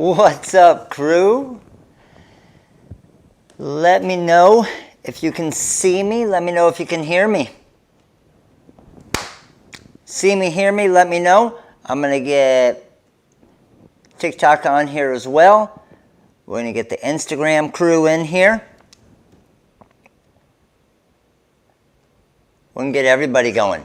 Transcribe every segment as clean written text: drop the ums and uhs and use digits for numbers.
What's up, crew? Let me know if you can see me. Let me know if you can hear me. See me, hear me, let me know. I'm going to get TikTok on here as well. We're going to get the Instagram crew in here. We're going to get everybody going.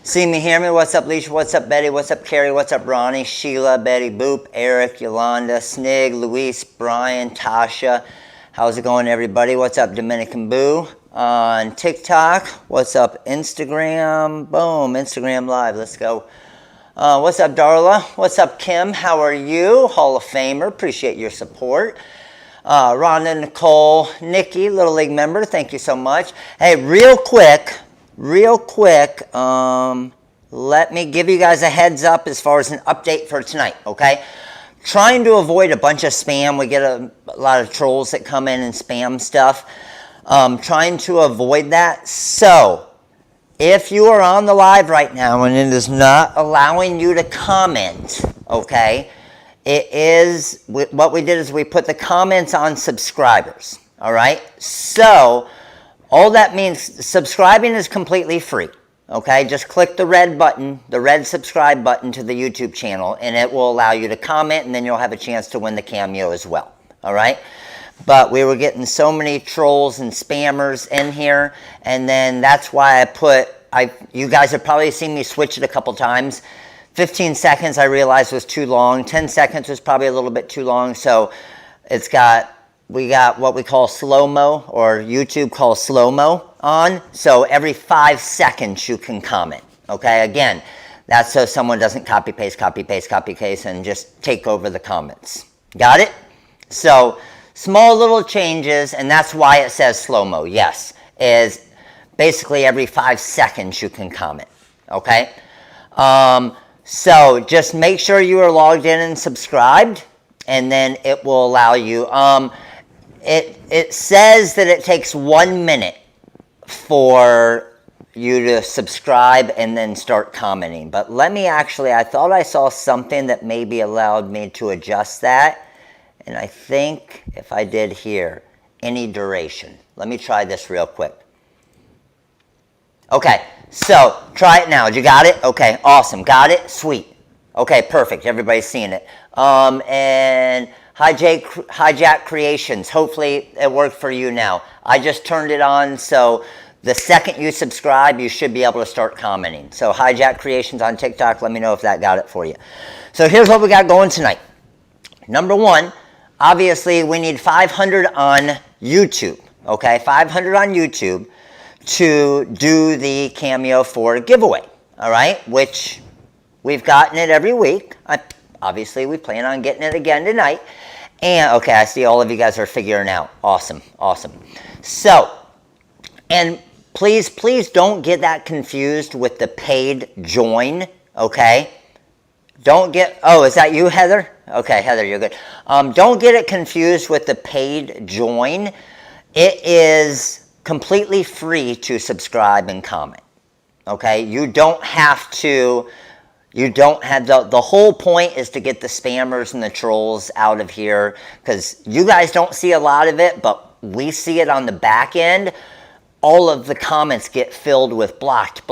See me, hear me. What's up, Leisha? What's up, Betty? What's up, Carrie? What's up, Ronnie? Sheila, Betty, Boop, Eric, Yolanda, Snig, Luis, Brian, Tasha. How's it going, everybody? What's up, Dominican Boo? On TikTok. What's up, Instagram? Boom, Instagram Live. Let's go. What's up, Darla? What's up, Kim? How are you? Hall of Famer. Appreciate your support. Rhonda, Nicole, Nikki, Little League member. Thank you so much. Hey, real quick, let me give you guys a heads up as far as an update for tonight, okay? Trying to avoid a bunch of spam. We get a lot of trolls that come in and spam stuff. Trying to avoid that. So, if you are on the live right now and it is not allowing you to comment, okay, what we did is we put the comments on subscribers, all right? So, all that means, subscribing is completely free, okay? Just click the red button, the red subscribe button to the YouTube channel, and it will allow you to comment, and then you'll have a chance to win the Cameo as well, all right? But we were getting so many trolls and spammers in here, and then that's why you guys have probably seen me switch it a couple times. 15 seconds I realized was too long. 10 seconds was probably a little bit too long, so we got what we call slow-mo, or YouTube calls slow-mo on. So every 5 seconds you can comment, okay? Again, that's so someone doesn't copy, paste, and just take over the comments. Got it? So small little changes, and that's why it says slow-mo, yes, is basically every 5 seconds you can comment, okay? So just make sure you are logged in and subscribed, and then it will allow you. It says that it takes 1 minute for you to subscribe and then start commenting. But let me I thought I saw something that maybe allowed me to adjust that. And I think if I did here, any duration. Let me try this real quick. Okay, so try it now. You got it? Okay, awesome. Got it? Sweet. Okay, perfect. Everybody's seeing it. And Hijack Creations. Hopefully it worked for you now. I just turned it on, so the second you subscribe, you should be able to start commenting. So Hijack Creations on TikTok, let me know if that got it for you. So here's what we got going tonight. Number one, obviously we need 500 on YouTube, okay? 500 on YouTube to do the Cameo 4 giveaway, all right? Which we've gotten it every week. Obviously, we plan on getting it again tonight. And, okay, I see all of you guys are figuring out. Awesome, awesome. So, and please don't get that confused with the paid join, okay? Don't get, oh, is that you, Heather? Okay, Heather, you're good. Don't get it confused with the paid join. It is completely free to subscribe and comment, okay? You don't have to... the whole point is to get the spammers and the trolls out of here, because you guys don't see a lot of it, but we see it on the back end. All of the comments get filled with blocked,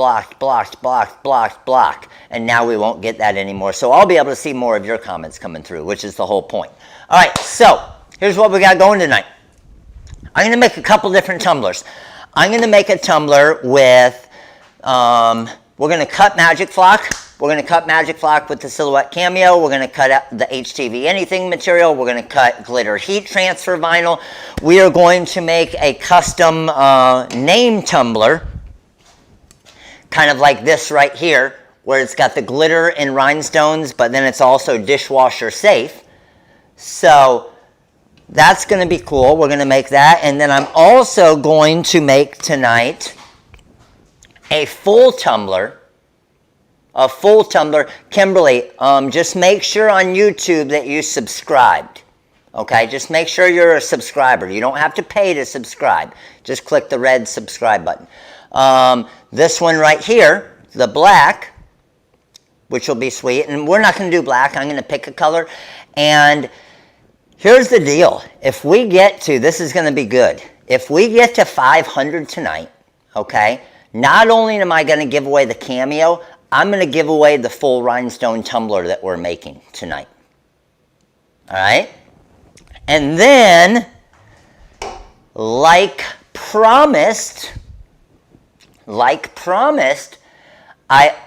and now we won't get that anymore. So I'll be able to see more of your comments coming through, which is the whole point. All right, so here's what we got going tonight. I'm going to make a couple different tumblers. I'm going to make a tumbler with, we're going to cut Magic Flock. We're going to cut Magic Flock with the Silhouette Cameo. We're going to cut out the HTV Anything material. We're going to cut Glitter Heat Transfer Vinyl. We are going to make a custom name tumbler, kind of like this right here, where it's got the glitter and rhinestones, but then it's also dishwasher safe. So that's going to be cool. We're going to make that. And then I'm also going to make tonight a full tumbler. Kimberly, just make sure on YouTube that you subscribed, okay? Just make sure you're a subscriber. You don't have to pay to subscribe. Just click the red subscribe button. This one right here, the black, which will be sweet. And we're not going to do black. I'm going to pick a color. And here's the deal. If we get to, this is going to be good. If we get to 500 tonight, okay, not only am I going to give away the Cameo, I'm going to give away the full rhinestone tumbler that we're making tonight. All right? And then, like promised, I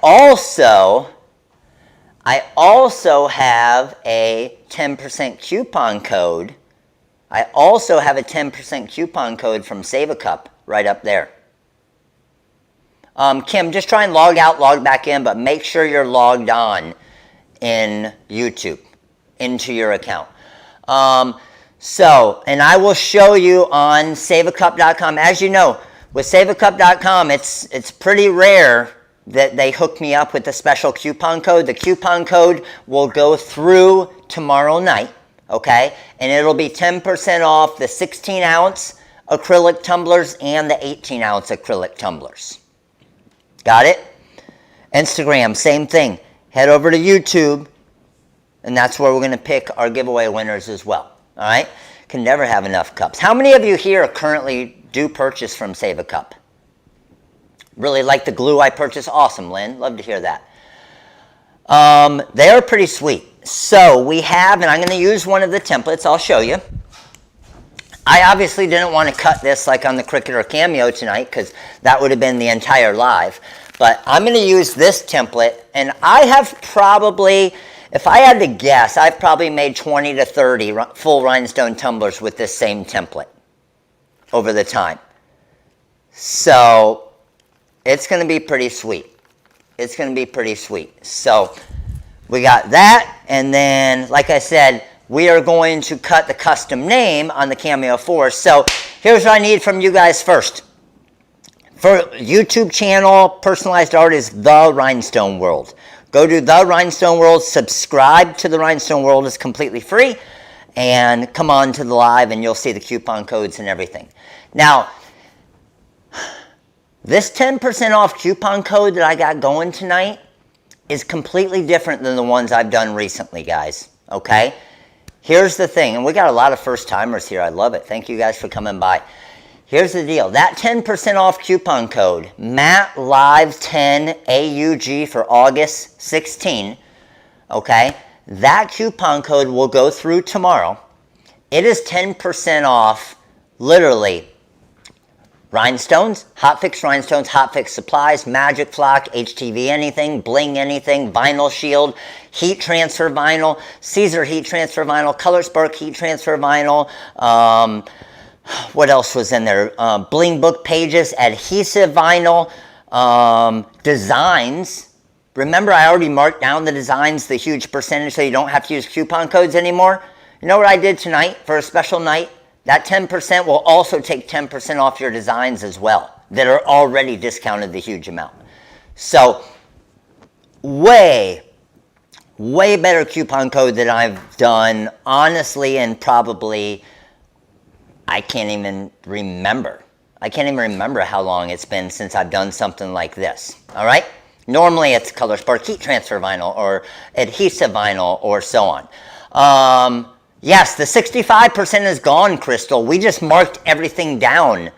also have a 10% coupon code. I also have a 10% coupon code from Save a Cup right up there. Kim, just try and log out, log back in, but make sure you're logged on in YouTube into your account. And I will show you on saveacup.com. As you know, with saveacup.com, it's pretty rare that they hook me up with a special coupon code. The coupon code will go through tomorrow night, okay? And it'll be 10% off the 16-ounce acrylic tumblers and the 18-ounce acrylic tumblers. Got it? Instagram, same thing. Head over to YouTube, and that's where we're going to pick our giveaway winners as well. All right? Can never have enough cups. How many of you here currently do purchase from Save a Cup? Really like the glue I purchased? Awesome, Lynn. Love to hear that. They are pretty sweet. So we have, and I'm going to use one of the templates. I'll show you. I obviously didn't want to cut this like on the Cricut or Cameo tonight because that would have been the entire live. But I'm going to use this template, and I have probably, if I had to guess, I've probably made 20 to 30 full rhinestone tumblers with this same template over the time. So it's going to be pretty sweet. It's going to be pretty sweet. So we got that, and then, like I said, we are going to cut the custom name on the Cameo 4. So here's what I need from you guys first. For YouTube channel, personalized art is The Rhinestone World. Go to The Rhinestone World, subscribe to The Rhinestone World. It's completely free. And come on to the live and you'll see the coupon codes and everything. Now, this 10% off coupon code that I got going tonight is completely different than the ones I've done recently, guys. Okay? Here's the thing, and we got a lot of first-timers here. I love it. Thank you guys for coming by. Here's the deal. That 10% off coupon code, MattLive10 AUG for August 16, okay? That coupon code will go through tomorrow. It is 10% off, literally, rhinestones, hotfix rhinestones, hotfix supplies, magic flock, HTV anything, bling anything, vinyl shield, heat transfer vinyl, Caesar heat transfer vinyl, ColorSpark heat transfer vinyl, what else was in there? Bling book pages, adhesive vinyl, designs. Remember, I already marked down the designs, the huge percentage, so you don't have to use coupon codes anymore. You know what I did tonight for a special night? That 10% will also take 10% off your designs as well that are already discounted the huge amount. So, way better coupon code that I've done, honestly, and probably, I can't even remember. I can't even remember how long it's been since I've done something like this. All right? Normally, it's ColorSpark heat transfer vinyl or adhesive vinyl or so on. Yes, the 65% is gone, Crystal. We just marked everything down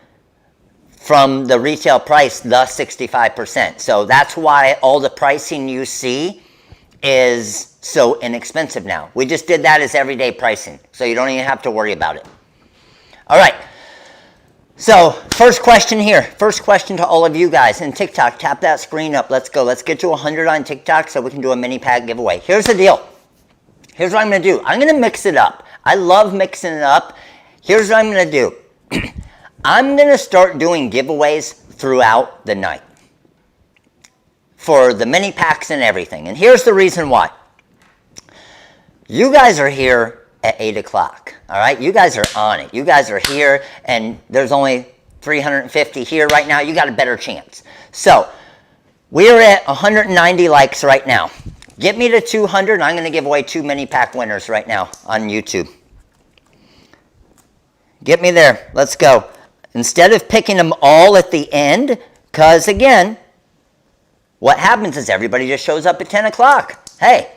from the retail price, the 65%. So that's why all the pricing you see is so inexpensive now. We just did that as everyday pricing, so you don't even have to worry about it. All right. So first question here. First question to all of you guys in TikTok. Tap that screen up. Let's go. Let's get to 100 on TikTok so we can do a mini pack giveaway. Here's the deal. Here's what I'm going to do. I'm going to mix it up. I love mixing it up. Here's what I'm going to do. I'm going to start doing giveaways throughout the night for the mini packs and everything. And here's the reason why. You guys are here at 8 o'clock. All right? You guys are on it. You guys are here, and there's only 350 here right now. You got a better chance. So we are at 190 likes right now. Get me to 200, and I'm going to give away 2 mini pack winners right now on YouTube. Get me there. Let's go. Instead of picking them all at the end, because, again, what happens is everybody just shows up at 10 o'clock. Hey,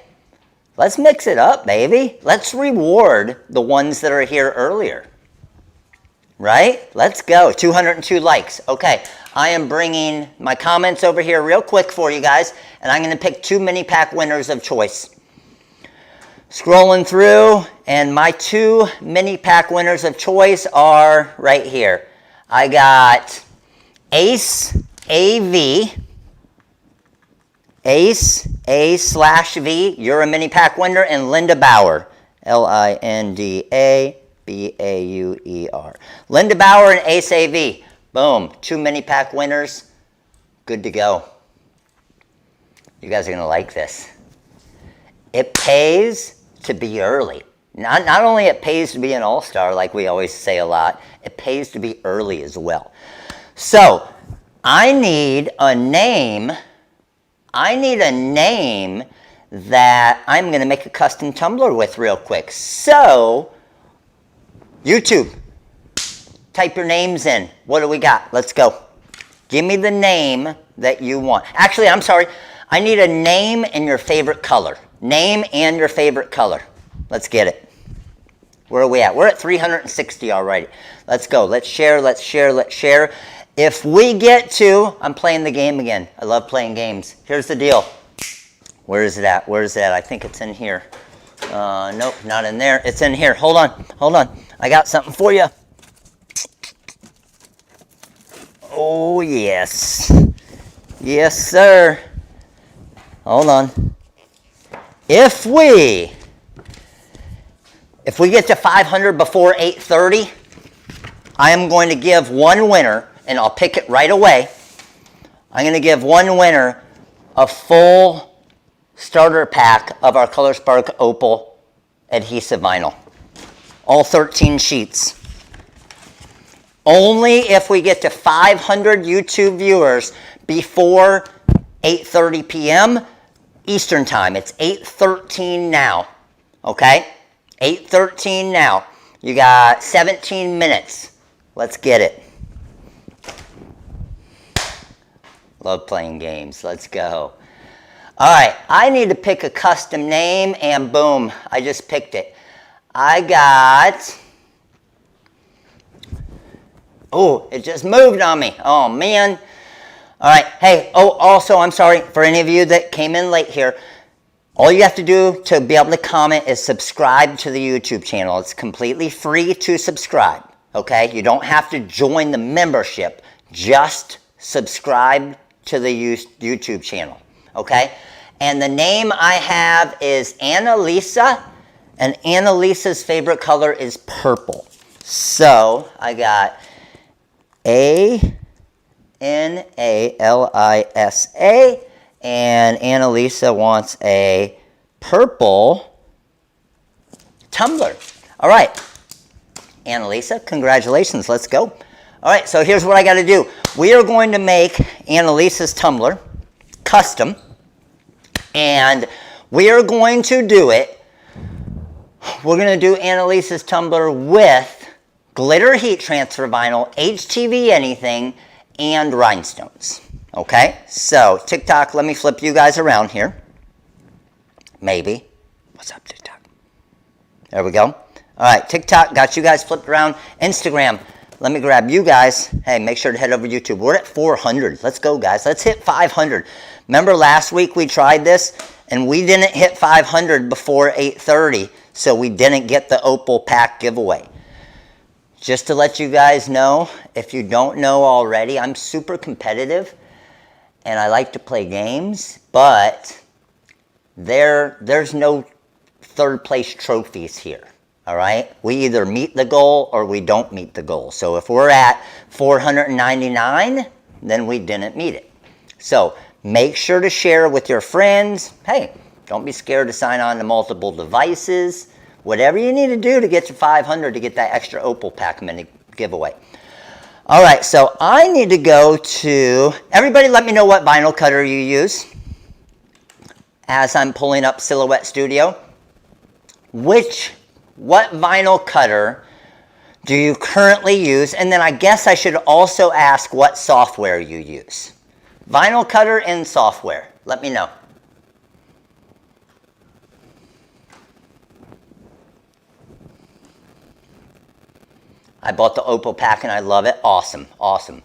Let's mix it up, baby. Let's reward the ones that are here earlier. Right? Let's go. 202 likes. Okay, I am bringing my comments over here real quick for you guys, and I'm going to pick 2 mini pack winners of choice. Scrolling through, and my 2 mini pack winners of choice are right here. I got Ace AV, Ace A/V, you're a mini pack winner, and Linda Bauer, LINDA BAUER. Linda Bauer and Ace AV. Boom. 2 mini pack winners. Good to go. You guys are going to like this. It pays to be early. Not only it pays to be an all-star, like we always say a lot, it pays to be early as well. So, I need a name. I need a name that I'm going to make a custom tumbler with real quick. So, YouTube, type your names in. What do we got? Let's go. Give me the name that you want. Actually, I'm sorry. I need a name and your favorite color. Name and your favorite color. Let's get it. Where are we at? We're at 360 already. Let's go. Let's share, let's share, let's share. If we get to, I'm playing the game again. I love playing games. Here's the deal. Where is it at? Where is it at? I think it's in here. Nope, not in there. It's in here. Hold on. Hold on. I got something for you. Oh, yes. Yes, sir. Hold on. If we get to 500 before 8:30, I am going to give one winner, and I'll pick it right away. I'm going to give one winner a full starter pack of our ColorSpark Opal adhesive vinyl. All 13 sheets. Only if we get to 500 YouTube viewers before 8:30 p.m. Eastern Time. It's 8:13 now. Okay? 8:13 now. You got 17 minutes. Let's get it. Love playing games. Let's go. All right. I need to pick a custom name, and boom, I just picked it. I got... Oh, it just moved on me. Oh, man. All right. Hey, oh, also, I'm sorry for any of you that came in late here. All you have to do to be able to comment is subscribe to the YouTube channel. It's completely free to subscribe, okay? You don't have to join the membership. Just subscribe to the YouTube channel, okay? And the name I have is Annalisa, and Annalisa's favorite color is purple. So I got Annalisa, and Annalisa wants a purple tumbler. All right, Annalisa, congratulations. Let's go. All right, so here's what I got to do. We are going to make Annalisa's tumbler custom, and we are going to do it. We're going to do Annalisa's tumbler with glitter heat transfer vinyl, HTV anything, and rhinestones. Okay, so TikTok, let me flip you guys around here. Maybe. What's up, TikTok? There we go. All right, TikTok, got you guys flipped around. Instagram, let me grab you guys. Hey, make sure to head over to YouTube. We're at 400. Let's go, guys. Let's hit 500. Remember last week we tried this, and we didn't hit 500 before 8:30, so we didn't get the Opal pack giveaway. Just to let you guys know, if you don't know already, I'm super competitive. And I like to play games, but there's no third place trophies here, all right? We either meet the goal or we don't meet the goal. So if we're at 499, then we didn't meet it. So make sure to share with your friends. Hey, don't be scared to sign on to multiple devices. Whatever you need to do to get to 500 to get that extra Opal pack mini giveaway. All right, so I need to go to, everybody let me know what vinyl cutter you use as I'm pulling up Silhouette Studio. What vinyl cutter do you currently use? And then I guess I should also ask what software you use. Vinyl cutter and software, let me know. I bought the Opal pack and I love it. Awesome, awesome.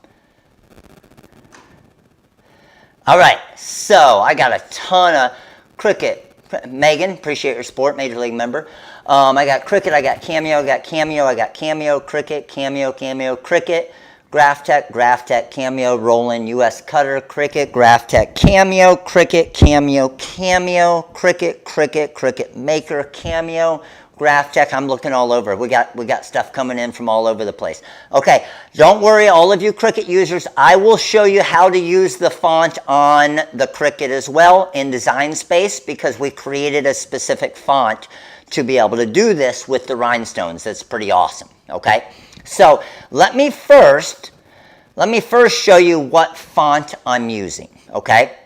All right, so I got a ton of Cricut. Megan, appreciate your support, Major League member. I got Cricut, I got Cameo, I got Cameo, Cricut, Cameo, Cricut, Graphtec, Cameo, Roland, US Cutter, Cricut, Graphtec, Cameo, Cricut, Cameo, Cricut Maker, Cameo, Graphtec. I'm looking all over. We got stuff coming in from all over the place. Okay, don't worry, all of you Cricut users. I will show you how to use the font on the Cricut as well in Design Space, because we created a specific font to be able to do this with the rhinestones. That's pretty awesome. Okay, so let me first show you what font I'm using. Okay.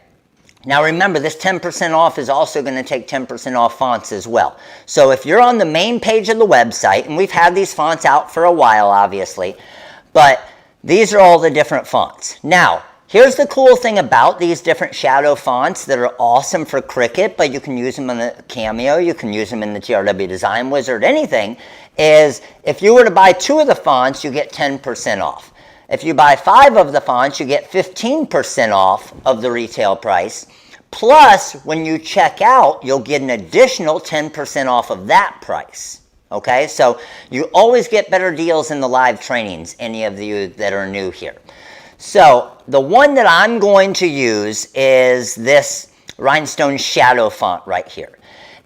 Now remember, this 10% off is also going to take 10% off fonts as well. So if you're on the main page of the website, and we've had these fonts out for a while, obviously, but these are all the different fonts. Now, here's the cool thing about these different shadow fonts that are awesome for Cricut, but you can use them in the Cameo, you can use them in the TRW Design Wizard, anything, is if you were to buy 2 of the fonts, you get 10% off. If you buy 5 of the fonts, you get 15% off of the retail price. Plus, when you check out, you'll get an additional 10% off of that price. Okay, so you always get better deals in the live trainings, any of you that are new here. So the one that I'm going to use is this Rhinestone Shadow font right here.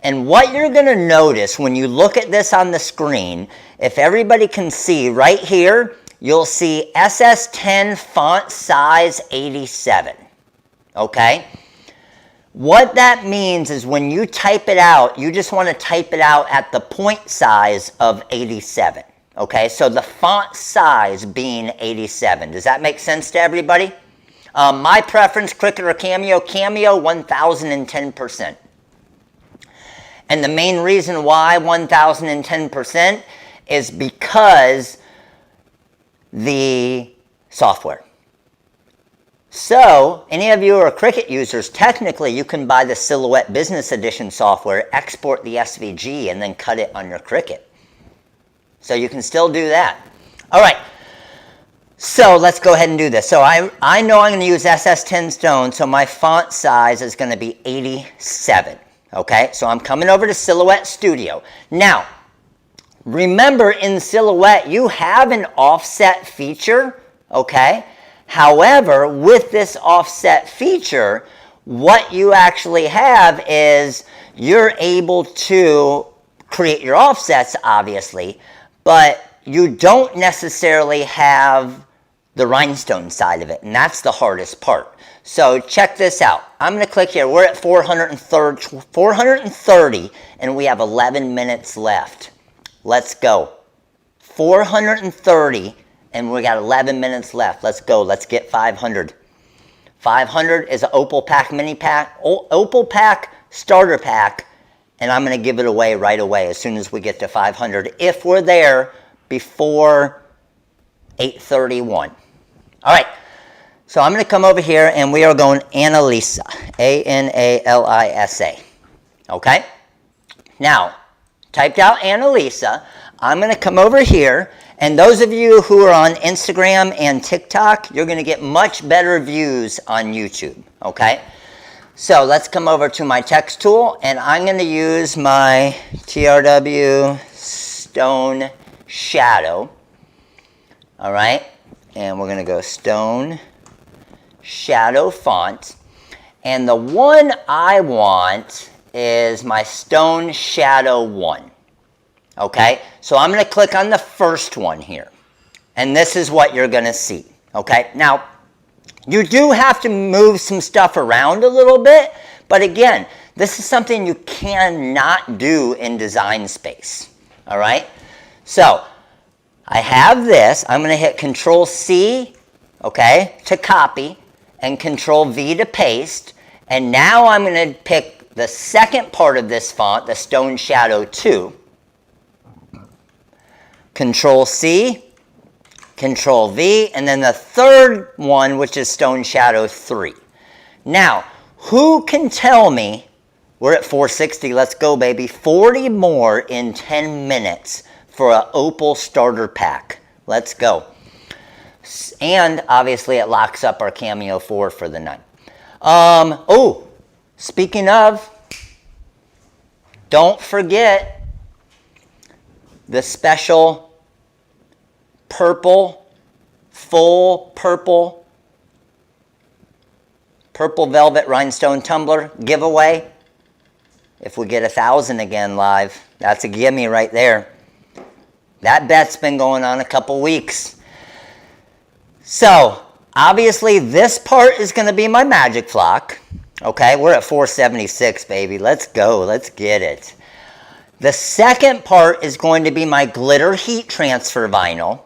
And what you're going to notice when you look at this on the screen, if everybody can see right here, you'll see SS10 font size 87, okay? What that means is when you type it out, you just want to type it out at the point size of 87, okay? So the font size being 87. Does that make sense to everybody? My preference, Cricut or Cameo, 1010%. And the main reason why 1010% is because the software. So, any of you who are Cricut users, technically you can buy the Silhouette Business Edition software, export the SVG, and then cut it on your Cricut. So you can still do that. All right, so let's go ahead and do this. So I know I'm going to use SS10 stone, so my font size is going to be 87. Okay, so I'm coming over to Silhouette Studio. Now, remember, in Silhouette, you have an offset feature, okay? However, with this offset feature, what you actually have is you're able to create your offsets, obviously, but you don't necessarily have the rhinestone side of it, and that's the hardest part. So check this out. I'm going to click here. We're at 430, and we have 11 minutes left. Let's go. 430, and we got 11 minutes left. Let's go. Let's get 500. 500 is an Opal Pack mini pack, Opal Pack starter pack, and I'm going to give it away right away as soon as we get to 500, if we're there before 8:31. All right. So I'm going to come over here, and we are going Analisa, A-N-A-L-I-S-A. Okay? Now, typed out Analisa. I'm going to come over here, and those of you who are on Instagram and TikTok, you're going to get much better views on YouTube, okay? So let's come over to my text tool, and I'm going to use my TRW Stone Shadow, all right? And we're going to go Stone Shadow font, and the one I want is my Stone Shadow 1. Okay, so I'm going to click on the first one here, and this is what you're going to see. Okay, now you do have to move some stuff around a little bit, but again, this is something you cannot do in Design Space. All right, so I have this. I'm going to hit Control C, okay, to copy, and Control V to paste, and now I'm going to pick the second part of this font, the Stone Shadow 2, Control C, Control V, and then the third one, which is Stone Shadow 3. Now, who can tell me, we're at 460, let's go baby, 40 more in 10 minutes for an Opal starter pack Let's go. And obviously it locks up our Cameo 4 for the night. Oh, speaking of, don't forget the special purple, full purple velvet rhinestone tumbler giveaway. If we get 1,000 again live, that's a gimme right there. That bet's been going on a couple weeks. So, obviously this part is going to be my magic flock. Okay, we're at 476, baby. Let's go. Let's get it. The second part is going to be my glitter heat transfer vinyl,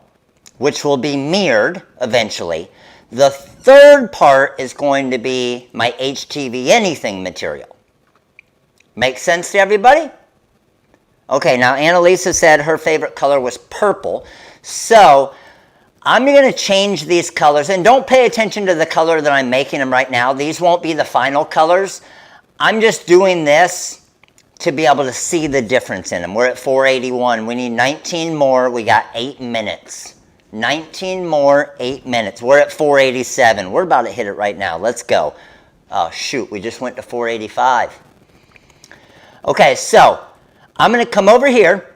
which will be mirrored eventually. The third part is going to be my HTV anything material. Make sense to everybody? Okay, now Annalisa said her favorite color was purple. So I'm going to change these colors. And don't pay attention to the color that I'm making them right now. These won't be the final colors. I'm just doing this to be able to see the difference in them. We're at 481. We need 19 more. We got 8 minutes. 19 more, 8 minutes. We're at 487. We're about to hit it right now. Let's go. Oh, shoot. We just went to 485. Okay, so I'm going to come over here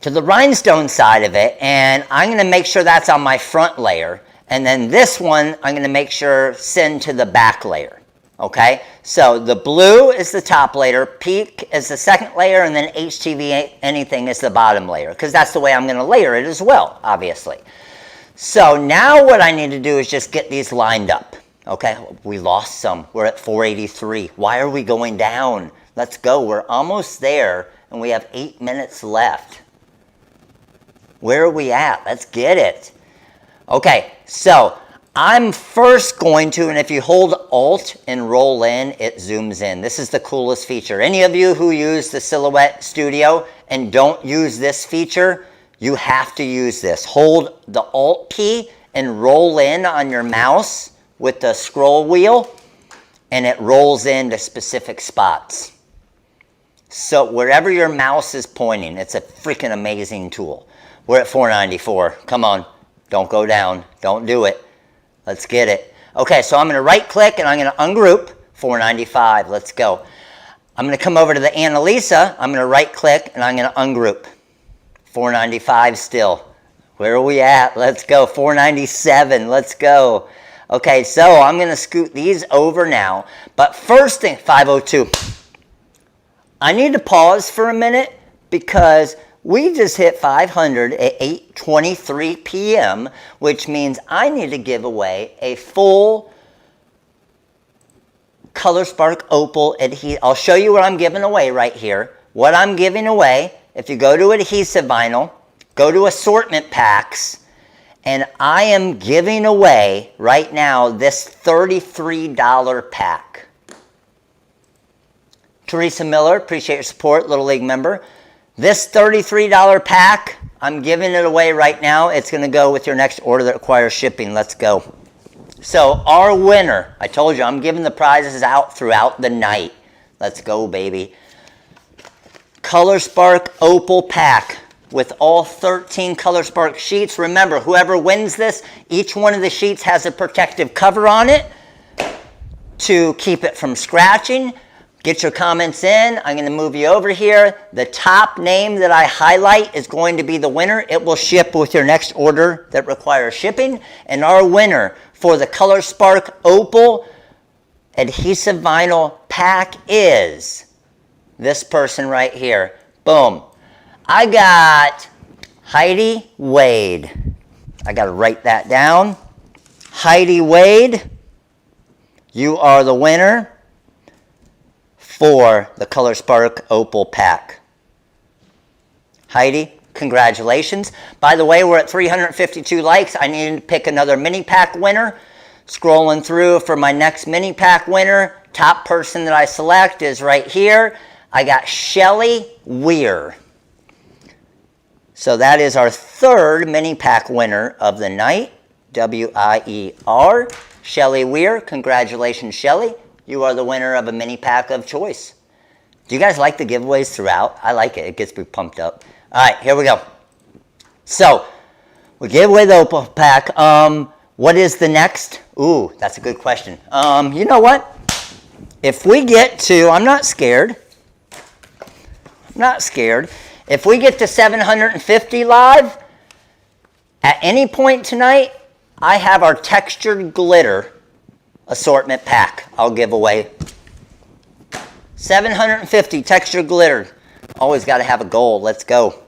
to the rhinestone side of it, and I'm going to make sure that's on my front layer. And then this one, I'm going to make sure send to the back layer. Okay, so the blue is the top layer, peak is the second layer, and then HTV anything is the bottom layer, because that's the way I'm going to layer it as well, obviously. So now what I need to do is just get these lined up. Okay, we lost some. We're at 483. Why are we going down? Let's go. We're almost there, and we have 8 minutes left. Where are we at? Let's get it. Okay, so I'm first going to, and if you hold Alt and roll in, it zooms in. This is the coolest feature. Any of you who use the Silhouette Studio and don't use this feature, you have to use this. Hold the Alt key and roll in on your mouse with the scroll wheel, and it rolls into specific spots. So wherever your mouse is pointing, it's a freaking amazing tool. We're at 494. Come on. Don't go down. Don't do it. Let's get it. Okay, so I'm going to right click and I'm going to ungroup 495. Let's go. I'm going to come over to the Annalisa. I'm going to right click and I'm going to ungroup 495 still. Where are we at? Let's go. 497. Let's go. Okay, so I'm going to scoot these over now. But first thing, 502. I need to pause for a minute because we just hit 500 at 8:23 p.m., which means I need to give away a full ColorSpark Opal adhesive. I'll show you what I'm giving away right here. What I'm giving away, if you go to adhesive vinyl, go to assortment packs, and I am giving away right now this $33 pack. Teresa Miller, appreciate your support, Little League member. This $33 pack, I'm giving it away right now. It's going to go with your next order that requires shipping. Let's go. So our winner, I told you, I'm giving the prizes out throughout the night. Let's go, baby. ColorSpark Opal pack with all 13 ColorSpark sheets. Remember, whoever wins this, each one of the sheets has a protective cover on it to keep it from scratching. Get your comments in. I'm going to move you over here. The top name that I highlight is going to be the winner. It will ship with your next order that requires shipping. And our winner for the ColorSpark Opal adhesive vinyl pack is this person right here. Boom. I got Heidi Wade. I got to write that down. Heidi Wade, you are the winner for the ColorSpark Opal pack. Heidi, congratulations. By the way, we're at 352 likes. I need to pick another mini pack winner. Scrolling through for my next mini pack winner. Top person that I select is right here. I got Shelly Weir. So that is our third mini pack winner of the night. W-I-E-R. Shelly Weir. Congratulations, Shelly. You are the winner of a mini pack of choice. Do you guys like the giveaways throughout? I like it. It gets me pumped up. All right, here we go. So We gave away the opal pack. What is the next? Ooh, that's a good question. You know what? If we get to, I'm not scared. I'm not scared. If we get to 750 live, at any point tonight, I have our textured glitter assortment pack I'll give away. 750 textured glitter. Always got to have a goal. Let's go.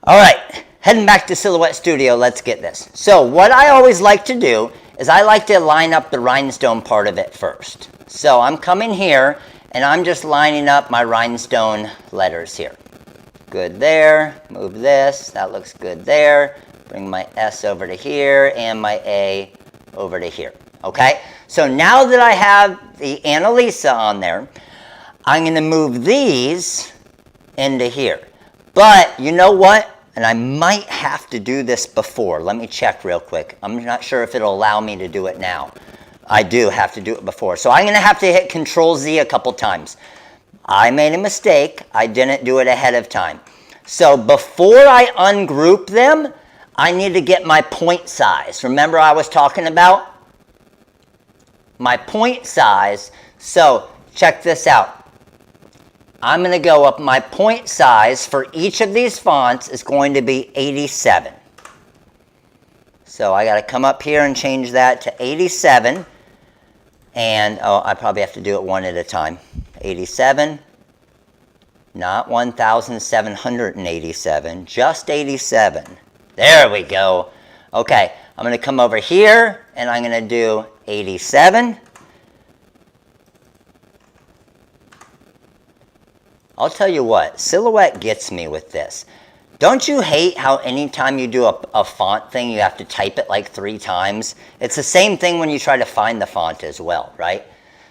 All right, heading back to Silhouette Studio. Let's get this. So what I always like to do is I like to line up the rhinestone part of it first. So I'm coming here and I'm just lining up my rhinestone letters here. Good there. Move this. That looks good there. Bring my S over to here and my A over to here. Okay? So now that I have the Annalisa on there, I'm going to move these into here. But you know what? And I might have to do this before. Let me check real quick. I'm not sure if it'll allow me to do it now. I do have to do it before. So I'm going to have to hit Control Z a couple times. I made a mistake. I didn't do it ahead of time. So before I ungroup them, I need to get my point size. Remember I was talking about my point size. So check this out. I'm going to go up, my point size for each of these fonts is going to be 87. So I got to come up here and change that to 87. And, oh, I probably have to do it one at a time. 87, not 1,787, just 87. There we go. Okay, I'm going to come over here and I'm going to do 87. I'll tell you what, Silhouette gets me with this. Don't you hate how anytime you do a font thing, you have to type it like 3 times? It's the same thing when you try to find the font as well, right?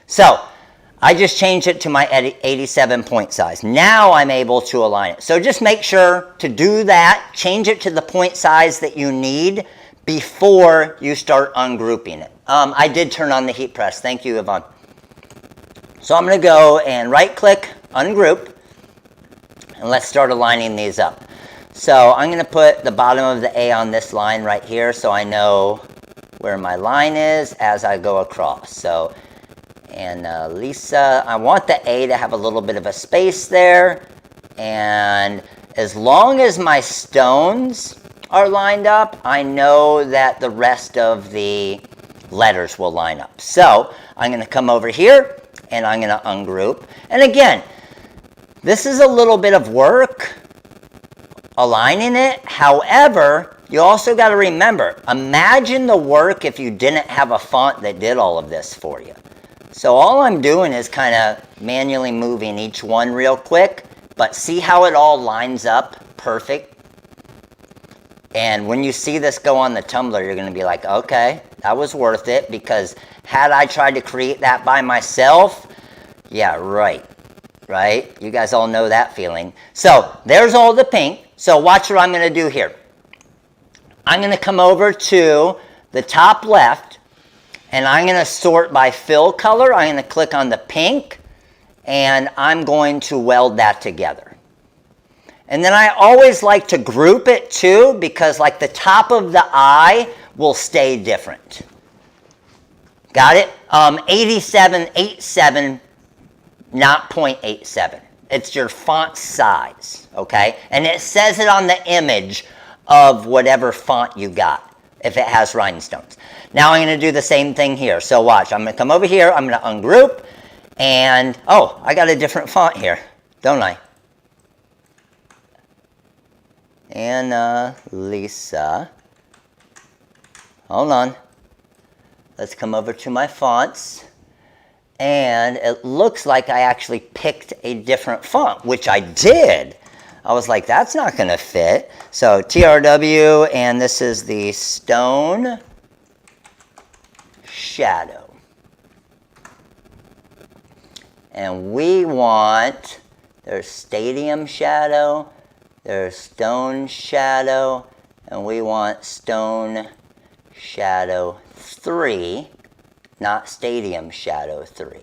So I just changed it to my 87 point size. Now I'm able to align it. So just make sure to do that. Change it to the point size that you need before you start ungrouping it. I did turn on the heat press. Thank you, Yvonne. So I'm going to go and right-click, ungroup, and let's start aligning these up. So I'm going to put the bottom of the A on this line right here so I know where my line is as I go across. So, and Lisa, I want the A to have a little bit of a space there. And as long as my stones are lined up, I know that the rest of the letters will line up. So I'm going to come over here and I'm going to ungroup. And again, this is a little bit of work aligning it. However, you also got to remember, imagine the work if you didn't have a font that did all of this for you. So all I'm doing is kind of manually moving each one real quick, but see how it all lines up perfect? And when you see this go on the tumbler, you're going to be like, okay, that was worth it, because had I tried to create that by myself, yeah, right? You guys all know that feeling. So there's all the pink. So watch what I'm going to do here. I'm going to come over to the top left, and I'm going to sort by fill color. I'm going to click on the pink, and I'm going to weld that together. And then I always like to group it too, because like the top of the eye will stay different. Got it? 87, not 0.87. It's your font size, okay? And it says it on the image of whatever font you got, if it has rhinestones. Now I'm going to do the same thing here. So watch, I'm going to come over here, I'm going to ungroup, and, oh, I got a different font here, don't I? And Lisa. Hold on. Let's come over to my fonts. And it looks like I actually picked a different font, which I did. I was like, that's not going to fit. So TRW, and this is the Stone Shadow. And we want, there's Stadium Shadow, there's Stone Shadow, and we want Stone Shadow 3. Not Stadium Shadow 3.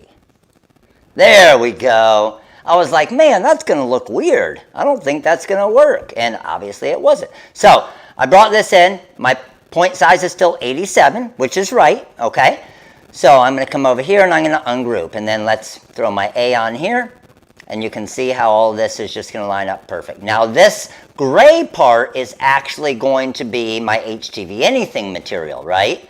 There we go. I was like, man, that's going to look weird. I don't think that's going to work. And obviously it wasn't. So I brought this in. My point size is still 87, which is right, okay? So I'm going to come over here and I'm going to ungroup. And then let's throw my A on here. And you can see how all this is just going to line up perfect. Now this gray part is actually going to be my HTV anything material, right?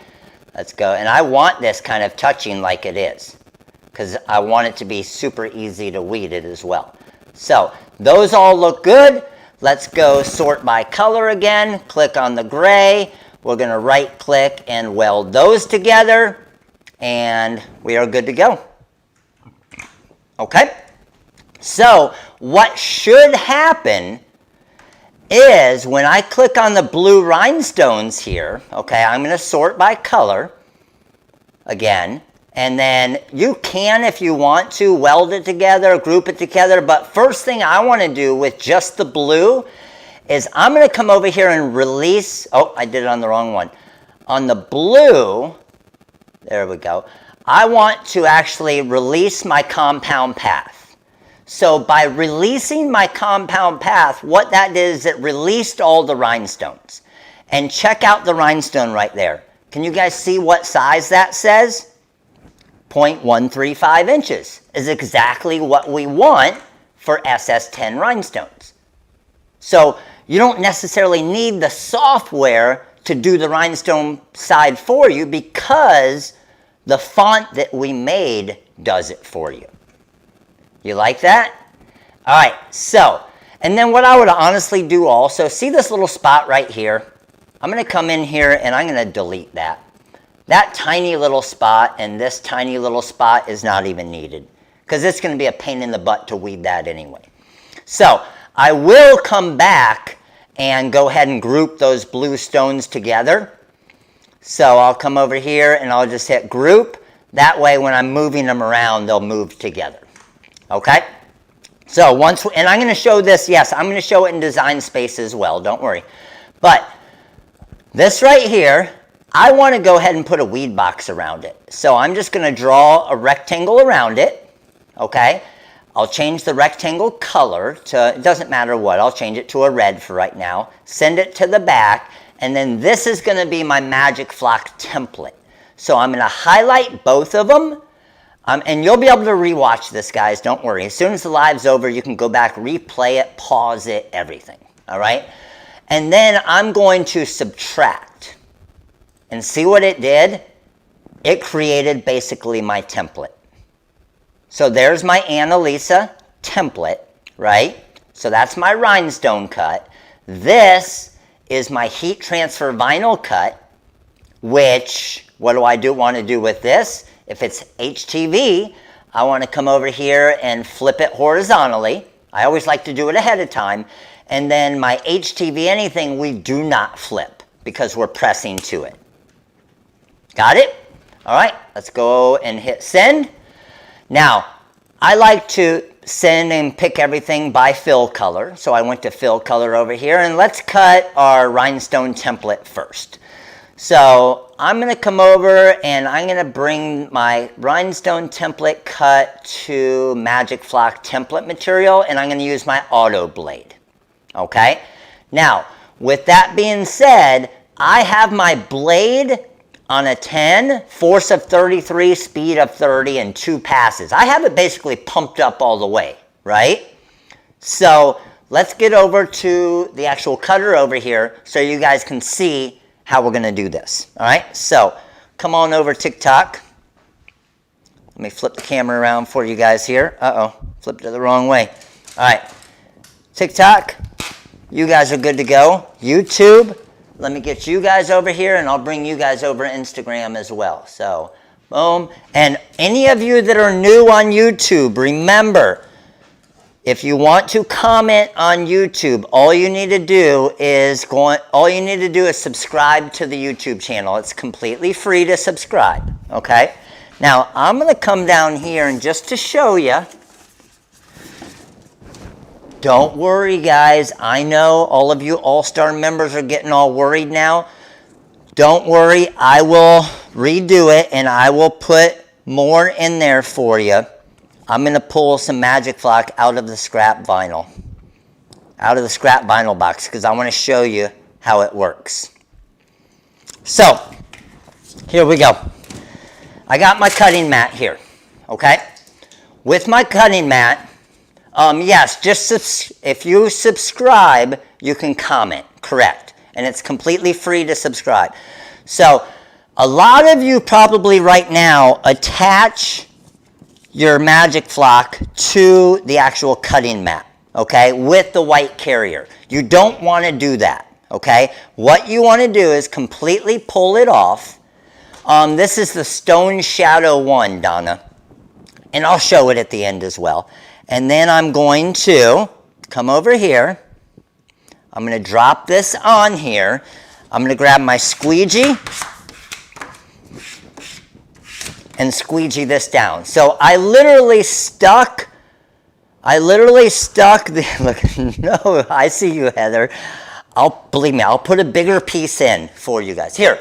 Let's go. And I want this kind of touching like it is, because I want it to be super easy to weed it as well. So those all look good. Let's go sort by color again. Click on the gray. We're going to right click and weld those together. And we are good to go. Okay. So what should happen is when I click on the blue rhinestones here, okay, I'm going to sort by color again. And then you can, if you want to, weld it together, group it together. But first thing I want to do with just the blue is I'm going to come over here and release. Oh, I did it on the wrong one. On the blue, there we go. I want to actually release my compound path. So by releasing my compound path, what that did is it released all the rhinestones. And check out the rhinestone right there. Can you guys see what size that says? 0.135 inches is exactly what we want for SS10 rhinestones. So you don't necessarily need the software to do the rhinestone side for you because the font that we made does it for you. You like that? All right, so, and then what I would honestly do also, see this little spot right here? I'm going to come in here and I'm going to delete that. That tiny little spot and this tiny little spot is not even needed because it's going to be a pain in the butt to weed that anyway. So I will come back and go ahead and group those blue stones together. So I'll come over here and I'll just hit group. That way when I'm moving them around, they'll move together. Okay? So once, and I'm going to show this, yes, I'm going to show it in design space as well, don't worry. But this right here, I want to go ahead and put a weed box around it. So I'm just going to draw a rectangle around it, okay? I'll change the rectangle color to, it doesn't matter what, I'll change it to a red for right now. Send it to the back, and then this is going to be my Magic Flock template. So I'm going to highlight both of them. And you'll be able to rewatch this, guys. Don't worry. As soon as the live's over, you can go back, replay it, pause it, everything. All right? And then I'm going to subtract. And see what it did? It created basically my template. So there's my Annalisa template, right? So that's my rhinestone cut. This is my heat transfer vinyl cut, which, what do I want to do with this? If it's HTV, I want to come over here and flip it horizontally. I always like to do it ahead of time. And then my HTV anything, we do not flip because we're pressing to it. Got it? All right, let's go and hit send. Now, I like to send and pick everything by fill color. So I went to fill color over here, and let's cut our rhinestone template first. So I'm going to come over and I'm going to bring my rhinestone template cut to Magic Flock template material, and I'm going to use my auto blade. Okay? Now, with that being said, I have my blade on a 10, force of 33, speed of 30, and 2 passes. I have it basically pumped up all the way, right? So let's get over to the actual cutter over here so you guys can see how we're going to do this. All right, so come on over TikTok. Let me flip the camera around for you guys here. Uh-oh, flipped it the wrong way. All right, TikTok, you guys are good to go. YouTube, let me get you guys over here, and I'll bring you guys over Instagram as well. So, boom. And any of you that are new on YouTube, remember, if you want to comment on YouTube, all you need to do is subscribe to the YouTube channel. It's completely free to subscribe, okay? Now, I'm going to come down here and just to show you, don't worry, guys. I know all of you All-Star members are getting all worried now. Don't worry. I will redo it, and I will put more in there for you. I'm going to pull some Magic Flock out of the scrap vinyl. Out of the scrap vinyl box, because I want to show you how it works. So, here we go. I got my cutting mat here, okay? With my cutting mat, yes, just if you subscribe, you can comment, correct. And it's completely free to subscribe. So, a lot of you probably right now attach your Magic Flock to the actual cutting mat, okay, with the white carrier. You don't want to do that, okay? What you want to do is completely pull it off. This is the Stone Shadow one, Donna, and I'll show it at the end as well. And then I'm going to come over here. I'm going to drop this on here. I'm going to grab my squeegee and squeegee this down. So I literally stuck the, look, no, I see you, Heather. Believe me, I'll put a bigger piece in for you guys. Here,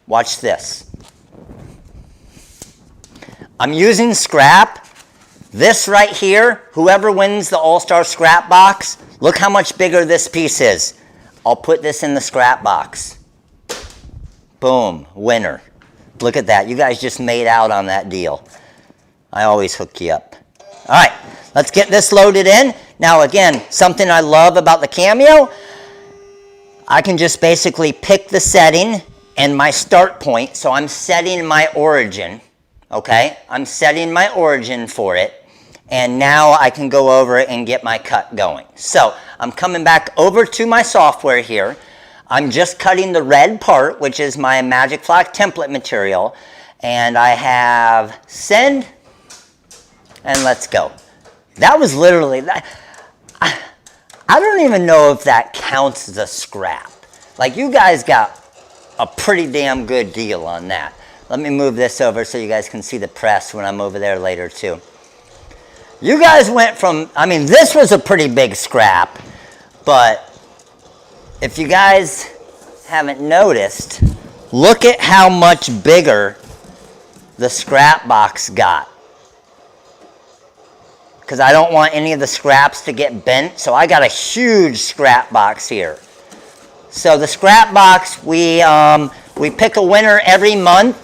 watch this. I'm using scrap. This right here, whoever wins the All-Star scrap box, look how much bigger this piece is. I'll put this in the scrap box. Boom, winner. Look at that. You guys just made out on that deal. I always hook you up. All right, let's get this loaded in. Now again, something I love about the Cameo, I can just basically pick the setting and my start point. So I'm setting my origin, okay? I'm setting my origin for it. And now I can go over and get my cut going. So I'm coming back over to my software here. I'm just cutting the red part, which is my Magic Flock template material. And I have send, and let's go. That was literally, I don't even know if that counts as a scrap. Like, you guys got a pretty damn good deal on that. Let me move this over so you guys can see the press when I'm over there later too. You guys went from, I mean, this was a pretty big scrap, but if you guys haven't noticed, look at how much bigger the scrap box got. Because I don't want any of the scraps to get bent, so I got a huge scrap box here. So the scrap box, we pick a winner every month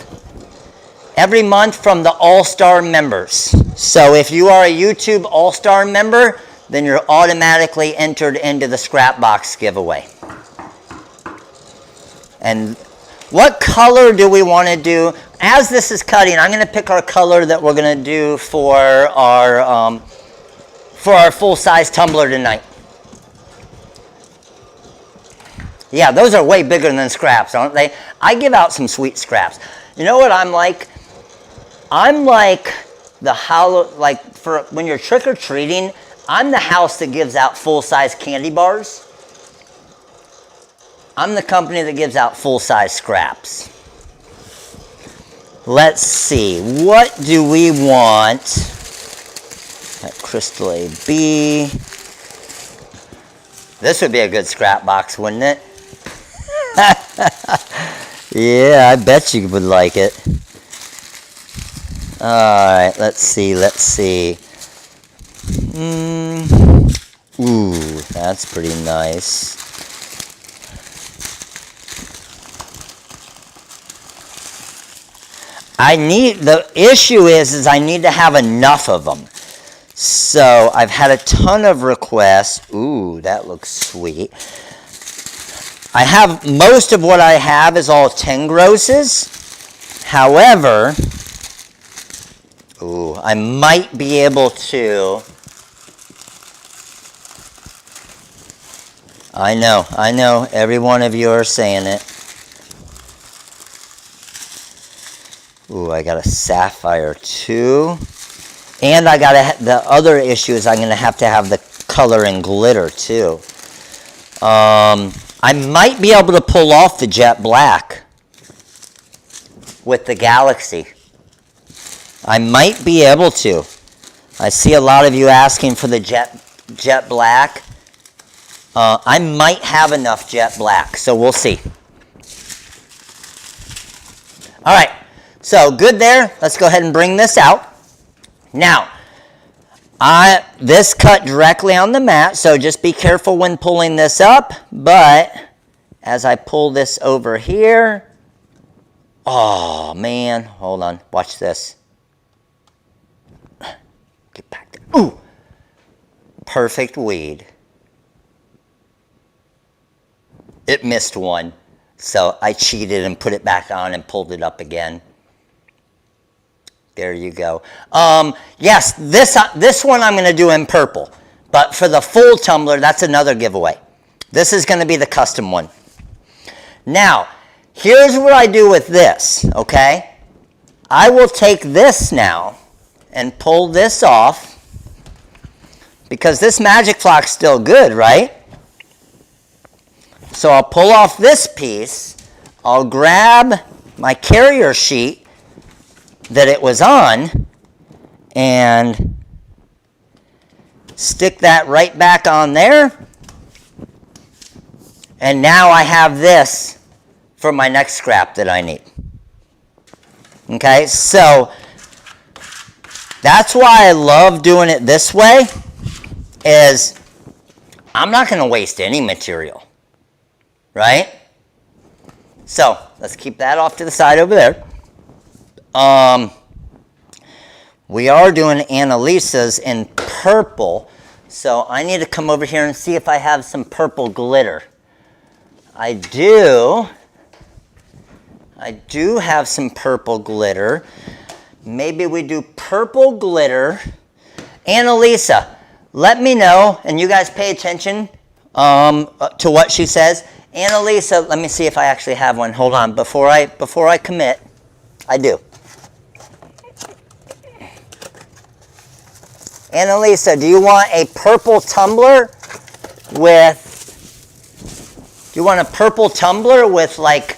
from the All-Star members. So if you are a YouTube All-Star member, then you're automatically entered into the scrap box giveaway. And what color do we want to do? As this is cutting, I'm going to pick our color that we're going to do for our full-size tumbler tonight. Yeah, those are way bigger than scraps, aren't they? I give out some sweet scraps. You know what I'm like? I'm like the for when you're trick-or-treating, I'm the house that gives out full-size candy bars. I'm the company that gives out full-size scraps. Let's see, what do we want? That Crystal AB. This would be a good scrap box, wouldn't it? Yeah, I bet you would like it. Alright, let's see. Ooh, that's pretty nice. The issue is I need to have enough of them. So I've had a ton of requests. Ooh, that looks sweet. I have, most of what I have is all 10 grosses. However, ooh, I might be able to. I know, every one of you are saying it. Ooh, I got a sapphire too. And I got the other issue is I'm going to have the color and glitter too. I might be able to pull off the jet black with the Galaxy. I might be able to. I see a lot of you asking for the jet black. I might have enough jet black, so we'll see. All right, so good there. Let's go ahead and bring this out. Now, This cut directly on the mat, so just be careful when pulling this up. But as I pull this over here, oh man, hold on, watch this. Get back there. Ooh, perfect weed. It missed one, so I cheated and put it back on and pulled it up again. There you go. Yes, this one I'm going to do in purple. But for the full tumbler, that's another giveaway. This is going to be the custom one. Now, here's what I do with this, okay? I will take this now and pull this off because this magic flock's still good, right? So I'll pull off this piece. I'll grab my carrier sheet that it was on and stick that right back on there. And now I have this for my next scrap that I need. Okay, so that's why I love doing it this way, is I'm not going to waste any material, right? So let's keep that off to the side over there. We are doing Annalisa's in purple, so I need to come over here and see if I have some purple glitter. I do have some purple glitter. Maybe we do purple glitter. Annalisa, let me know, and you guys pay attention to what she says. Annalisa, let me see if I actually have one. Hold on, before I commit, I do. Annalisa, do you want a purple tumbler with, like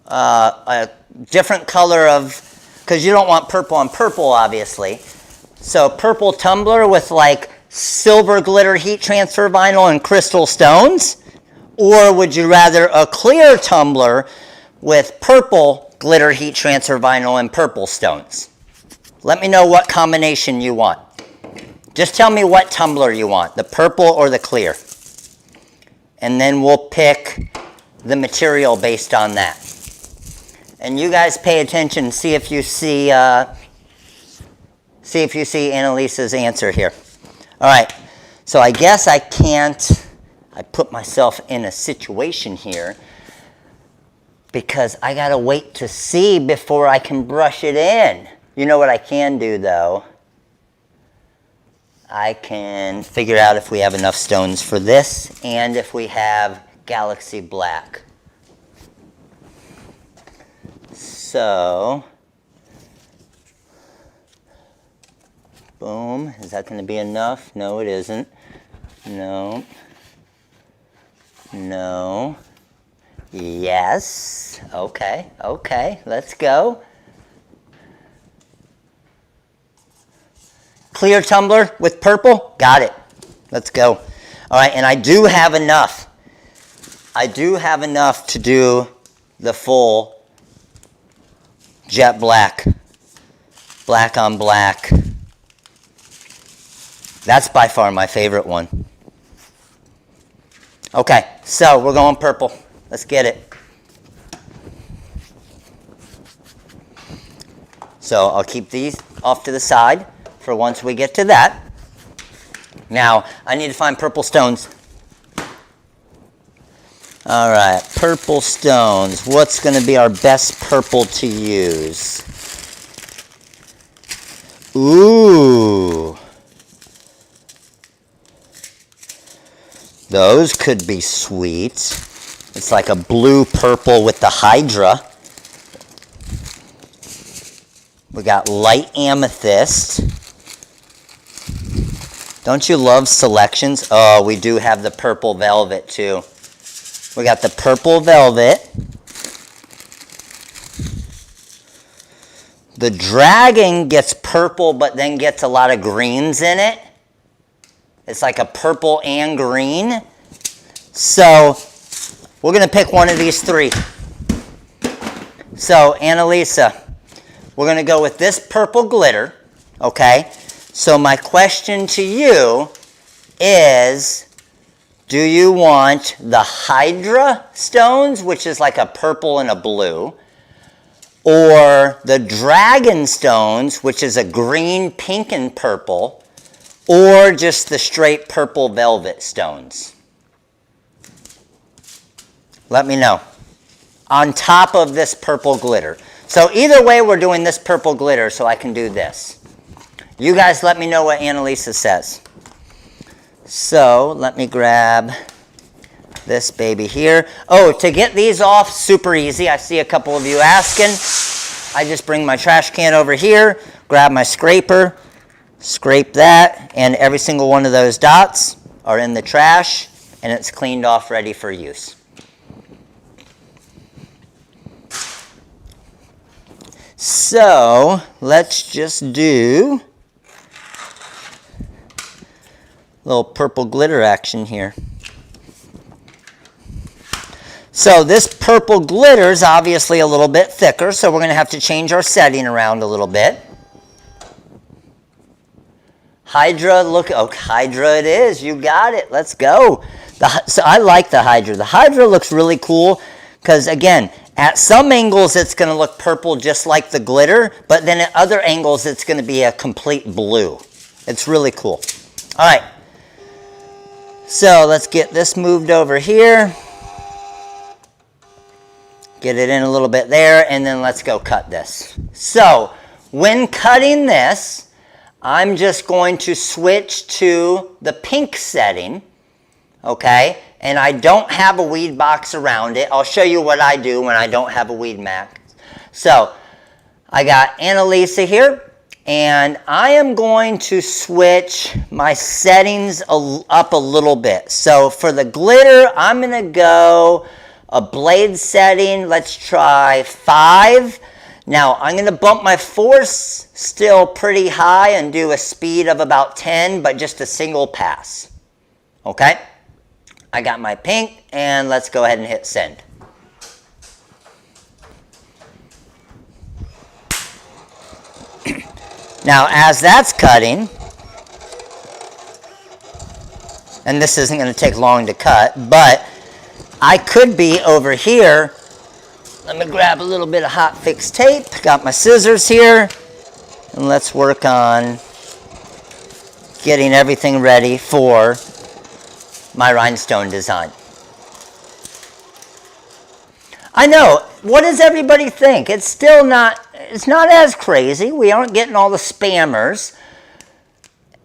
a different color of, because you don't want purple on purple, obviously. So purple tumbler with like silver glitter heat transfer vinyl and crystal stones? Or would you rather a clear tumbler with purple glitter heat transfer vinyl and purple stones? Let me know what combination you want. Just tell me what tumbler you want, the purple or the clear. And then we'll pick the material based on that. And you guys pay attention, see if you see Annalisa's answer here. All right, so I guess I put myself in a situation here because I gotta wait to see before I can brush it in. You know what I can do though? I can figure out if we have enough stones for this and if we have Galaxy Black. So, boom. Is that going to be enough? No, it isn't. No. No. Yes. Okay. Okay. Let's go. Clear tumbler with purple? Got it. Let's go. All right, and I do have enough. I do have enough to do the full jet black. Black on black. That's by far my favorite one. Okay, so we're going purple. Let's get it. So I'll keep these off to the side for once we get to that. Now, I need to find purple stones. All right, purple stones. What's going to be our best purple to use? Ooh. Those could be sweet. It's like a blue purple with the Hydra. We got light amethyst. Don't you love selections? Oh, we do have the purple velvet too. We got the purple velvet. The dragon gets purple but then gets a lot of greens in it. It's like a purple and green. So we're going to pick one of these three. So Annalisa, we're going to go with this purple glitter, okay? So my question to you is, do you want the Hydra stones, which is like a purple and a blue, or the Dragon stones, which is a green, pink, and purple, or just the straight purple velvet stones? Let me know. On top of this purple glitter. So either way, we're doing this purple glitter, so I can do this. You guys let me know what Annalisa says. So let me grab this baby here. Oh, to get these off, super easy. I see a couple of you asking. I just bring my trash can over here, grab my scraper, scrape that, and every single one of those dots are in the trash, and it's cleaned off, ready for use. So let's just do a little purple glitter action here. So this purple glitter is obviously a little bit thicker, so we're going to have to change our setting around a little bit. Hydra, look, oh, Hydra it is. You got it. Let's go. So I like the Hydra. The Hydra looks really cool because, again, at some angles it's going to look purple just like the glitter, but then at other angles it's going to be a complete blue. It's really cool. All right. So let's get this moved over here. Get it in a little bit there, and then let's go cut this. So when cutting this, I'm just going to switch to the pink setting, okay? And I don't have a weed box around it. I'll show you what I do when I don't have a weed max. So I got Annalisa here, and I am going to switch my settings up a little bit. So for the glitter, I'm going to go a blade setting. Let's try 5. Now I'm going to bump my force still pretty high and do a speed of about 10, but just a single pass. Okay? I got my pink, and let's go ahead and hit send. Now as that's cutting, and this isn't going to take long to cut, but I could be over here. Let me grab a little bit of hot fix tape. Got my scissors here, and let's work on getting everything ready for my rhinestone design. I know, what does everybody think? It's not as crazy. We aren't getting all the spammers.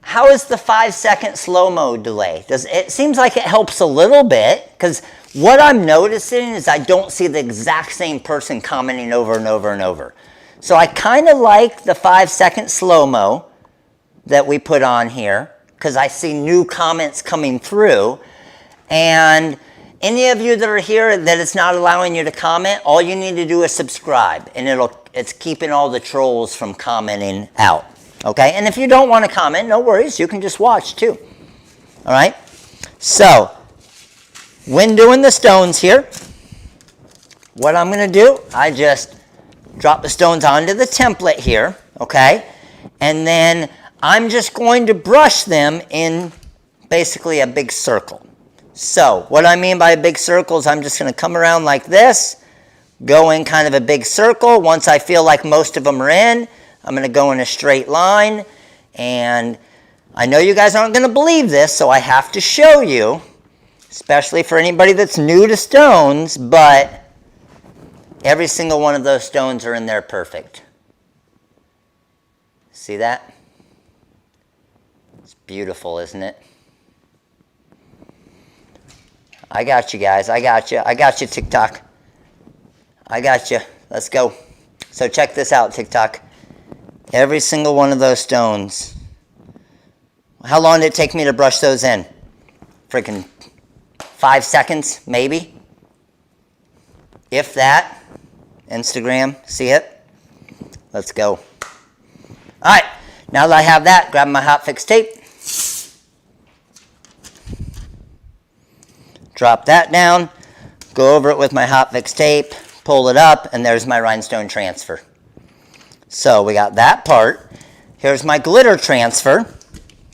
How is the 5-second slow-mo delay? It seems like it helps a little bit, because what I'm noticing is I don't see the exact same person commenting over and over and over. So I kind of like the 5-second slow-mo that we put on here, because I see new comments coming through. And any of you that are here that it's not allowing you to comment, all you need to do is subscribe, and it's keeping all the trolls from commenting out. Okay? And if you don't want to comment, no worries. You can just watch too. All right? So when doing the stones here, what I'm going to do, I just drop the stones onto the template here, okay? And then I'm just going to brush them in basically a big circle. So what I mean by a big circle is I'm just going to come around like this, go in kind of a big circle. Once I feel like most of them are in, I'm going to go in a straight line. And I know you guys aren't going to believe this, so I have to show you, especially for anybody that's new to stones, but every single one of those stones are in there perfect. See that? It's beautiful, isn't it? I got you guys. I got you. I got you, TikTok. I got you. Let's go. So check this out, TikTok. Every single one of those stones. How long did it take me to brush those in? Freaking 5 seconds, maybe? If that. Instagram, see it? Let's go. All right, now that I have that, grab my hot fix tape. Drop that down, go over it with my hot fix tape, pull it up, and there's my rhinestone transfer. So we got that part. Here's my glitter transfer.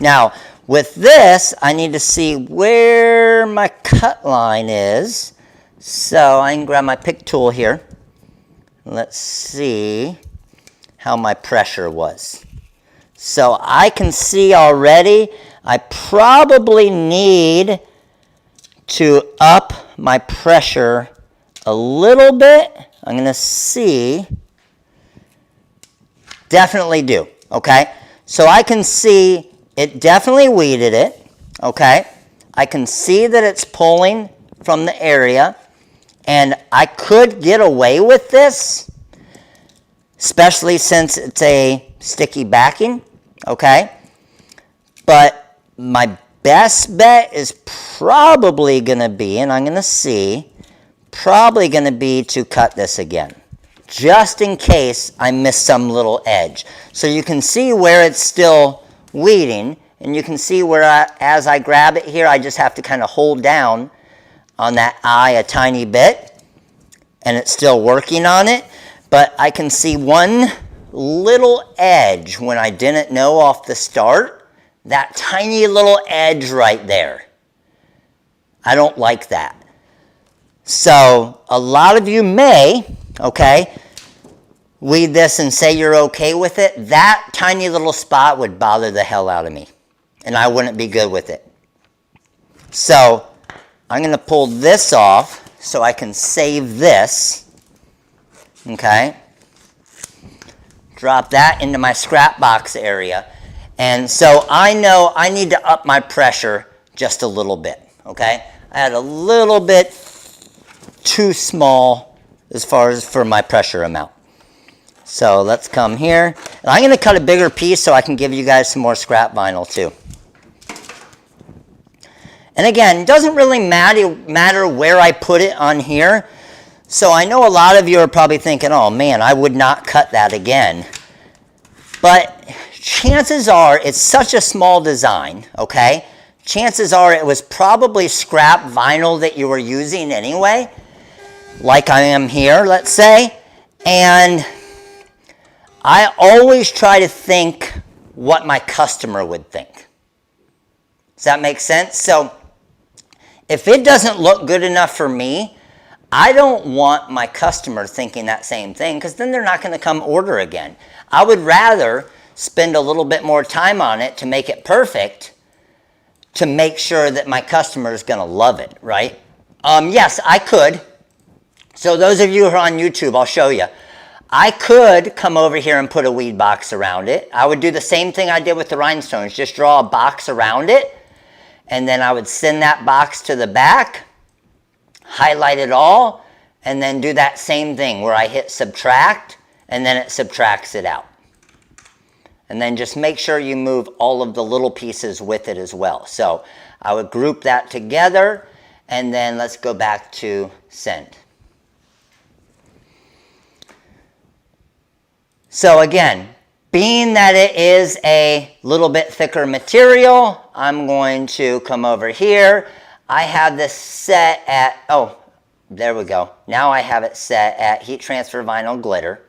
Now, with this, I need to see where my cut line is. So I can grab my pick tool here. Let's see how my pressure was. So I can see already I probably need to up my pressure a little bit. I'm going to see. Definitely do, okay? So I can see it definitely weeded it, okay? I can see that it's pulling from the area, and I could get away with this, especially since it's a sticky backing, okay? But my best bet is probably going to be, and I'm going to see, probably going to be to cut this again, just in case I miss some little edge. So you can see where it's still weeding, and you can see where as I grab it here, I just have to kind of hold down on that eye a tiny bit, and it's still working on it. But I can see one little edge when I didn't know off the start. That tiny little edge right there. I don't like that. So a lot of you may, okay, weed this and say you're okay with it. That tiny little spot would bother the hell out of me, and I wouldn't be good with it. So I'm going to pull this off so I can save this. Okay. Drop that into my scrap box area. And so I know I need to up my pressure just a little bit, okay? I had a little bit too small as far as for my pressure amount. So let's come here. And I'm going to cut a bigger piece so I can give you guys some more scrap vinyl too. And again, it doesn't really matter where I put it on here. So I know a lot of you are probably thinking, oh man, I would not cut that again. But chances are, it's such a small design, okay? Chances are it was probably scrap vinyl that you were using anyway, like I am here, let's say. And I always try to think what my customer would think. Does that make sense? So if it doesn't look good enough for me, I don't want my customer thinking that same thing, because then they're not going to come order again. I would rather spend a little bit more time on it to make it perfect, to make sure that my customer is going to love it, right? Yes, I could. So those of you who are on YouTube, I'll show you. I could come over here and put a weed box around it. I would do the same thing I did with the rhinestones, just draw a box around it, and then I would send that box to the back, highlight it all, and then do that same thing where I hit subtract, and then it subtracts it out. And then just make sure you move all of the little pieces with it as well. So I would group that together, and then let's go back to send. So again, being that it is a little bit thicker material, I'm going to come over here. I have this set at, oh, there we go. Now I have it set at heat transfer vinyl glitter.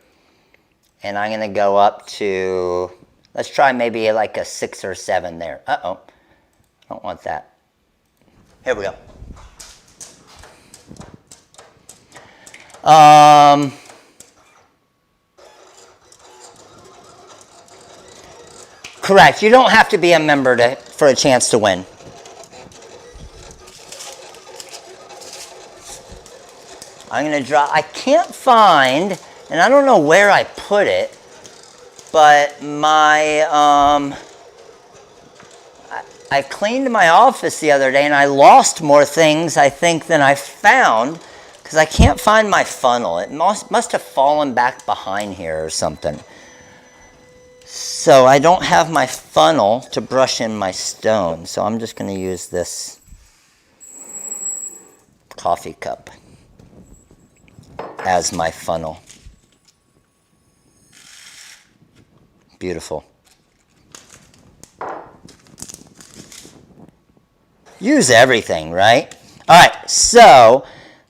And I'm going to go up to, let's try maybe like a 6 or 7 there. Uh-oh, I don't want that. Here we go. Correct, you don't have to be a member for a chance to win. I'm going to draw, I can't find, and I don't know where I put it, but my, I cleaned my office the other day and I lost more things, I think, than I found, because I can't find my funnel. It must have fallen back behind here or something. So I don't have my funnel to brush in my stone, so I'm just going to use this coffee cup as my funnel. Beautiful. Use everything, right? All right, so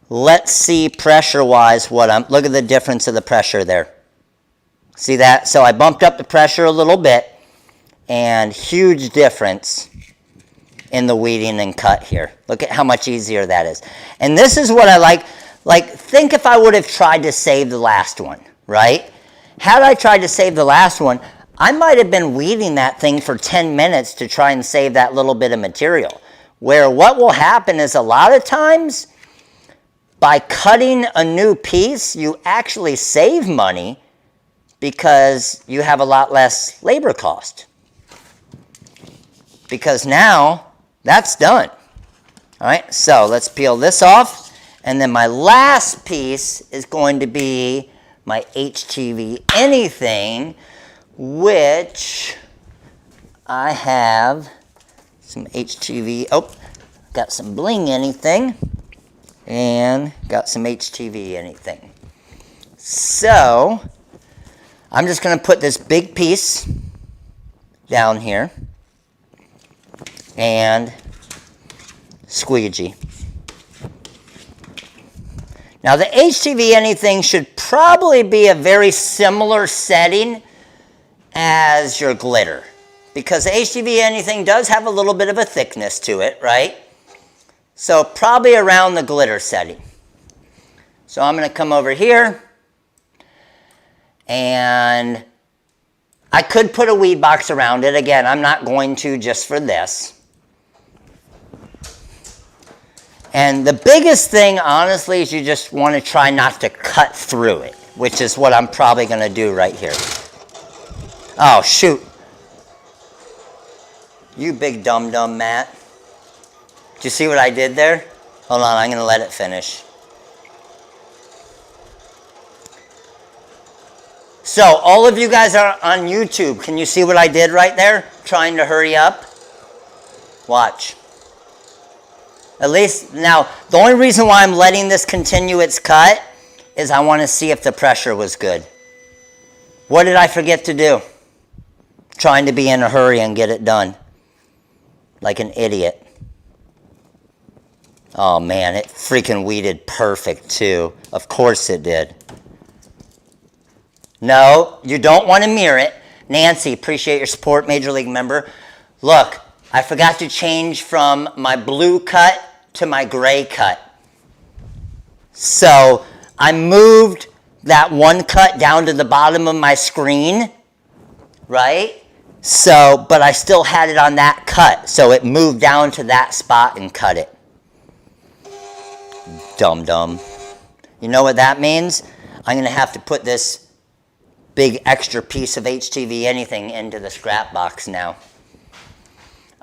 let's see pressure-wise what look at the difference of the pressure there. See that? So I bumped up the pressure a little bit, and huge difference in the weeding and cut here. Look at how much easier that is. And this is what I like. Like, think if I would have tried to save the last one, right? Had I tried to save the last one, I might have been weeding that thing for 10 minutes to try and save that little bit of material. Where what will happen is a lot of times, by cutting a new piece, you actually save money because you have a lot less labor cost. Because now, that's done. All right, so let's peel this off. And then my last piece is going to be my HTV anything, which I have some HTV, got some bling anything, and got some HTV anything. So, I'm just going to put this big piece down here, and squeegee. Now the HTV anything should probably be a very similar setting as your glitter, because the HTV anything does have a little bit of a thickness to it, right? So probably around the glitter setting. So I'm going to come over here, and I could put a weed box around it. Again, I'm not going to just for this. And the biggest thing, honestly, is you just want to try not to cut through it, which is what I'm probably going to do right here. Oh, shoot. You big dum-dum, Matt. Did you see what I did there? Hold on, I'm going to let it finish. So, all of you guys are on YouTube. Can you see what I did right there? Trying to hurry up? Watch. At least, now, the only reason why I'm letting this continue its cut is I want to see if the pressure was good. What did I forget to do? Trying to be in a hurry and get it done. Like an idiot. Oh man, it freaking weeded perfect too. Of course it did. No, you don't want to mirror it. Nancy, appreciate your support, Major League member. Look, I forgot to change from my blue cut to my gray cut. So I moved that one cut down to the bottom of my screen, right? So, but I still had it on that cut. So it moved down to that spot and cut it. Dum-dum. You know what that means? I'm going to have to put this big extra piece of HTV anything into the scrap box now.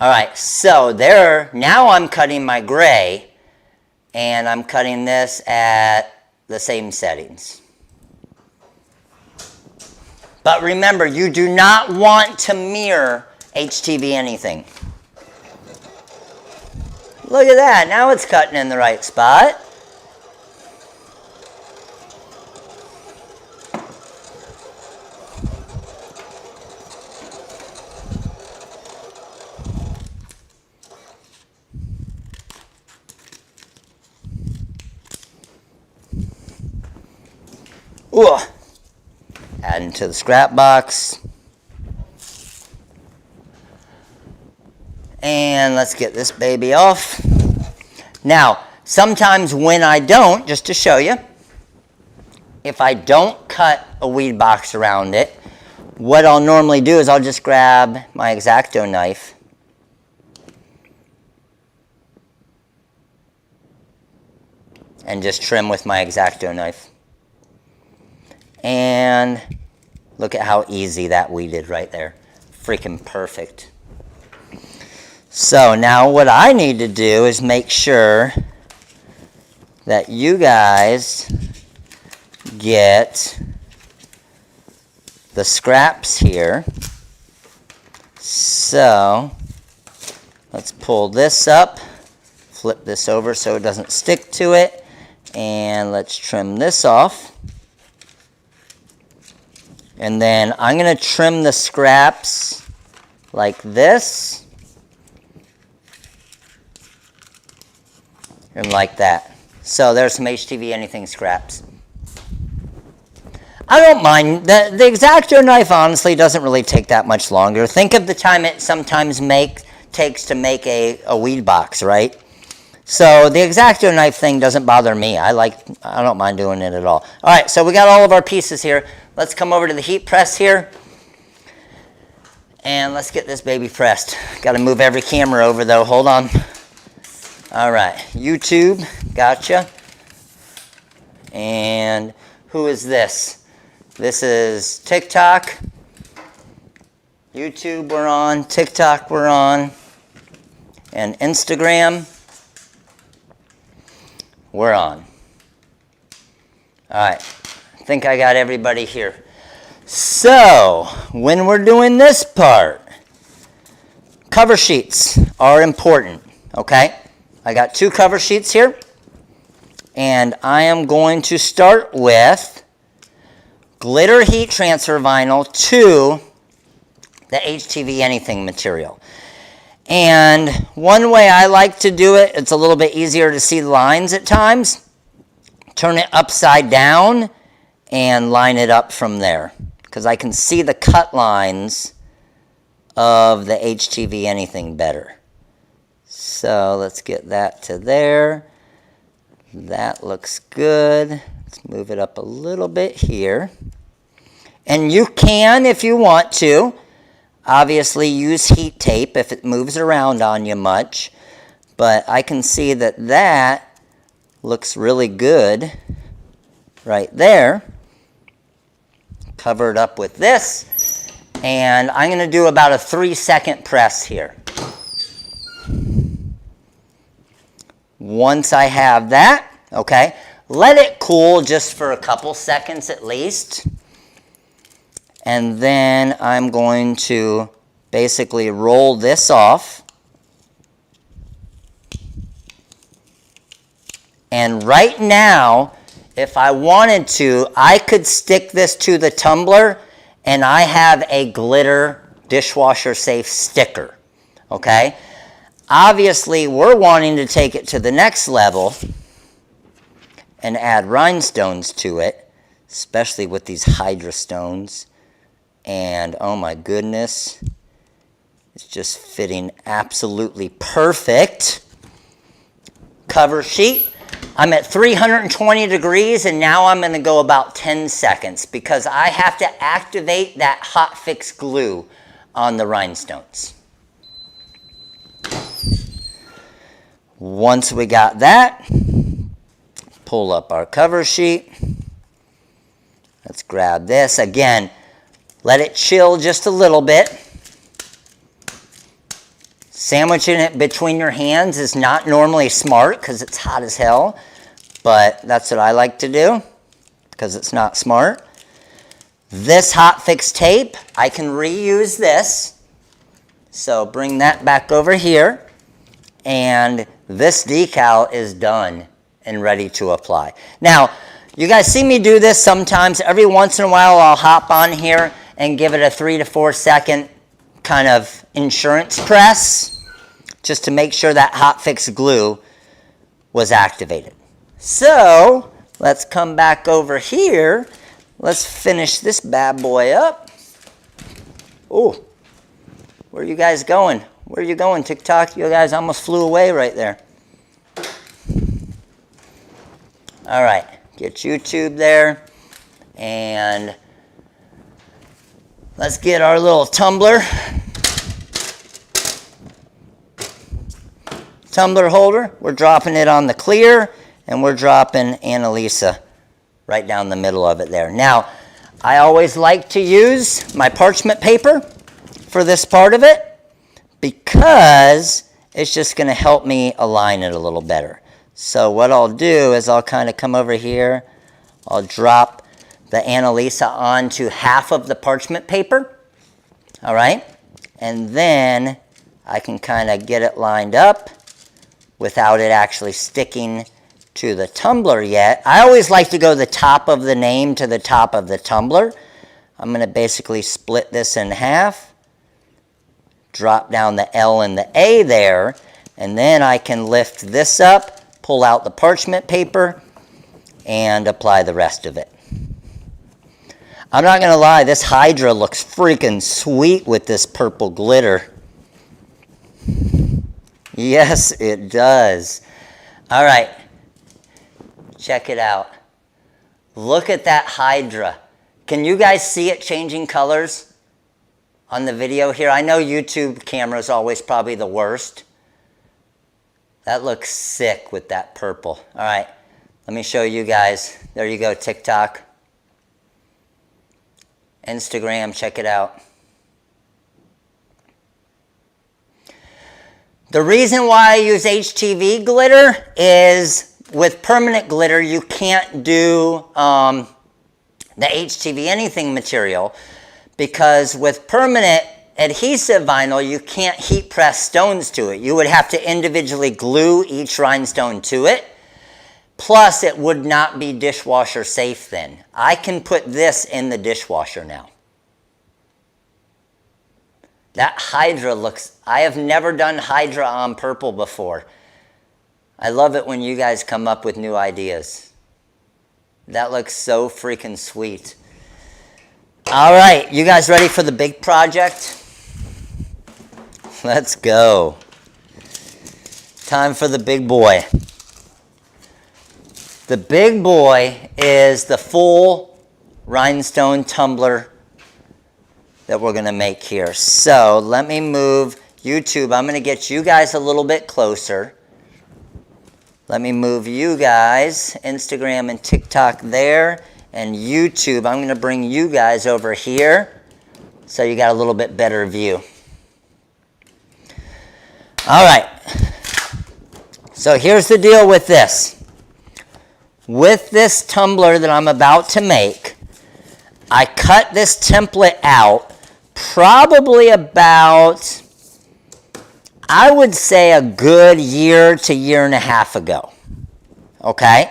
Alright, so there, now I'm cutting my gray, and I'm cutting this at the same settings. But remember, you do not want to mirror HTV anything. Look at that, now it's cutting in the right spot. Ooh. Add into the scrap box. And let's get this baby off. Now, sometimes when I don't, just to show you, if I don't cut a weed box around it, what I'll normally do is I'll just grab my X-Acto knife and just trim with my X-Acto knife. And look at how easy that weeded right there. Freaking perfect. So now what I need to do is make sure that you guys get the scraps here. So let's pull this up, flip this over so it doesn't stick to it, and let's trim this off. And then I'm going to trim the scraps like this and like that. So there's some HTV anything scraps. I don't mind. The X-Acto knife honestly doesn't really take that much longer. Think of the time it sometimes takes to make a weed box, right? So the X-Acto knife thing doesn't bother me. I don't mind doing it at all. All right, so we got all of our pieces here. Let's come over to the heat press here. And let's get this baby pressed. Got to move every camera over though. Hold on. All right, YouTube, gotcha. And who is this? This is TikTok. YouTube we're on, TikTok we're on, and Instagram we're on. All right, I think I got everybody here. So, when we're doing this part, cover sheets are important, okay? I got 2 cover sheets here, and I am going to start with glitter heat transfer vinyl to the HTV anything material. And one way I like to do it, it's a little bit easier to see the lines at times. Turn it upside down and line it up from there, because I can see the cut lines of the HTV anything better. So let's get that to there. That looks good. Let's move it up a little bit here. And you can, if you want to, obviously use heat tape if it moves around on you much. But I can see that that looks really good right there. Cover it up with this. And I'm going to do about a 3-second press here. Once I have that, okay, let it cool just for a couple seconds at least. And then I'm going to basically roll this off. And right now, if I wanted to, I could stick this to the tumbler and I have a glitter dishwasher safe sticker, okay? Obviously, we're wanting to take it to the next level and add rhinestones to it, especially with these Hydra stones. And oh my goodness, it's just fitting absolutely perfect. Cover sheet. I'm at 320 degrees and now I'm going to go about 10 seconds because I have to activate that hot fix glue on the rhinestones. Once we got that, pull up our cover sheet. Let's grab this. Again, let it chill just a little bit. Sandwiching it between your hands is not normally smart because it's hot as hell, but that's what I like to do because it's not smart. This hot fix tape, I can reuse this. So bring that back over here. And this decal is done and ready to apply. Now, you guys see me do this sometimes. Every once in a while, I'll hop on here and give it a 3 to 4 second kind of insurance press just to make sure that hot fix glue was activated. So, let's come back over here. Let's finish this bad boy up. Oh, where are you guys going? Where are you going, TikTok? You guys almost flew away right there. All right, get YouTube there. And let's get our little tumbler holder. We're dropping it on the clear, and we're dropping Annalisa right down the middle of it there. Now, I always like to use my parchment paper for this part of it, because it's just going to help me align it a little better. So what I'll do is I'll kind of come over here. I'll drop the Annalisa onto half of the parchment paper. All right. And then I can kind of get it lined up without it actually sticking to the tumbler yet. I always like to go the top of the name to the top of the tumbler. I'm going to basically split this in half. Drop down the L and the A there, and then I can lift this up, pull out the parchment paper, and apply the rest of it. I'm not gonna lie, this Hydra looks freaking sweet with this purple glitter. Yes, it does. All right, check it out. Look at that Hydra. Can you guys see it changing colors on the video here? I know YouTube camera is always probably the worst. That looks sick with that purple. All right, let me show you guys. There you go, TikTok. Instagram, check it out. The reason why I use HTV glitter is with permanent glitter, you can't do the HTV anything material, because with permanent adhesive vinyl, you can't heat press stones to it. You would have to individually glue each rhinestone to it. Plus, it would not be dishwasher safe then. I can put this in the dishwasher now. That Hydra looks, I have never done Hydra on purple before. I love it when you guys come up with new ideas. That looks so freaking sweet. All right, you guys ready for the big project? Let's go. Time for the big boy. The big boy is the full rhinestone tumbler that we're gonna make here. So let me move YouTube. I'm gonna get you guys a little bit closer. Let me move you guys, Instagram and TikTok there, and YouTube. I'm gonna bring you guys over here so you got a little bit better view. All right, so here's the deal with this. With this tumbler that I'm about to make, I cut this template out probably about, I would say, a good year to year and a half ago. Okay?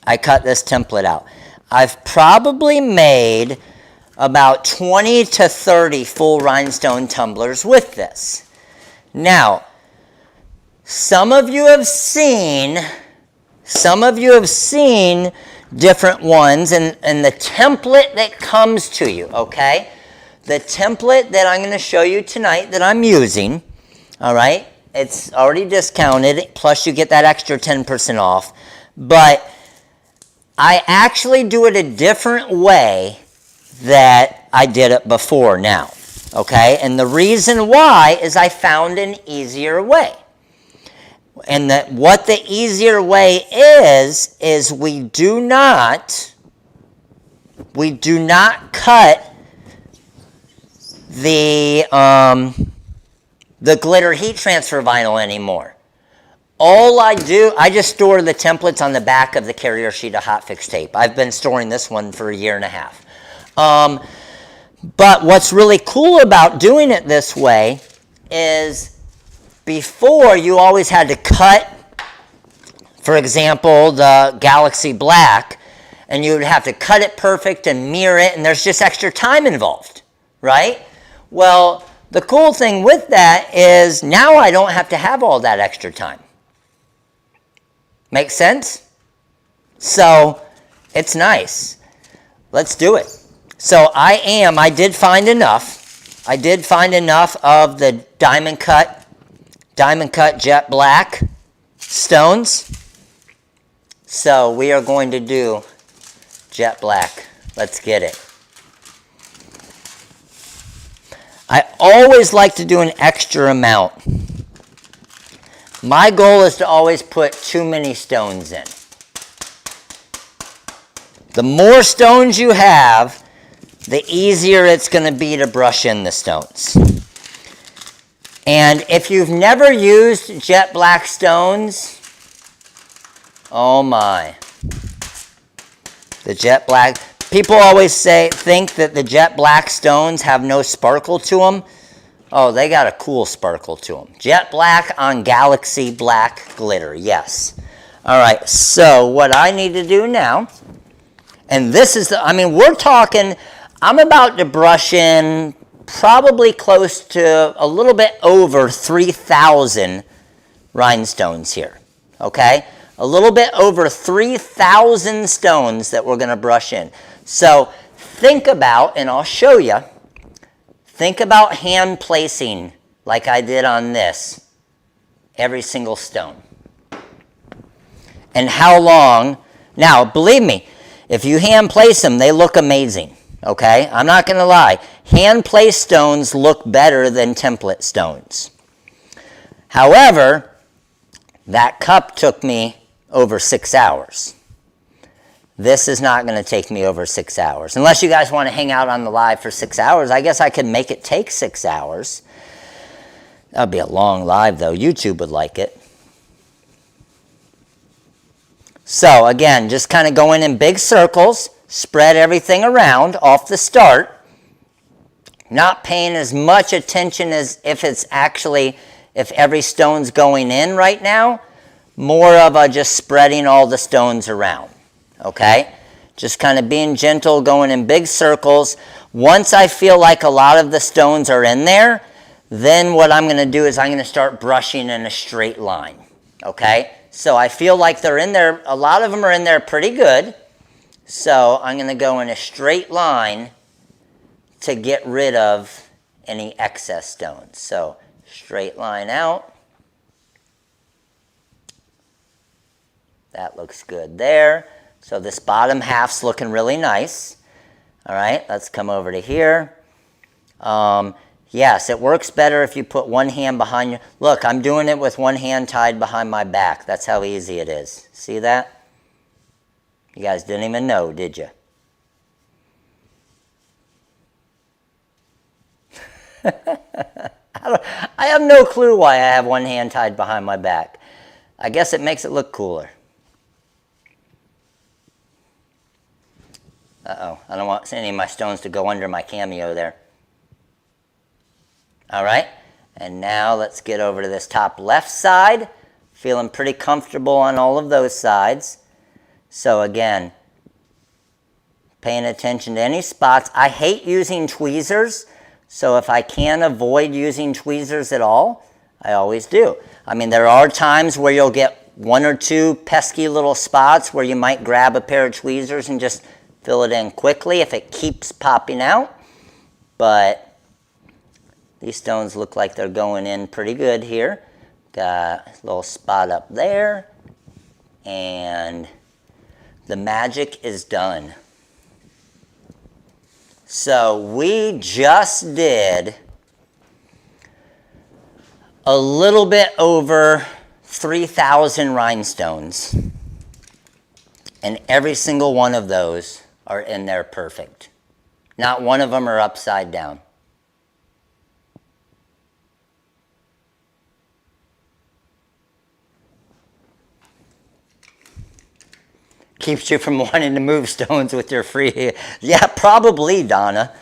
I cut this template out. I've probably made about 20 to 30 full rhinestone tumblers with this. Now, some of you have seen different ones, and the template that comes to you, okay? The template that I'm going to show you tonight that I'm using, all right? It's already discounted, plus you get that extra 10% off. But I actually do it a different way that I did it before now, okay? And the reason why is I found an easier way. And what the easier way is we do not cut the glitter heat transfer vinyl anymore. All I do, I just store the templates on the back of the carrier sheet of hot fix tape. I've been storing this one for a year and a half. But what's really cool about doing it this way is before you always had to cut, for example, the Galaxy Black, and you would have to cut it perfect and mirror it, and there's just extra time involved, right? Well, the cool thing with that is now I don't have to have all that extra time. Make sense? So it's nice. Let's do it. So I did find enough. I did find enough of the diamond cut jet black stones. So we are going to do jet black. Let's get it. I always like to do an extra amount. My goal is to always put too many stones in. The more stones you have, the easier it's going to be to brush in the stones. And if you've never used jet black stones, oh my. The jet black, people always think that the jet black stones have no sparkle to them. Oh, they got a cool sparkle to them. Jet black on Galaxy Black glitter, yes. All right, so what I need to do now, and this is we're talking, I'm about to brush in probably close to a little bit over 3,000 rhinestones here, okay? A little bit over 3,000 stones that we're going to brush in. So think about, and I'll show you, think about hand placing like I did on this, every single stone. And how long, now believe me, if you hand place them, they look amazing, okay? I'm not gonna lie, hand placed stones look better than template stones. However, that cup took me over 6 hours. This is not going to take me over 6 hours. Unless you guys want to hang out on the live for 6 hours, I guess I could make it take 6 hours. That would be a long live though. YouTube would like it. So again, just kind of going in big circles, spread everything around off the start. Not paying as much attention as if it's actually, if every stone's going in right now. More of a just spreading all the stones around. Okay, just kind of being gentle, going in big circles. Once I feel like a lot of the stones are in there, then what I'm going to do is I'm going to start brushing in a straight line. Okay, so I feel like they're in there, a lot of them are in there pretty good. So I'm going to go in a straight line to get rid of any excess stones. So straight line out. That looks good there. So this bottom half's looking really nice. All right, let's come over to here. Yes, it works better if you put one hand behind you. Look, I'm doing it with one hand tied behind my back. That's how easy it is. See that? You guys didn't even know, did you? I have no clue why I have one hand tied behind my back. I guess it makes it look cooler. Uh-oh, I don't want any of my stones to go under my Cameo there. All right, and now let's get over to this top left side. Feeling pretty comfortable on all of those sides. So again, paying attention to any spots. I hate using tweezers, so if I can avoid using tweezers at all, I always do. I mean, there are times where you'll get one or two pesky little spots where you might grab a pair of tweezers and just fill it in quickly if it keeps popping out. But these stones look like they're going in pretty good here. Got a little spot up there. And the magic is done. So we just did a little bit over 3,000 rhinestones. And every single one of those are in there perfect. Not one of them are upside down. Keeps you from wanting to move stones with your free hand. Yeah, probably, Donna.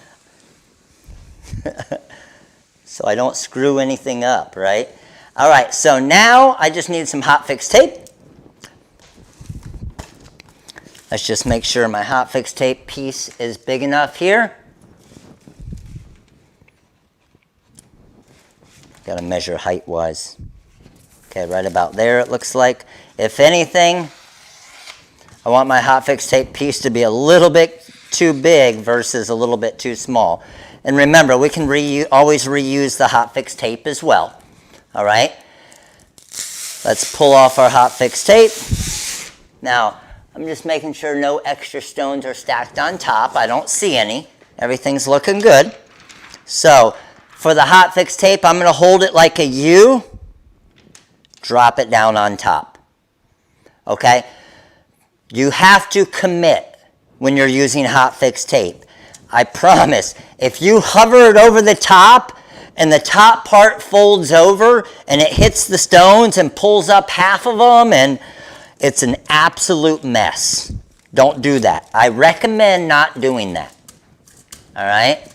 So I don't screw anything up, right? All right, so now I just need some hot fix tape. Let's just make sure my hot fix tape piece is big enough here. Got to measure height-wise. Okay, right about there it looks like. If anything, I want my hot fix tape piece to be a little bit too big versus a little bit too small. And remember, we can always reuse the hot fix tape as well. All right? Let's pull off our hot fix tape. Now, I'm just making sure no extra stones are stacked on top. I don't see any. Everything's looking good. So, for the hot fix tape, I'm going to hold it like a U. Drop it down on top. Okay? You have to commit when you're using hot fix tape. I promise, if you hover it over the top and the top part folds over and it hits the stones and pulls up half of them and it's an absolute mess. Don't do that. I recommend not doing that. All right?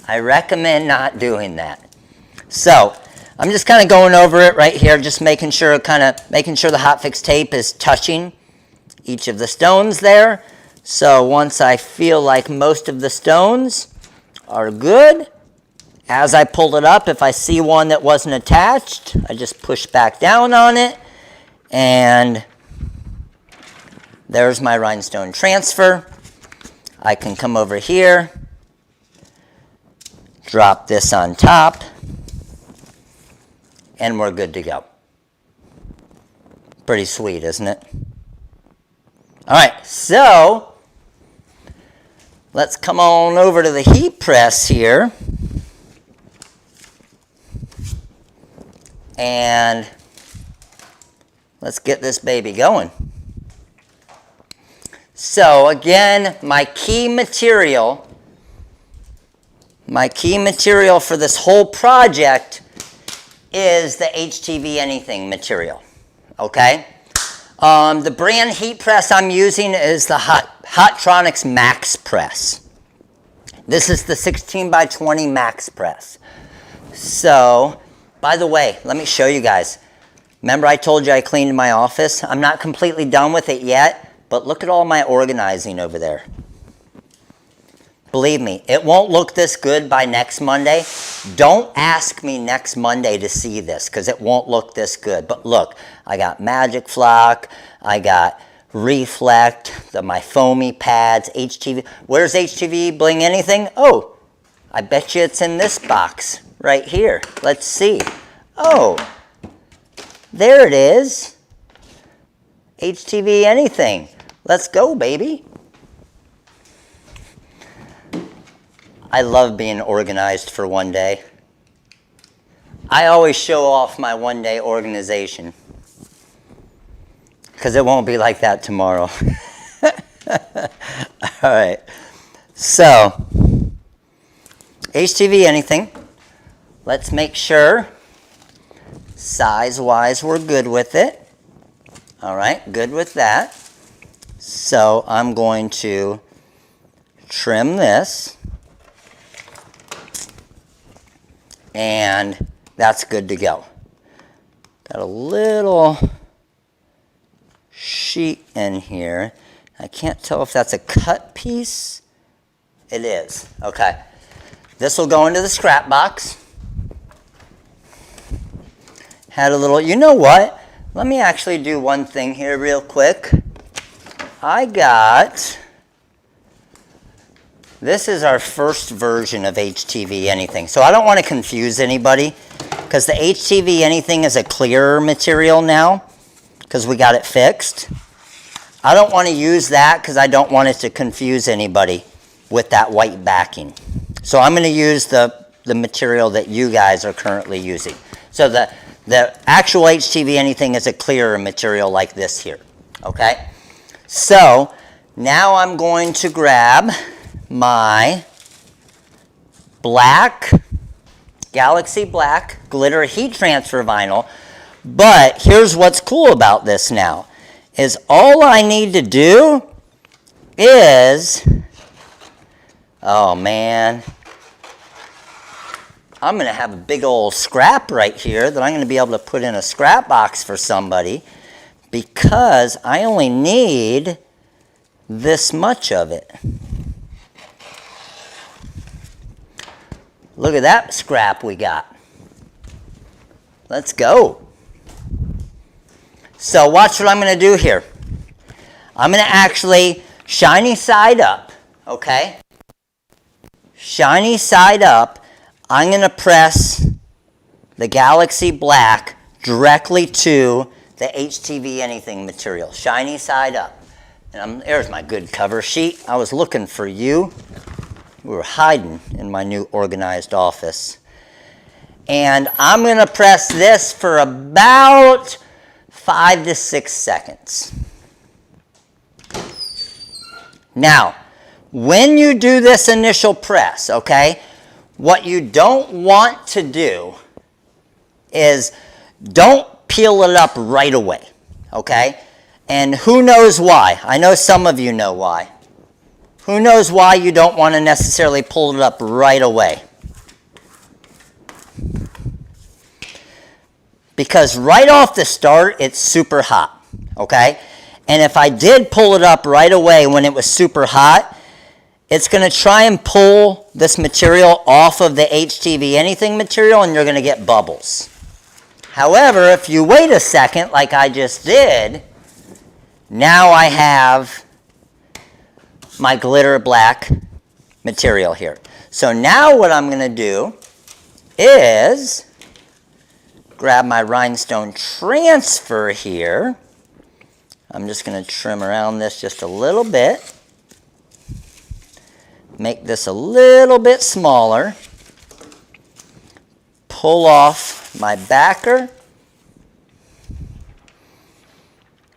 I recommend not doing that. So, I'm just kind of going over it right here, just making sure the hot fix tape is touching each of the stones there. So, once I feel like most of the stones are good, as I pull it up, if I see one that wasn't attached, I just push back down on it and there's my rhinestone transfer. I can come over here, drop this on top, and we're good to go. Pretty sweet, isn't it? All right, so let's come on over to the heat press here. And let's get this baby going. So again, my key material for this whole project is the HTV Anything material, okay? The brand heat press I'm using is the Hotronix Max Press. This is the 16x20 Max Press. So, by the way, let me show you guys. Remember I told you I cleaned my office? I'm not completely done with it yet, but look at all my organizing over there. Believe me, it won't look this good by next Monday. Don't ask me next Monday to see this because it won't look this good. But look, I got Magic Flock, I got Reflect, my foamy pads, HTV. Where's HTV Bling Anything? Oh, I bet you it's in this box right here. Let's see. Oh, there it is. HTV Anything. Let's go, baby. I love being organized for one day. I always show off my one-day organization because it won't be like that tomorrow. All right. So, HTV Anything. Let's make sure size-wise we're good with it. All right, good with that. So I'm going to trim this. And that's good to go. Got a little sheet in here. I can't tell if that's a cut piece. It is. Okay. This will go into the scrap box. Had a little, you know what? Let me actually do one thing here real quick. This is our first version of HTV Anything. So I don't want to confuse anybody because the HTV Anything is a clearer material now because we got it fixed. I don't want to use that because I don't want it to confuse anybody with that white backing. So I'm going to use the material that you guys are currently using. So the actual HTV Anything is a clearer material like this here. Okay? So now I'm going to grab my black, Galaxy Black glitter heat transfer vinyl. But here's what's cool about this now, is all I need to do is, oh man, I'm going to have a big old scrap right here that I'm going to be able to put in a scrap box for somebody because I only need this much of it. Look at that scrap we got. Let's go. So watch what I'm going to do here. I'm going to actually shiny side up, okay? Shiny side up. I'm going to press the Galaxy Black directly to the HTV Anything material. Shiny side up. And there's my good cover sheet. I was looking for you. We were hiding in my new organized office. And I'm going to press this for about 5 to 6 seconds. Now, when you do this initial press, okay, what you don't want to do is don't peel it up right away, okay? And who knows why? I know some of you know why. Who knows why you don't want to necessarily pull it up right away? Because right off the start, it's super hot, okay? And if I did pull it up right away when it was super hot, it's going to try and pull this material off of the HTV Anything material and you're going to get bubbles. However, if you wait a second like I just did, now I have my glitter black material here. So now what I'm going to do is grab my rhinestone transfer here. I'm just going to trim around this just a little bit. Make this a little bit smaller. Pull off my backer.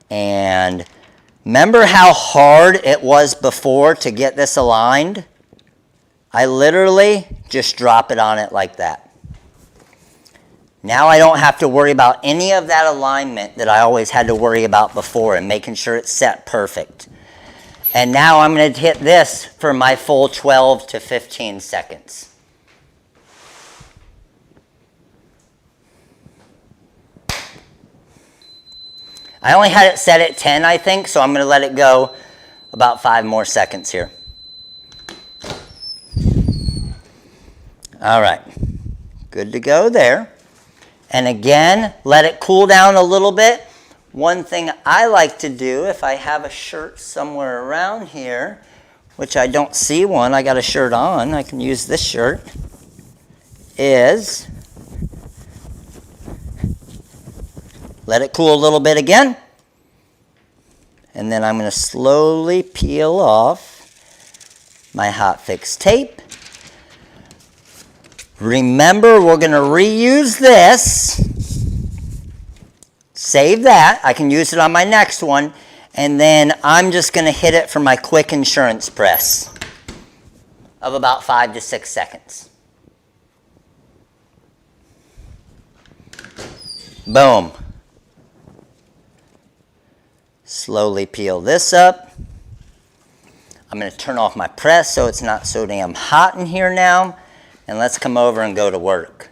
And remember how hard it was before to get this aligned? I literally just drop it on it like that. Now I don't have to worry about any of that alignment that I always had to worry about before and making sure it's set perfect. And now I'm going to hit this for my full 12 to 15 seconds. I only had it set at 10, I think, so I'm going to let it go about 5 more seconds here. All right, good to go there. And again, let it cool down a little bit. One thing I like to do, if I have a shirt somewhere around here, which I don't see one, I got a shirt on, I can use this shirt, is let it cool a little bit again. And then I'm going to slowly peel off my hot fix tape. Remember, we're going to reuse this. Save that. I can use it on my next one. And then I'm just going to hit it for my quick insurance press of about 5 to 6 seconds. Boom. Slowly peel this up. I'm going to turn off my press so it's not so damn hot in here now. And let's come over and go to work.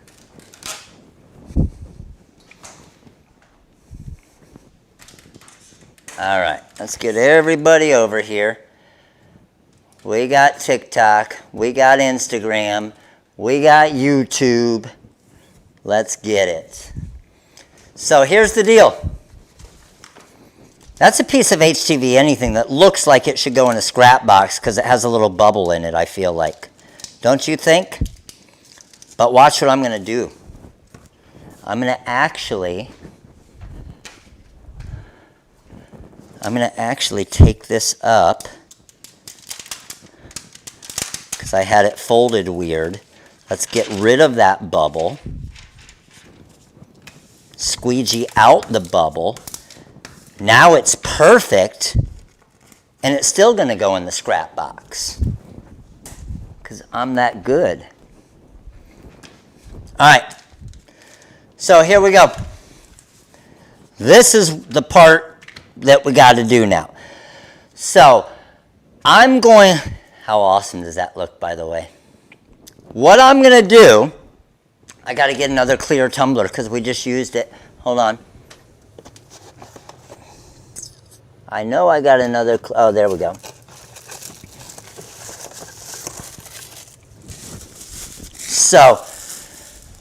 All right, let's get everybody over here. We got TikTok, we got Instagram, we got YouTube. Let's get it. So here's the deal. That's a piece of HTV anything that looks like it should go in a scrap box because it has a little bubble in it, I feel like. Don't you think? But watch what I'm going to do. I'm going to actually take this up because I had it folded weird. Let's get rid of that bubble. Squeegee out the bubble. Now it's perfect, and it's still going to go in the scrap box because I'm that good. All right, so here we go. This is the part that we got to do now. So I'm going, how awesome does that look, by the way? What I'm going to do, I got to get another clear tumbler because we just used it. Hold on. I know I got another, oh, there we go. So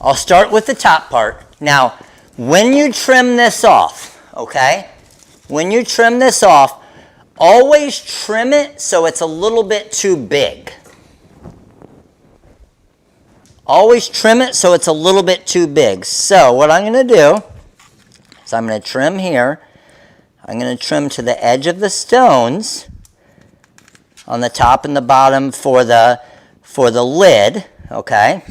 I'll start with the top part. Now, when you trim this off, okay, when you trim this off, always trim it so it's a little bit too big. Always trim it so it's a little bit too big. So what I'm going to do is I'm going to trim here. I'm going to trim to the edge of the stones on the top and the bottom for the lid, okay?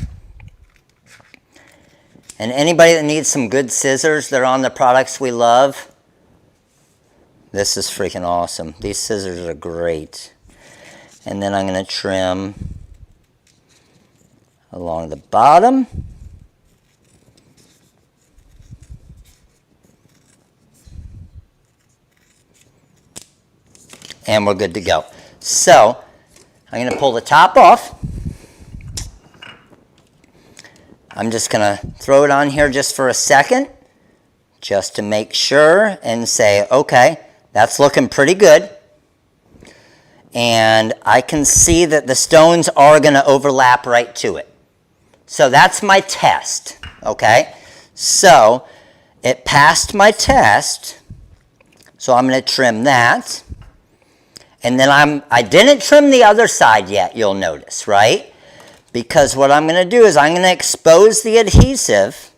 And anybody that needs some good scissors, they're on the products we love. This is freaking awesome. These scissors are great. And then I'm going to trim along the bottom. And we're good to go. So I'm going to pull the top off. I'm just going to throw it on here just for a second, just to make sure and say, okay, that's looking pretty good. And I can see that the stones are going to overlap right to it. So that's my test, okay? So it passed my test, so I'm going to trim that. And then I didn't trim the other side yet, you'll notice, right? Because what I'm going to do is I'm going to expose the adhesive.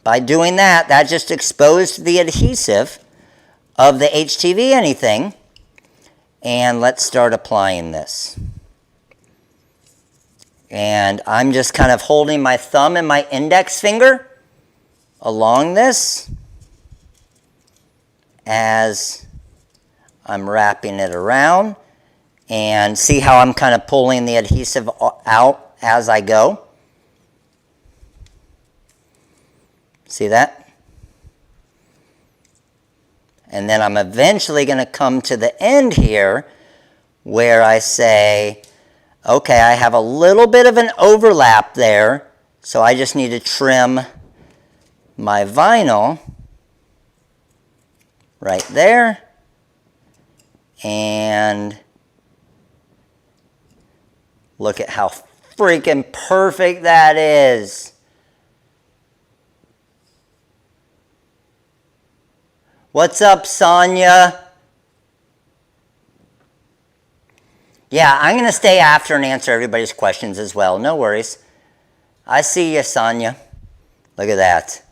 By doing that, that just exposed the adhesive of the HTV anything. And let's start applying this. And I'm just kind of holding my thumb and my index finger along this as I'm wrapping it around. And see how I'm kind of pulling the adhesive out as I go? See that? And then I'm eventually going to come to the end here where I say, okay, I have a little bit of an overlap there, so I just need to trim my vinyl right there. And look at how freaking perfect that is. What's up, Sonia? Yeah, I'm going to stay after and answer everybody's questions as well. No worries. I see you, Sonia. Look at that.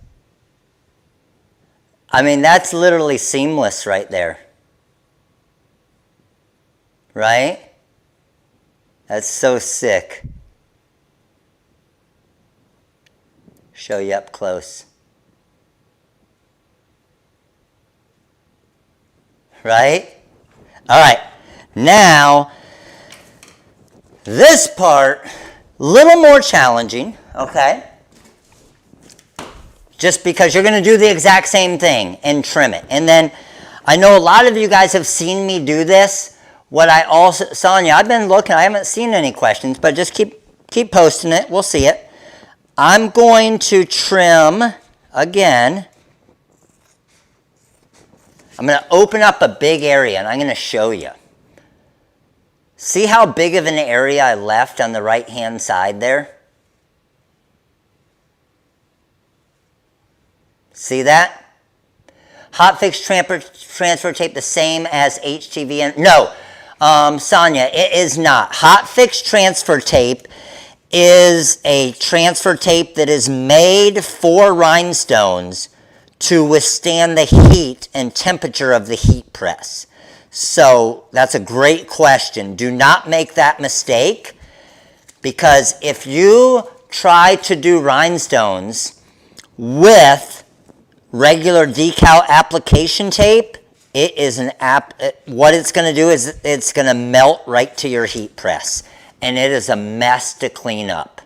I mean, that's literally seamless right there. Right? That's so sick. Show you up close. Right? All right. Now, this part, a little more challenging, okay? Just because you're going to do the exact same thing and trim it. And then, I know a lot of you guys have seen me do this. What I also, Sonia, I've been looking, I haven't seen any questions, but just keep posting it. We'll see it. I'm going to trim, again, I'm going to open up a big area and I'm going to show you. See how big of an area I left on the right-hand side there? See that? Hot fix transfer tape the same as HTV? No, Sonia, it is not. Hot fix transfer tape is a transfer tape that is made for rhinestones to withstand the heat and temperature of the heat press. So that's a great question. Do not make that mistake, because if you try to do rhinestones with regular decal application tape, it is what it's going to do is it's going to melt right to your heat press, and it is a mess to clean up.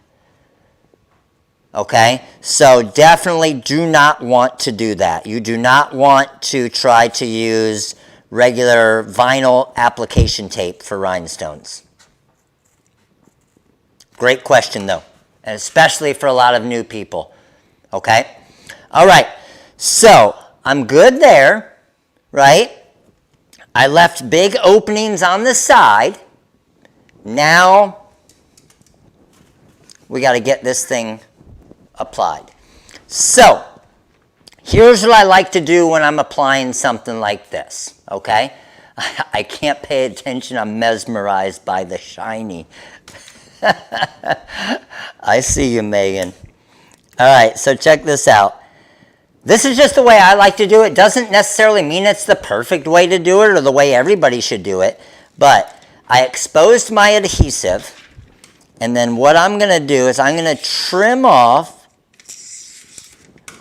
Okay, so definitely do not want to do that. You do not want to try to use regular vinyl application tape for rhinestones. Great question though, and especially for a lot of new people. Okay, all right, so I'm good there, right? I left big openings on the side. Now we got to get this thing applied. So here's what I like to do when I'm applying something like this, okay? I can't pay attention. I'm mesmerized by the shiny. I see you, Megan. All right, so check this out. This is just the way I like to do it. Doesn't necessarily mean it's the perfect way to do it or the way everybody should do it, but I exposed my adhesive, and then what I'm going to do is I'm going to trim off.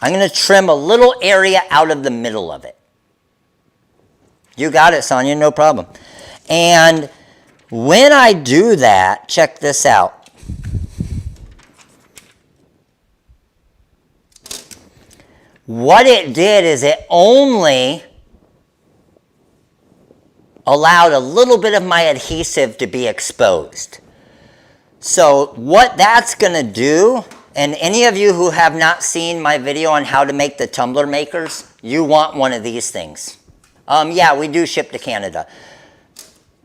I'm going to trim a little area out of the middle of it. You got it, Sonia, no problem. And when I do that, check this out. What it did is it only allowed a little bit of my adhesive to be exposed. So what that's going to do, and any of you who have not seen my video on how to make the tumbler makers, you want one of these things. Yeah, we do ship to Canada.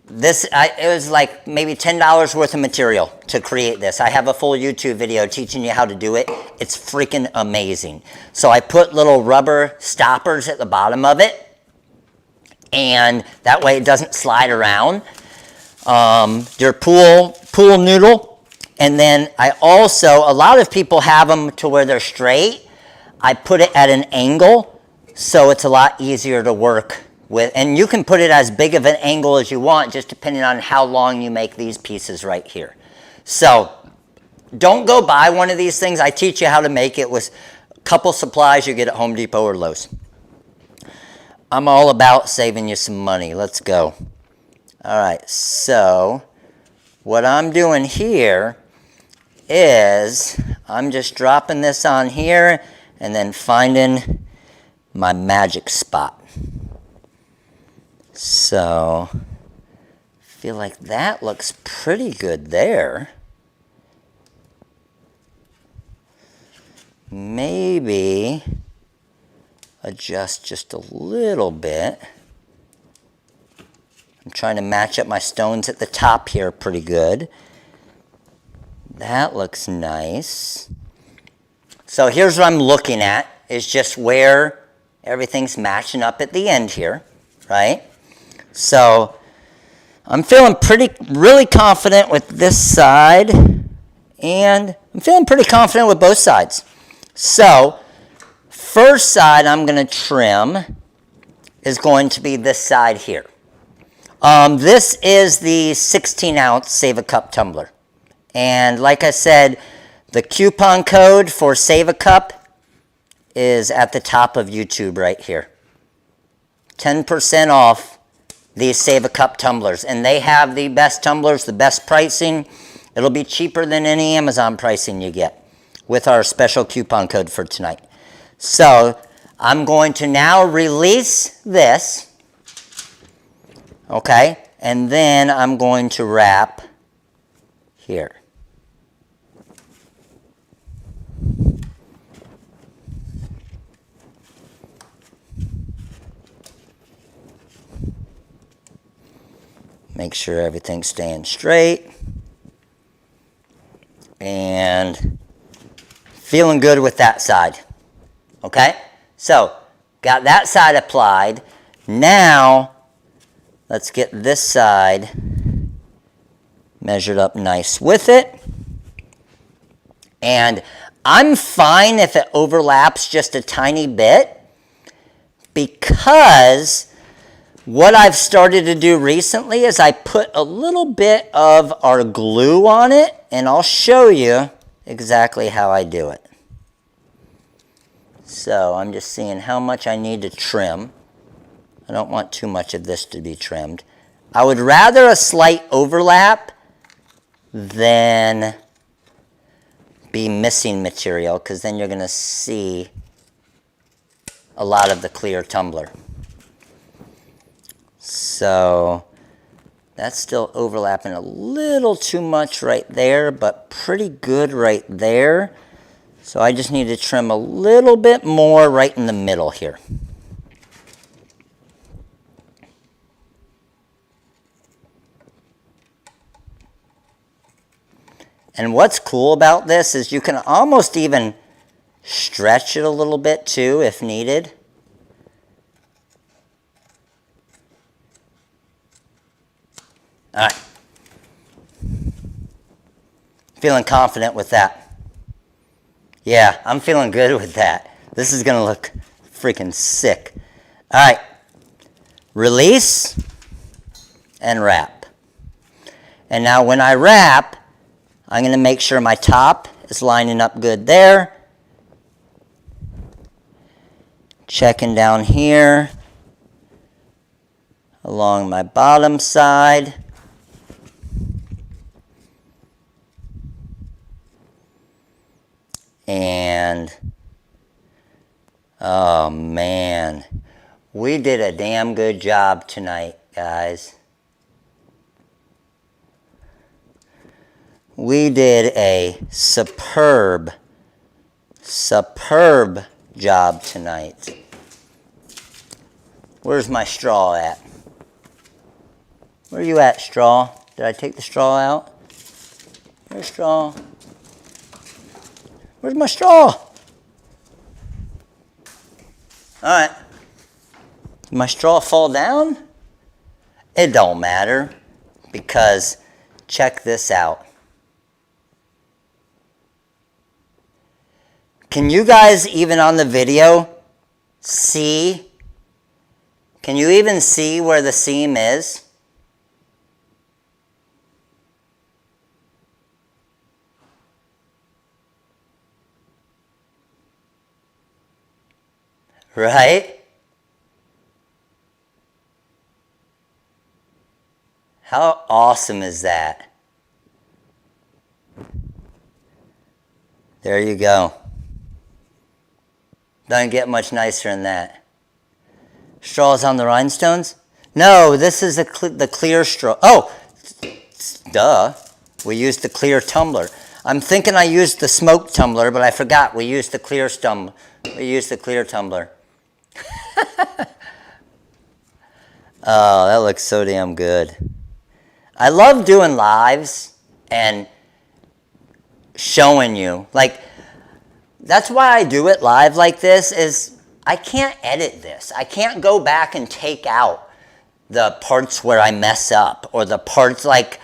It was like maybe $10 worth of material to create this. I have a full YouTube video teaching you how to do it. It's freaking amazing. So I put little rubber stoppers at the bottom of it, and that way it doesn't slide around. Your pool noodle. And then I also, a lot of people have them to where they're straight. I put it at an angle, so it's a lot easier to work with. And you can put it as big of an angle as you want, just depending on how long you make these pieces right here. So don't go buy one of these things. I teach you how to make it with a couple supplies you get at Home Depot or Lowe's. I'm all about saving you some money. Let's go. All right, so what I'm doing here is I'm just dropping this on here and then finding my magic spot. So I feel like that looks pretty good there. Maybe adjust just a little bit. I'm trying to match up my stones at the top here pretty good. That looks nice. So here's what I'm looking at, is just where everything's matching up at the end here, right? So I'm feeling really confident with this side, and I'm feeling pretty confident with both sides. So first side I'm going to trim is going to be this side here. This is the 16-ounce Save a Cup tumbler. And like I said, the coupon code for Save a Cup is at the top of YouTube right here. 10% off these Save a Cup tumblers. And they have the best tumblers, the best pricing. It'll be cheaper than any Amazon pricing you get with our special coupon code for tonight. So I'm going to now release this. Okay, and then I'm going to wrap here. Make sure everything's staying straight. And feeling good with that side. Okay, so got that side applied. Now let's get this side measured up nice with it. And I'm fine if it overlaps just a tiny bit, because what I've started to do recently is I put a little bit of our glue on it, and I'll show you exactly how I do it. So I'm just seeing how much I need to trim. I don't want too much of this to be trimmed. I would rather a slight overlap than be missing material, because then you're going to see a lot of the clear tumbler. So that's still overlapping a little too much right there, but pretty good right there. So I just need to trim a little bit more right in the middle here. And what's cool about this is you can almost even stretch it a little bit too if needed. All right. Feeling confident with that. Yeah, I'm feeling good with that. This is going to look freaking sick. All right. Release and wrap. And now when I wrap, I'm going to make sure my top is lining up good there. Checking down here along my bottom side. And oh man, we did a damn good job tonight, guys. We did a superb job tonight. Where's my straw at? Where are you at, straw? Did I take the straw out? Where's straw? Where's my straw? All right. Did my straw fall down? It don't matter, because check this out. Can you guys, even on the video, see? Can you even see where the seam is? Right? How awesome is that? There you go. Doesn't get much nicer than that. Straws on the rhinestones? No, this is the clear straw. Oh, duh. We used the clear tumbler. I'm thinking I used the smoke tumbler, but I forgot we used the clear tumbler. We used the clear tumbler. Oh, that looks so damn good. I love doing lives and showing you. Like, that's why I do it live like this, is I can't edit this. I can't go back and take out the parts where I mess up, or the parts, like,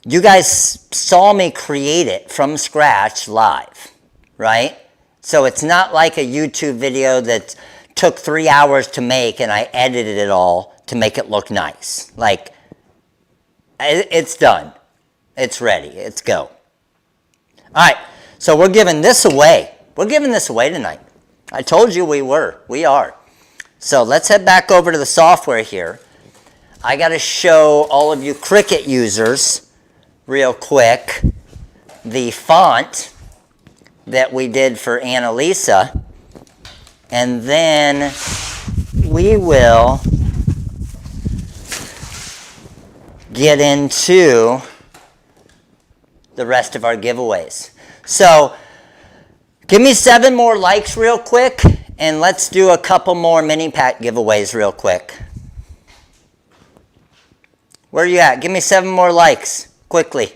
you guys saw me create it from scratch live, right? So it's not like a YouTube video that took 3 hours to make and I edited it all to make it look nice. Like, it's done. It's ready. It's go. All right, so we're giving this away. We're giving this away tonight. I told you we were. We are. So let's head back over to the software here. I got to show all of you Cricut users real quick the font that we did for Annalisa. And then we will get into the rest of our giveaways. So give me 7 more likes real quick, and let's do a couple more mini pack giveaways real quick. Where are you at? Give me 7 more likes quickly,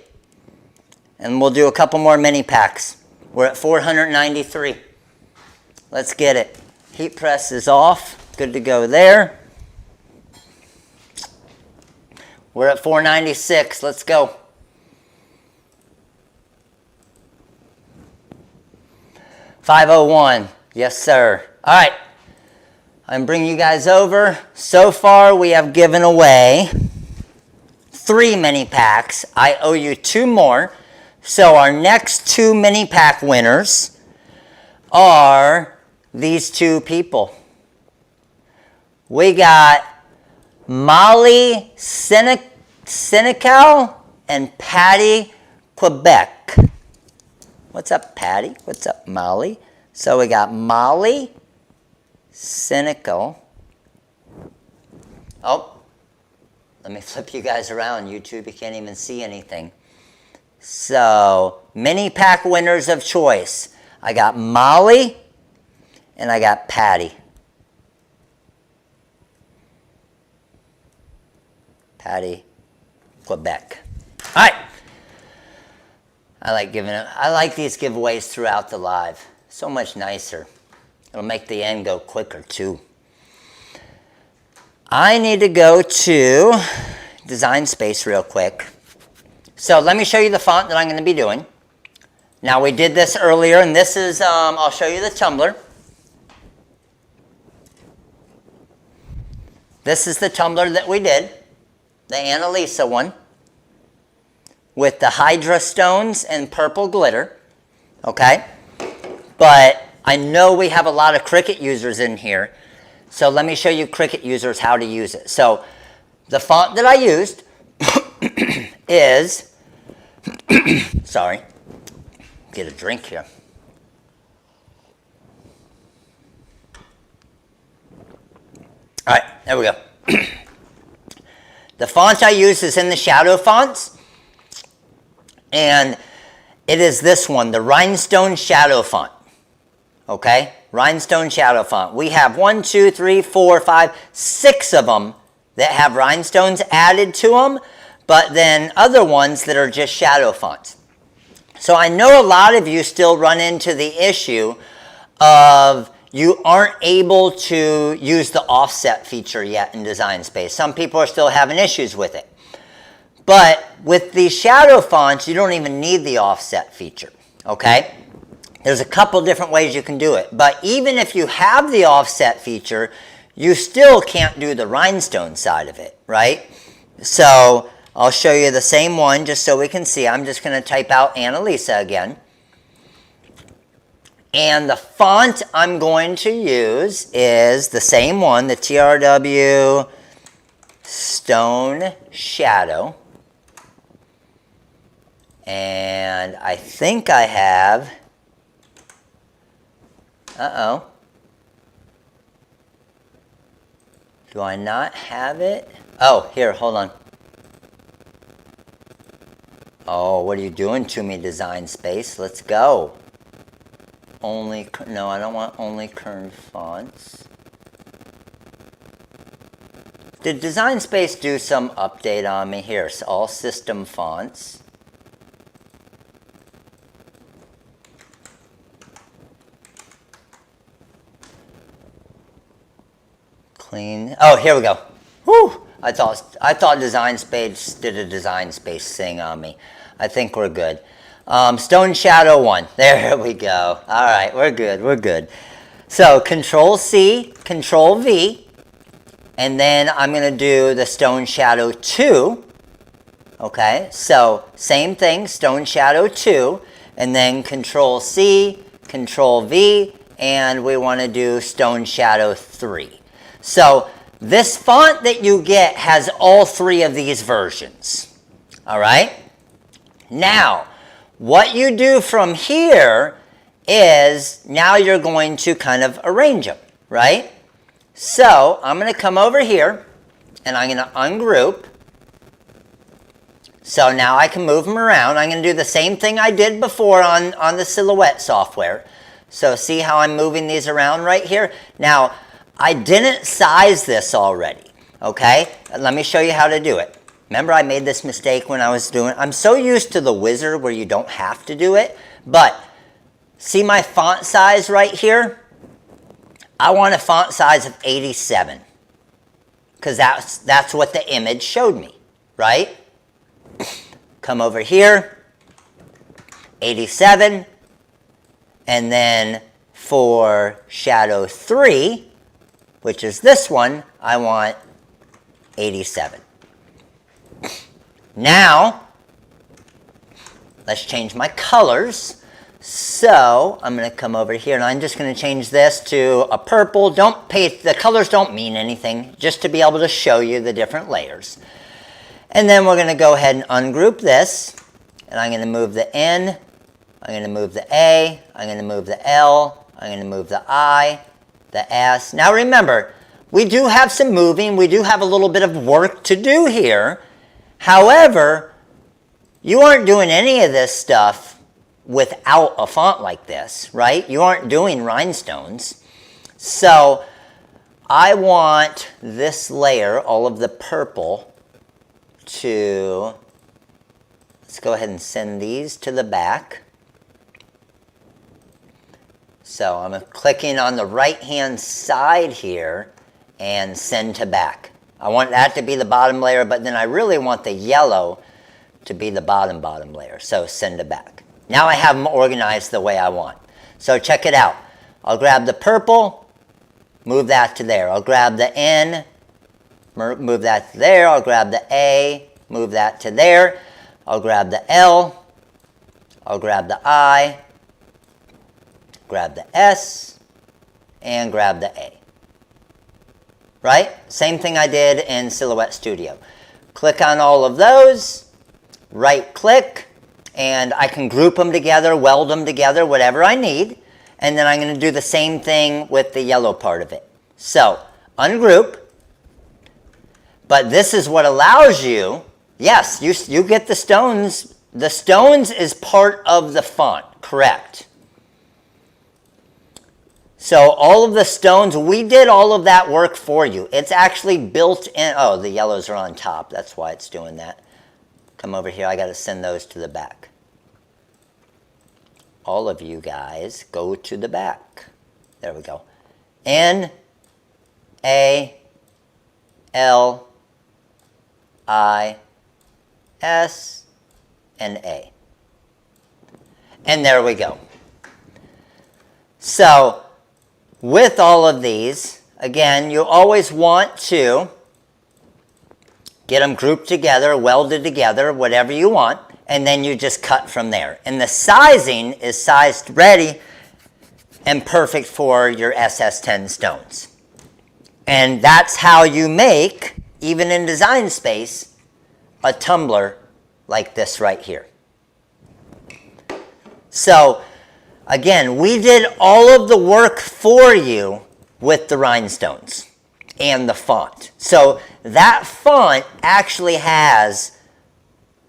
and we'll do a couple more mini packs. We're at 493. Let's get it. Heat press is off. Good to go there. We're at 496. Let's go. 501. Yes, sir. All right. I'm bringing you guys over. So far, we have given away 3 mini packs. I owe you 2 more. So our next 2 mini pack winners are these 2 people. We got Molly Senecal and Patty Quebec. What's up, Patty? What's up, Molly? So we got Molly Senecal. Oh, let me flip you guys around. YouTube, you can't even see anything. So, mini pack winners of choice. I got Molly and I got Patty. Patty, Quebec. All right. I like these giveaways throughout the live. So much nicer. It'll make the end go quicker too. I need to go to Design Space real quick. So let me show you the font that I'm going to be doing. Now we did this earlier, and this is, I'll show you the tumbler. This is the tumbler that we did, the Annalisa one, with the Hydra stones and purple glitter, okay? But I know we have a lot of Cricut users in here, so let me show you Cricut users how to use it. So the font that I used is, sorry, get a drink here. All right, there we go. The font I use is in the shadow fonts, and it is this one, the Rhinestone Shadow Font. Okay, Rhinestone Shadow Font. We have 1, 2, 3, 4, 5, 6 of them that have rhinestones added to them, but then other ones that are just shadow fonts. So I know a lot of you still run into the issue of you aren't able to use the offset feature yet in Design Space. Some people are still having issues with it. But with the shadow fonts, you don't even need the offset feature, okay? There's a couple different ways you can do it. But even if you have the offset feature, you still can't do the rhinestone side of it, right? So I'll show you the same one just so we can see. I'm just going to type out Annalisa again. And the font I'm going to use is the same one, the TRW Stone Shadow. And I think I have, do I not have it? Oh, here, hold on. Oh, what are you doing to me, Design Space? Let's go. No, I don't want only current fonts. Did Design Space do some update on me here? So all system fonts. Clean. Oh, here we go. Whew! I thought Design Space did a Design Space thing on me. I think we're good. Stone Shadow 1. There we go. All right, we're good. We're good. So Control C, Control V, and then I'm going to do the Stone Shadow 2. Okay, so same thing, Stone Shadow 2, and then Control C, Control V, and we want to do Stone Shadow 3. So this font that you get has all three of these versions. All right? Now, what you do from here is now you're going to kind of arrange them, right? So I'm going to come over here and I'm going to ungroup. So now I can move them around. I'm going to do the same thing I did before on the Silhouette software. So see how I'm moving these around right here? Now, I didn't size this already, okay? Let me show you how to do it. Remember I made this mistake when I was doing, I'm so used to the wizard where you don't have to do it, but see my font size right here? I want a font size of 87 because that's what the image showed me, right? Come over here, 87, and then for Shadow 3, which is this one, I want 87. Now, let's change my colors. So, I'm going to come over here and I'm just going to change this to a purple. The colors don't mean anything, just to be able to show you the different layers. And then we're going to go ahead and ungroup this. And I'm going to move the N, I'm going to move the A, I'm going to move the L, I'm going to move the I, the S. Now remember, we do have some moving, we do have a little bit of work to do here. However, you aren't doing any of this stuff without a font like this, right? You aren't doing rhinestones. So I want this layer, all of the purple, to, let's go ahead and send these to the back. So I'm clicking on the right-hand side here and send to back. I want that to be the bottom layer, but then I really want the yellow to be the bottom layer. So send to back. Now I have them organized the way I want. So check it out. I'll grab the purple, move that to there. I'll grab the N, move that to there. I'll grab the A, move that to there. I'll grab the L, I'll grab the I, grab the S, and grab the A. Right? Same thing I did in Silhouette Studio. Click on all of those, right click, and I can group them together, weld them together, whatever I need. And then I'm going to do the same thing with the yellow part of it. So, ungroup. But this is what allows you, yes, you get the stones. The stones is part of the font, correct. So all of the stones, we did all of that work for you. It's actually built in. Oh, the yellows are on top. That's why it's doing that. Come over here. I got to send those to the back. All of you guys go to the back. There we go. N-A-L-I-S and A. And there we go. So with all of these, again, you always want to get them grouped together, welded together, whatever you want, and then you just cut from there. And the sizing is sized ready and perfect for your SS10 stones. And that's how you make, even in design space, a tumbler like this right here. So, again, we did all of the work for you with the rhinestones and the font. So that font actually has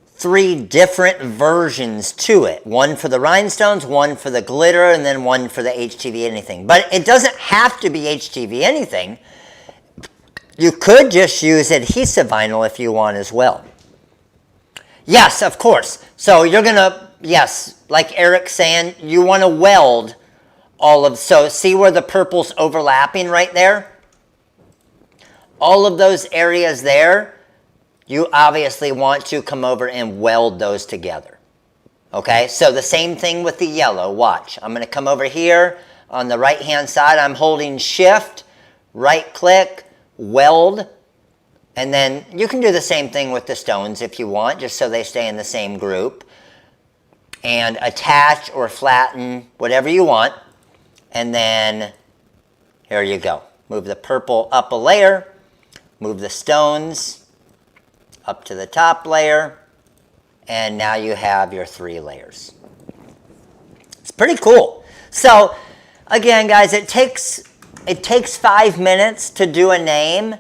3 different versions to it. One for the rhinestones, one for the glitter, and then one for the HTV anything. But it doesn't have to be HTV anything. You could just use adhesive vinyl if you want as well. Yes, of course. So you're going to, yes, like Eric's saying, you want to weld all of, so see where the purple's overlapping right there? All of those areas there, you obviously want to come over and weld those together. Okay, so the same thing with the yellow. Watch, I'm going to come over here on the right hand side. I'm holding shift, right click, weld, and then you can do the same thing with the stones if you want, just so they stay in the same group. And attach or flatten, whatever you want. And then, here you go. Move the purple up a layer. Move the stones up to the top layer. And now you have your 3 layers. It's pretty cool. So, again, guys, it takes 5 minutes to do a name.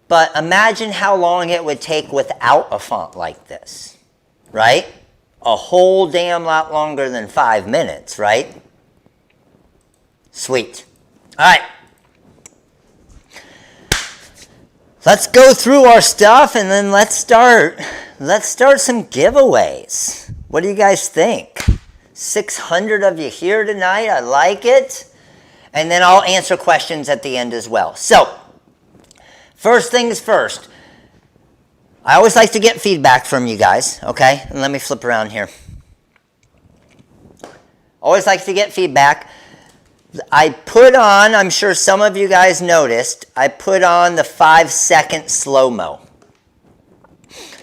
But imagine how long it would take without a font like this, right? A whole damn lot longer than 5 minutes, right? Sweet. All right. Let's go through our stuff and then let's start some giveaways. What do you guys think? 600 of you here tonight. I like it. And then I'll answer questions at the end as well. So, first things first. I always like to get feedback from you guys, okay? And let me flip around here. Always like to get feedback. I put on, I'm sure some of you guys noticed, I put on the 5-second slow-mo.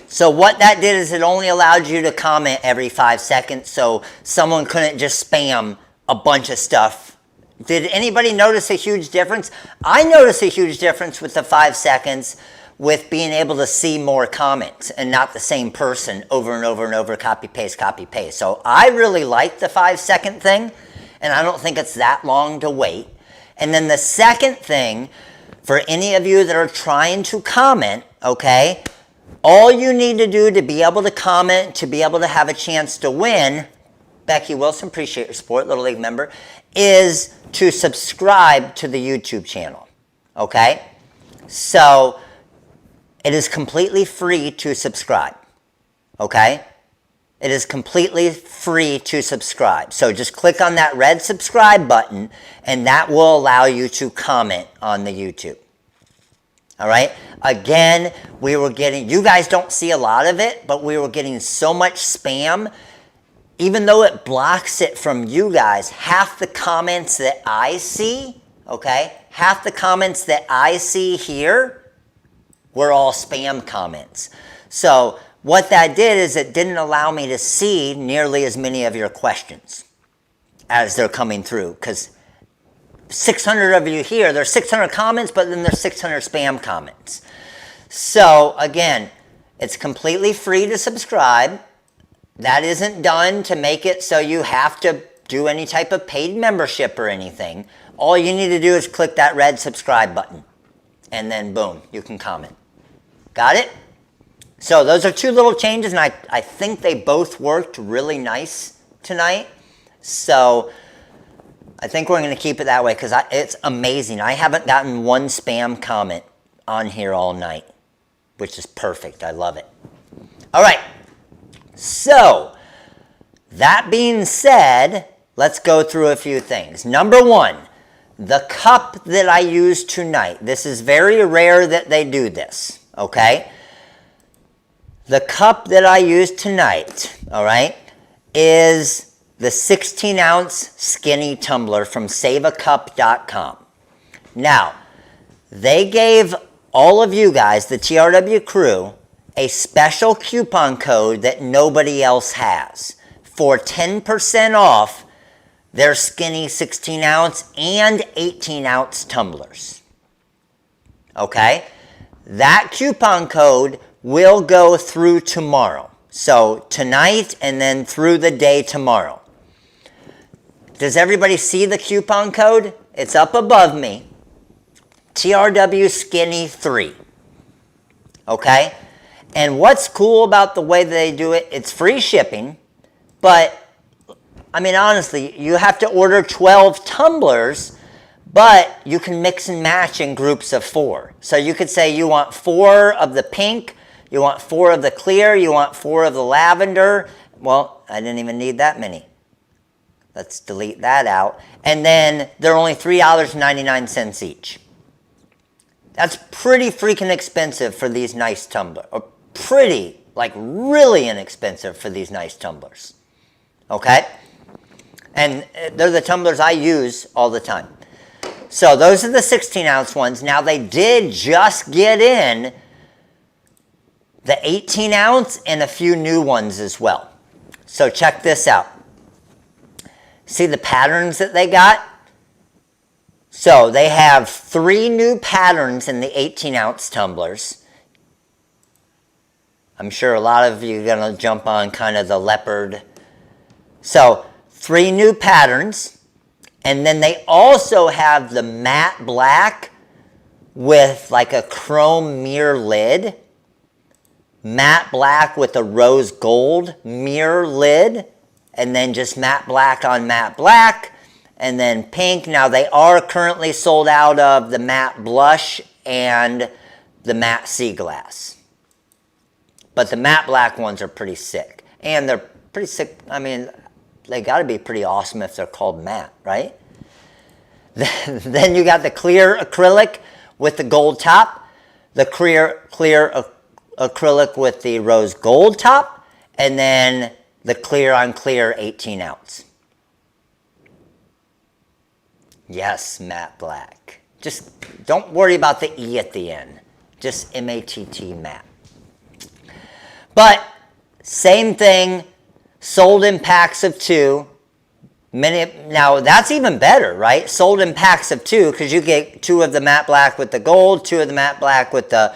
So what that did is it only allowed you to comment every 5 seconds, so someone couldn't just spam a bunch of stuff. Did anybody notice a huge difference? I noticed a huge difference with the 5 seconds with being able to see more comments and not the same person over and over and over, copy, paste, copy, paste. So I really like the 5-second thing, and I don't think it's that long to wait. And then the second thing, for any of you that are trying to comment, okay, all you need to do to be able to comment, to be able to have a chance to win, Becky Wilson, appreciate your support, Little League member, is to subscribe to the YouTube channel, okay? So it is completely free to subscribe, okay? It is completely free to subscribe. So just click on that red subscribe button, and that will allow you to comment on the YouTube. All right? Again, we were getting, you guys don't see a lot of it, but we were getting so much spam. Even though it blocks it from you guys, half the comments that I see, okay, half the comments that I see here were all spam comments. So what that did is it didn't allow me to see nearly as many of your questions as they're coming through, because 600 of you here, there's 600 comments, but then there's 600 spam comments. So again, it's completely free to subscribe. That isn't done to make it so you have to do any type of paid membership or anything. All you need to do is click that red subscribe button, and then boom, you can comment. Got it? So those are 2 little changes, and I think they both worked really nice tonight. So I think we're going to keep it that way, because it's amazing. I haven't gotten one spam comment on here all night, which is perfect. I love it. All right. So that being said, let's go through a few things. Number 1, the cup that I use tonight, this is very rare that they do this, okay? The cup that I use tonight, all right, is the 16-ounce skinny tumbler from saveacup.com. Now, they gave all of you guys, the TRW crew, a special coupon code that nobody else has for 10% off their skinny 16-ounce and 18-ounce tumblers. Okay? That coupon code will go through tomorrow. So tonight and then through the day tomorrow. Does everybody see the coupon code? It's up above me. TRW Skinny 3. Okay? And what's cool about the way they do it, it's free shipping, but I mean, honestly, you have to order 12 tumblers, but you can mix and match in groups of 4. So you could say you want 4 of the pink, you want 4 of the clear, you want 4 of the lavender. Well, I didn't even need that many. Let's delete that out. And then they're only $3.99 each. That's pretty freaking expensive for these nice tumblers. Or pretty, like really inexpensive for these nice tumblers. Okay? And they're the tumblers I use all the time. So those are the 16-ounce ones. Now they did just get in the 18-ounce and a few new ones as well. So check this out. See the patterns that they got? So they have 3 new patterns in the 18-ounce tumblers. I'm sure a lot of you are going to jump on kind of the leopard. So 3 new patterns, and then they also have the matte black with like a chrome mirror lid, matte black with a rose gold mirror lid, and then just matte black on matte black, and then pink. Now they are currently sold out of the matte blush and the matte sea glass, but the matte black ones are pretty sick, and they're pretty sick. I mean, they got to be pretty awesome if they're called matte, right? Then you got the clear acrylic with the gold top, the clear acrylic with the rose gold top, and then the clear on clear 18-ounce. Yes, matte black. Just don't worry about the E at the end. Just M-A-T-T, matte. But same thing. Sold in packs of 2. Now that's even better, right? Sold in packs of 2 because you get 2 of the matte black with the gold, 2 of the matte black with the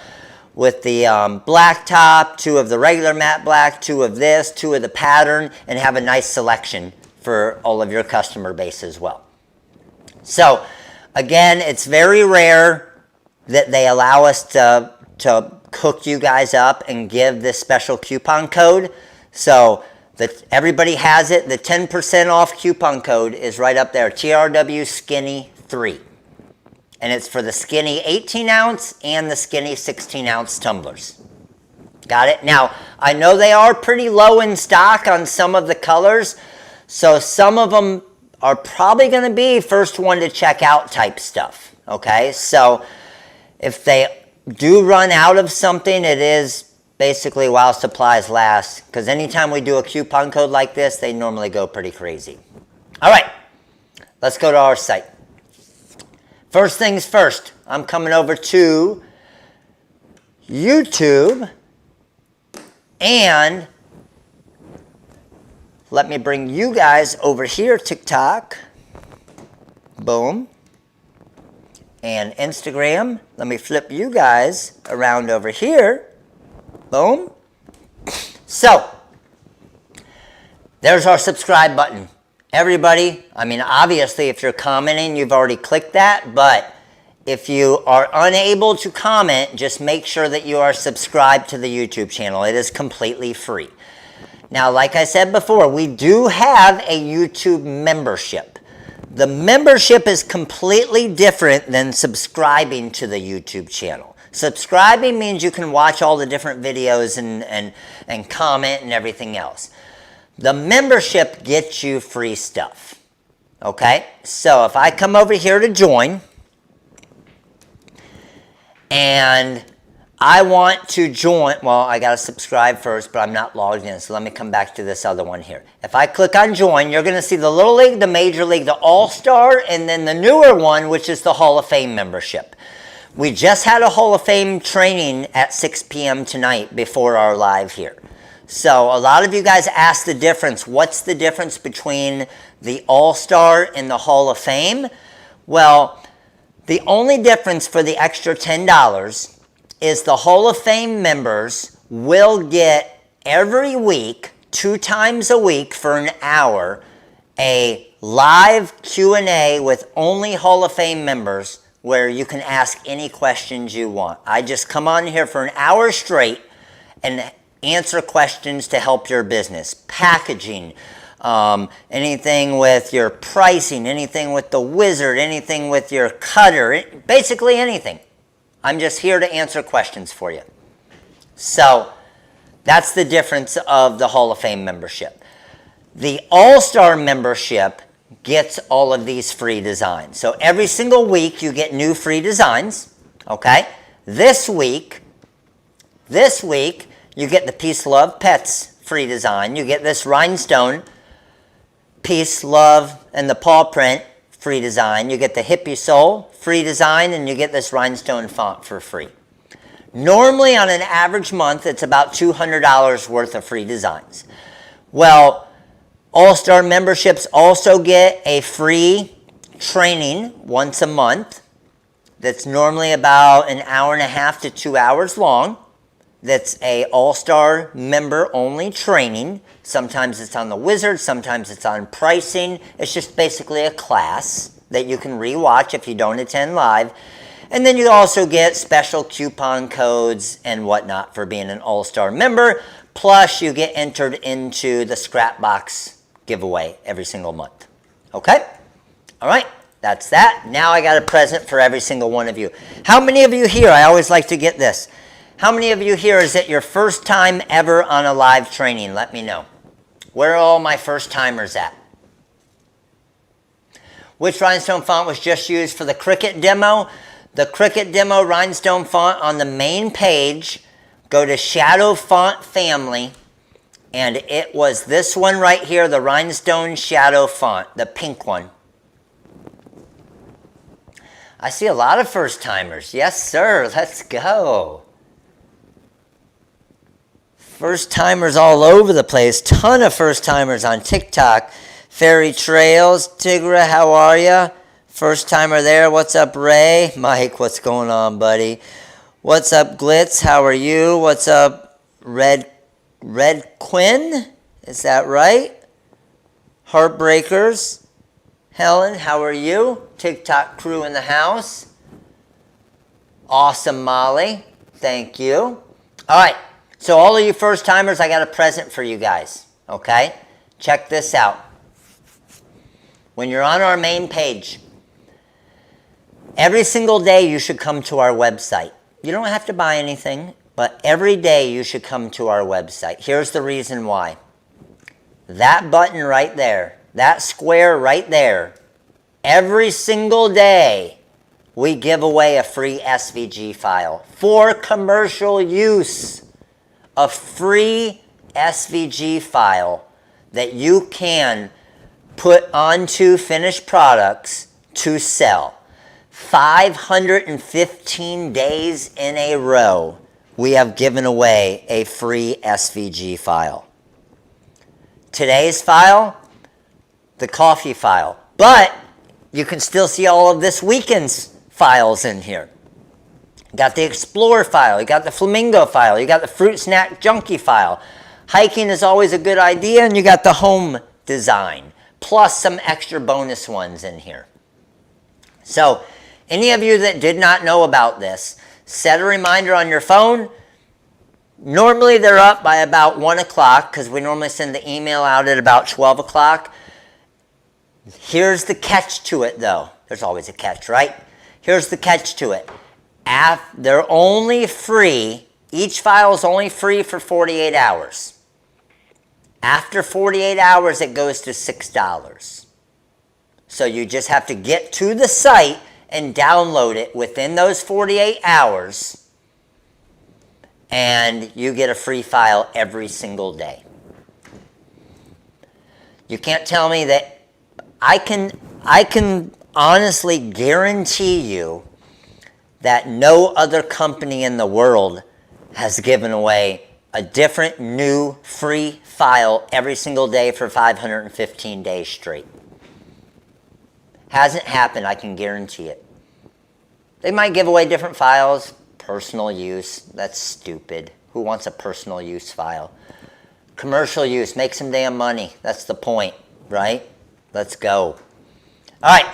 black top, 2 of the regular matte black, 2 of this, 2 of the pattern, and have a nice selection for all of your customer base as well. So again, it's very rare that they allow us to hook you guys up and give this special coupon code. So that everybody has it. The 10% off coupon code is right up there, TRW Skinny 3. And it's for the skinny 18-ounce and the skinny 16-ounce tumblers. Got it? Now, I know they are pretty low in stock on some of the colors, so some of them are probably going to be first one to check out type stuff. Okay? So if they do run out of something, it is basically while supplies last, because anytime we do a coupon code like this, they normally go pretty crazy. All right, let's go to our site. First things first, I'm coming over to YouTube, and let me bring you guys over here, TikTok. Boom. And Instagram. Let me flip you guys around over here. Boom. So, there's our subscribe button. Everybody, I mean, obviously, if you're commenting, you've already clicked that, but if you are unable to comment, just make sure that you are subscribed to the YouTube channel. It is completely free. Now, like I said before, we do have a YouTube membership. The membership is completely different than subscribing to the YouTube channel. Subscribing means you can watch all the different videos and comment and everything else. The membership gets you free stuff. Okay, so if I come over here to join, and I want to join, well, I got to subscribe first, but I'm not logged in, so let me come back to this other one here. If I click on join, you're going to see the Little League, the Major League, the All-Star, and then the newer one, which is the Hall of Fame membership. We just had a Hall of Fame training at 6 p.m. tonight before our live here. So a lot of you guys asked the difference. What's the difference between the All-Star and the Hall of Fame? Well, the only difference for the extra $10 is the Hall of Fame members will get every week, 2 times a week for an hour, a live Q&A with only Hall of Fame members where you can ask any questions you want. I just come on here for an hour straight and answer questions to help your business. Packaging, anything with your pricing, anything with the wizard, anything with your cutter, basically anything. I'm just here to answer questions for you. So that's the difference of the Hall of Fame membership. The All-Star membership gets all of these free designs. So every single week you get new free designs. Okay? This week you get the Peace, Love, Pets free design. You get this rhinestone, Peace, Love, and the paw print free design. You get the Hippie Soul free design, and you get this rhinestone font for free. Normally on an average month, it's about $200 worth of free designs. Well, All-Star memberships also get a free training once a month that's normally about an hour and a half to 2 hours long. That's a All-Star member only training. Sometimes it's on the wizard, sometimes it's on pricing. It's just basically a class that you can rewatch if you don't attend live. And then you also get special coupon codes and whatnot for being an All-Star member. Plus you get entered into the scrap box giveaway every single month. Okay? All right, that's that. Now I got a present for every single one of you. How many of you here, I always like to get this. How many of you here is it your first time ever on a live training? Let me know. Where are all my first timers at? Which rhinestone font was just used for the Cricut demo? The Cricut demo rhinestone font on the main page. Go to Shadow Font Family. And it was this one right here, the rhinestone shadow font, the pink one. I see a lot of first timers. Yes, sir. Let's go. First timers all over the place. Ton of first timers on TikTok. Fairy Trails. Tigra, how are ya? First timer there. What's up, Ray? Mike, what's going on, buddy? What's up, Glitz? How are you? What's up, Red Quinn? Is that right? Heartbreakers. Helen, how are you? TikTok crew in the house. Awesome, Molly. Thank you. All right. So all of you first timers, I got a present for you guys. Okay? Check this out. When you're on our main page, every single day you should come to our website. You don't have to buy anything, but every day you should come to our website. Here's the reason why. That button right there, that square right there, every single day we give away a free SVG file for commercial use. A free SVG file that you can put onto finished products to sell. 515 days in a row, we have given away a free SVG file. Today's file, the coffee file. But you can still see all of this weekend's files in here. You got the Explorer file, you got the Flamingo file, you got the Fruit Snack Junkie file. Hiking is always a good idea, and you got the home design, plus some extra bonus ones in here. So, any of you that did not know about this, set a reminder on your phone. Normally they're up by about 1 o'clock, because we normally send the email out at about 12 o'clock. Here's the catch to it, though. There's always a catch, right? Here's the catch to it. They're only free, each file is only free for 48 hours. After 48 hours, it goes to $6. So you just have to get to the site and download it within those 48 hours, and you get a free file every single day. You can't tell me that. I can honestly guarantee you that no other company in the world has given away a different new free file every single day for 515 days straight. Hasn't happened, I can guarantee it. They might give away different files, personal use. That's stupid. Who wants a personal use file? Commercial use, make some damn money. That's the point, right? Let's go. All right,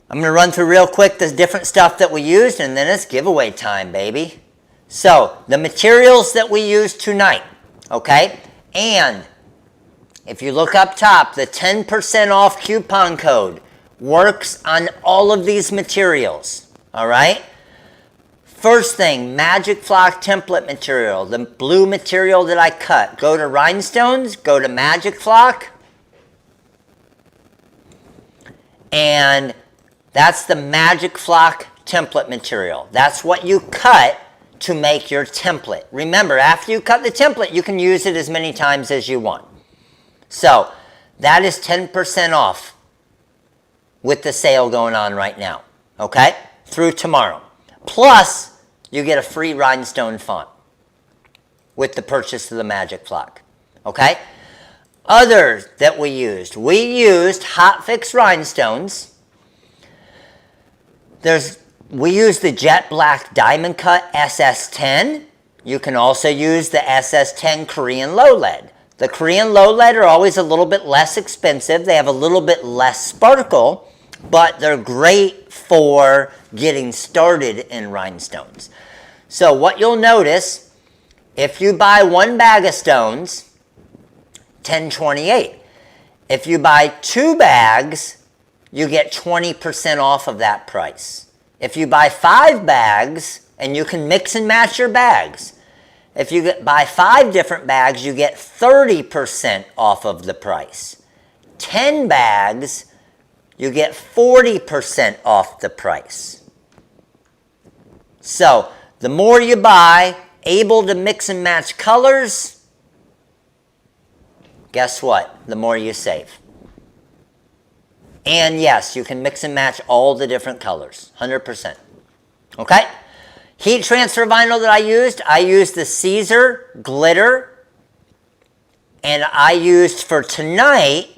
I'm going to run through real quick the different stuff that we used, and then it's giveaway time, baby. So, the materials that we used tonight, okay? And if you look up top, the 10% off coupon code works on all of these materials, all right? First thing, Magic Flock template material, the blue material that I cut. Go to Rhinestones, go to Magic Flock, and that's the Magic Flock template material. That's what you cut to make your template. Remember, after you cut the template, you can use it as many times as you want. So, that is 10% off with the sale going on right now, okay? Through tomorrow. Plus, you get a free rhinestone font with the purchase of the Magic Flock, okay? Others that we used Hot Fix rhinestones. We used the Jet Black Diamond Cut SS10. You can also use the SS10 Korean Low Lead. The Korean Low Lead are always a little bit less expensive. They have a little bit less sparkle, but they're great for getting started in rhinestones. So what you'll notice, if you buy one bag of stones, $10.28. If you buy 2 bags, you get 20% off of that price. If you buy 5 bags, and you can mix and match your bags, if you buy 5 different bags, you get 30% off of the price. 10 bags, you get 40% off the price. So, the more you buy, able to mix and match colors, guess what? The more you save. And yes, you can mix and match all the different colors, 100%. Okay? Heat transfer vinyl that I used the Caesar glitter, and for tonight,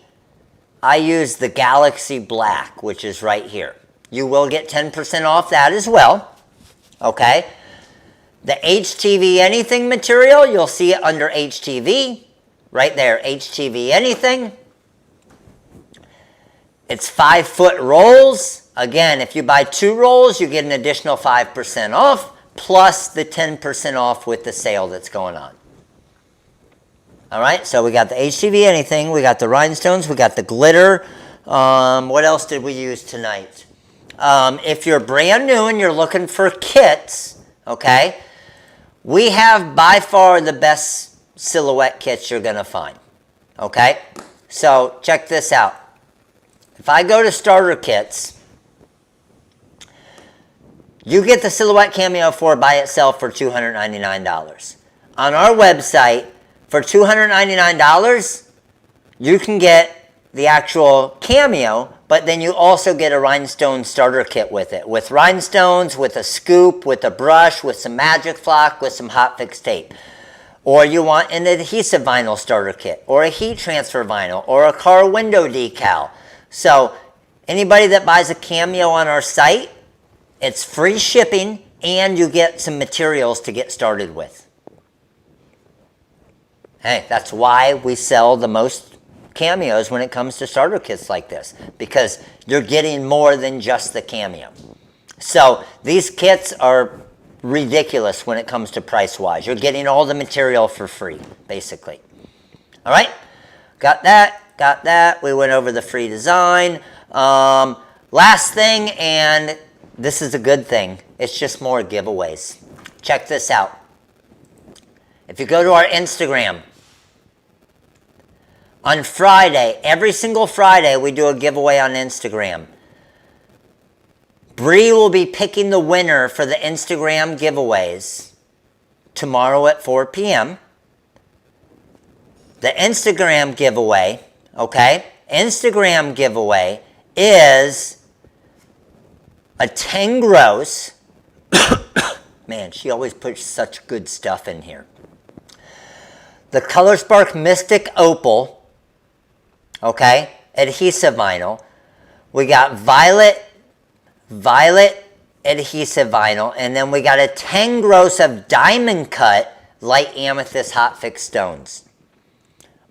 I used the Galaxy Black, which is right here. You will get 10% off that as well, okay? The HTV Anything material, you'll see it under HTV, right there, HTV Anything. It's 5-foot rolls. Again, if you buy 2 rolls, you get an additional 5% off, plus the 10% off with the sale that's going on. All right, so we got the HTV Anything, we got the rhinestones, we got the glitter. What else did we use tonight? If you're brand new and you're looking for kits, okay, we have by far the best silhouette kits you're going to find, okay? So check this out. If I go to starter kits, you get the Silhouette Cameo 4 by itself for $299. On our website, for $299, you can get the actual Cameo, but then you also get a rhinestone starter kit with it. With rhinestones, with a scoop, with a brush, with some Magic Flock, with some Hot Fix tape. Or you want an adhesive vinyl starter kit, or a heat transfer vinyl, or a car window decal. So anybody that buys a Cameo on our site, it's free shipping, and you get some materials to get started with. Hey, that's why we sell the most Cameos when it comes to starter kits like this, because you're getting more than just the Cameo. So these kits are ridiculous when it comes to price-wise. You're getting all the material for free, basically. All right, got that. Got that. We went over the free design. Last thing, and this is a good thing, it's just more giveaways. Check this out. If you go to our Instagram, On Friday, every single Friday, we do a giveaway on Instagram. Bree will be picking the winner for the Instagram giveaways tomorrow at 4 p.m. The Instagram giveaway, okay? Instagram giveaway is a 10 gross. Man, she always puts such good stuff in here. The ColorSpark Mystic Opal, okay? Adhesive vinyl. We got violet adhesive vinyl, and then we got a 10 gross of diamond cut light amethyst hot fix stones.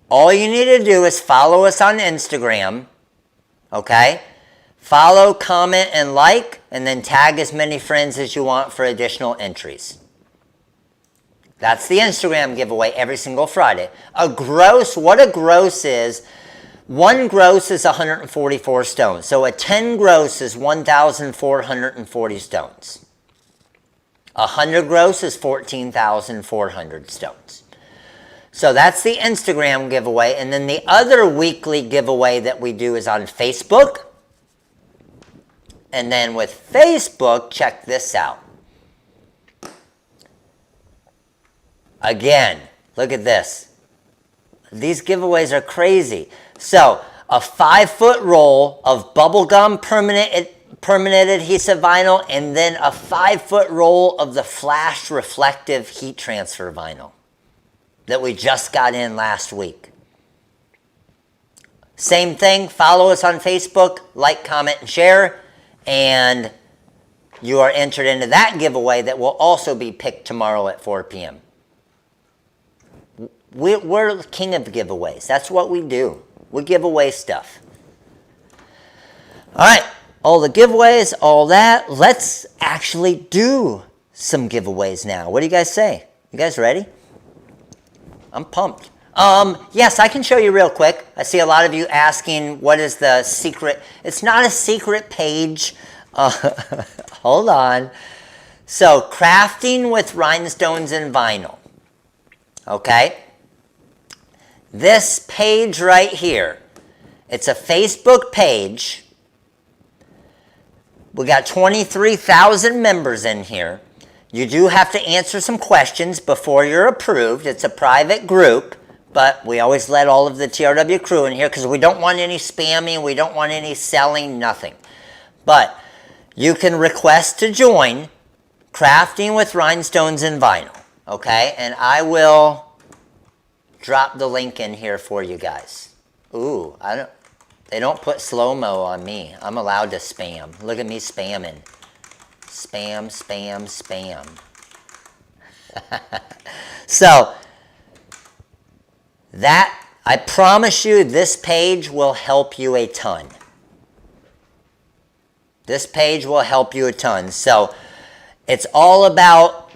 All you need to do is follow us on Instagram, okay? Follow, comment, and like, and then tag as many friends as you want for additional entries. That's the Instagram giveaway every single Friday. What a gross is, 1 gross is 144 stones. So a 10 gross is 1,440 stones. 100 gross is 14,400 stones. So that's the Instagram giveaway. And then the other weekly giveaway that we do is on Facebook. And then with Facebook, check this out. Again, look at this. These giveaways are crazy. So a 5-foot roll of bubblegum permanent adhesive vinyl, and then a 5-foot roll of the flash reflective heat transfer vinyl that we just got in last week. Same thing, follow us on Facebook, like, comment, and share, and you are entered into that giveaway that will also be picked tomorrow at 4 p.m. We're king of giveaways. That's what we do. We give away stuff. All right, all the giveaways, all that. Let's actually do some giveaways now. What do you guys say? You guys ready? I'm pumped. Yes, I can show you real quick. I see a lot of you asking what is the secret. It's not a secret page. Hold on. So, crafting with rhinestones and vinyl. Okay? This page right here, it's a Facebook page. We got 23,000 members in here. You do have to answer some questions before you're approved. It's a private group, but we always let all of the TRW crew in here because we don't want any spamming, we don't want any selling, nothing. But you can request to join Crafting with Rhinestones and Vinyl, okay? And I will drop the link in here for you guys. Ooh, they don't put slow-mo on me. I'm allowed to spam. Look at me spamming. Spam, spam, spam. So, I promise you, this page will help you a ton. This page will help you a ton. So, it's all about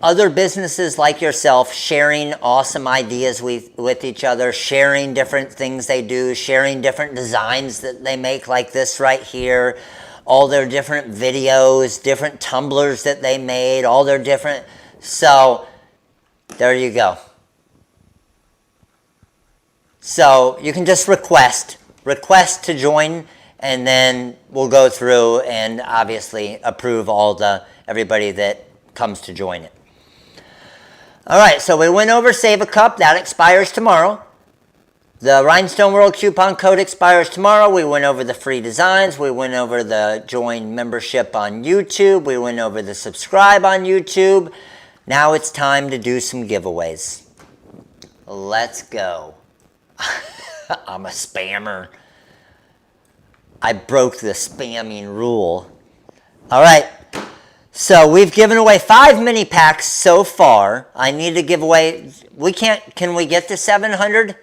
other businesses like yourself sharing awesome ideas with each other, sharing different things they do, sharing different designs that they make like this right here, all their different videos, different tumblers that they made, all their different... So, there you go. So, you can just request to join, and then we'll go through and obviously approve everybody that comes to join it. All right, so we went over Save a Cup. That expires tomorrow. The Rhinestone World coupon code expires tomorrow. We went over the free designs. We went over the join membership on YouTube. We went over the subscribe on YouTube. Now it's time to do some giveaways. Let's go. I'm a spammer. I broke the spamming rule. All right. So we've given away 5 mini packs so far. I need to give away, can we get to 700?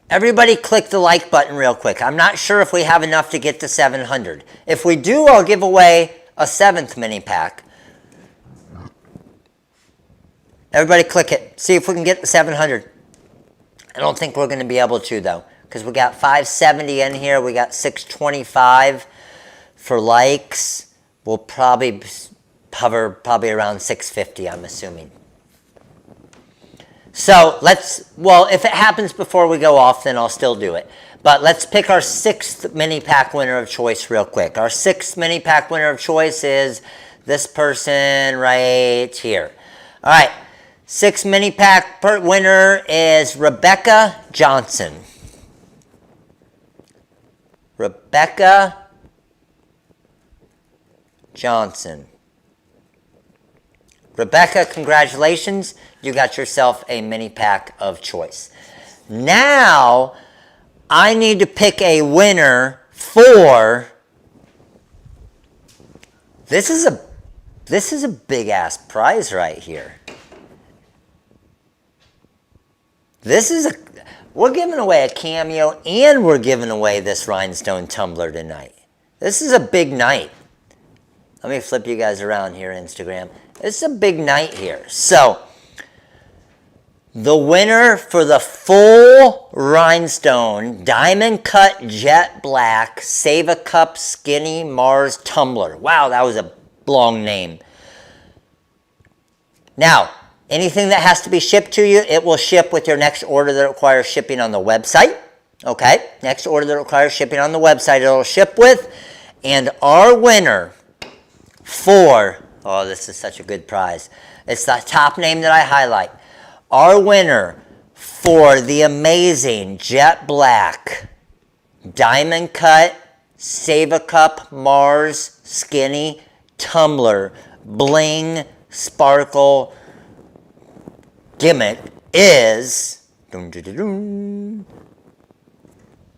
Everybody click the like button real quick. I'm not sure if we have enough to get to 700. If we do, I'll give away a 7th mini pack. Everybody click it. See if we can get to 700. I don't think we're going to be able to though, because we got 570 in here. We got 625 for likes. We'll hover around 650, I'm assuming. So well, if it happens before we go off, then I'll still do it. But let's pick our 6th mini pack winner of choice real quick. Our 6th mini pack winner of choice is this person right here. All right, 6th mini pack winner is Rebecca Johnson. Rebecca Johnson. Rebecca, congratulations. You got yourself a mini pack of choice. Now, I need to pick a winner for... This is a big ass prize right here. We're giving away a Cameo and we're giving away this rhinestone tumbler tonight. This is a big night. Let me flip you guys around here, Instagram. It's a big night here. So, the winner for the full rhinestone, diamond cut jet black, Save a Cup Skinny Mars tumbler. Wow, that was a long name. Now, anything that has to be shipped to you, it will ship with your next order that requires shipping on the website. Okay, next order that requires shipping on the website, it'll ship with. And our winner for, oh, this is such a good prize. It's the top name that I highlight. Our winner for the amazing jet black, diamond cut, Save a Cup Mars Skinny tumbler, bling, sparkle, gimmick is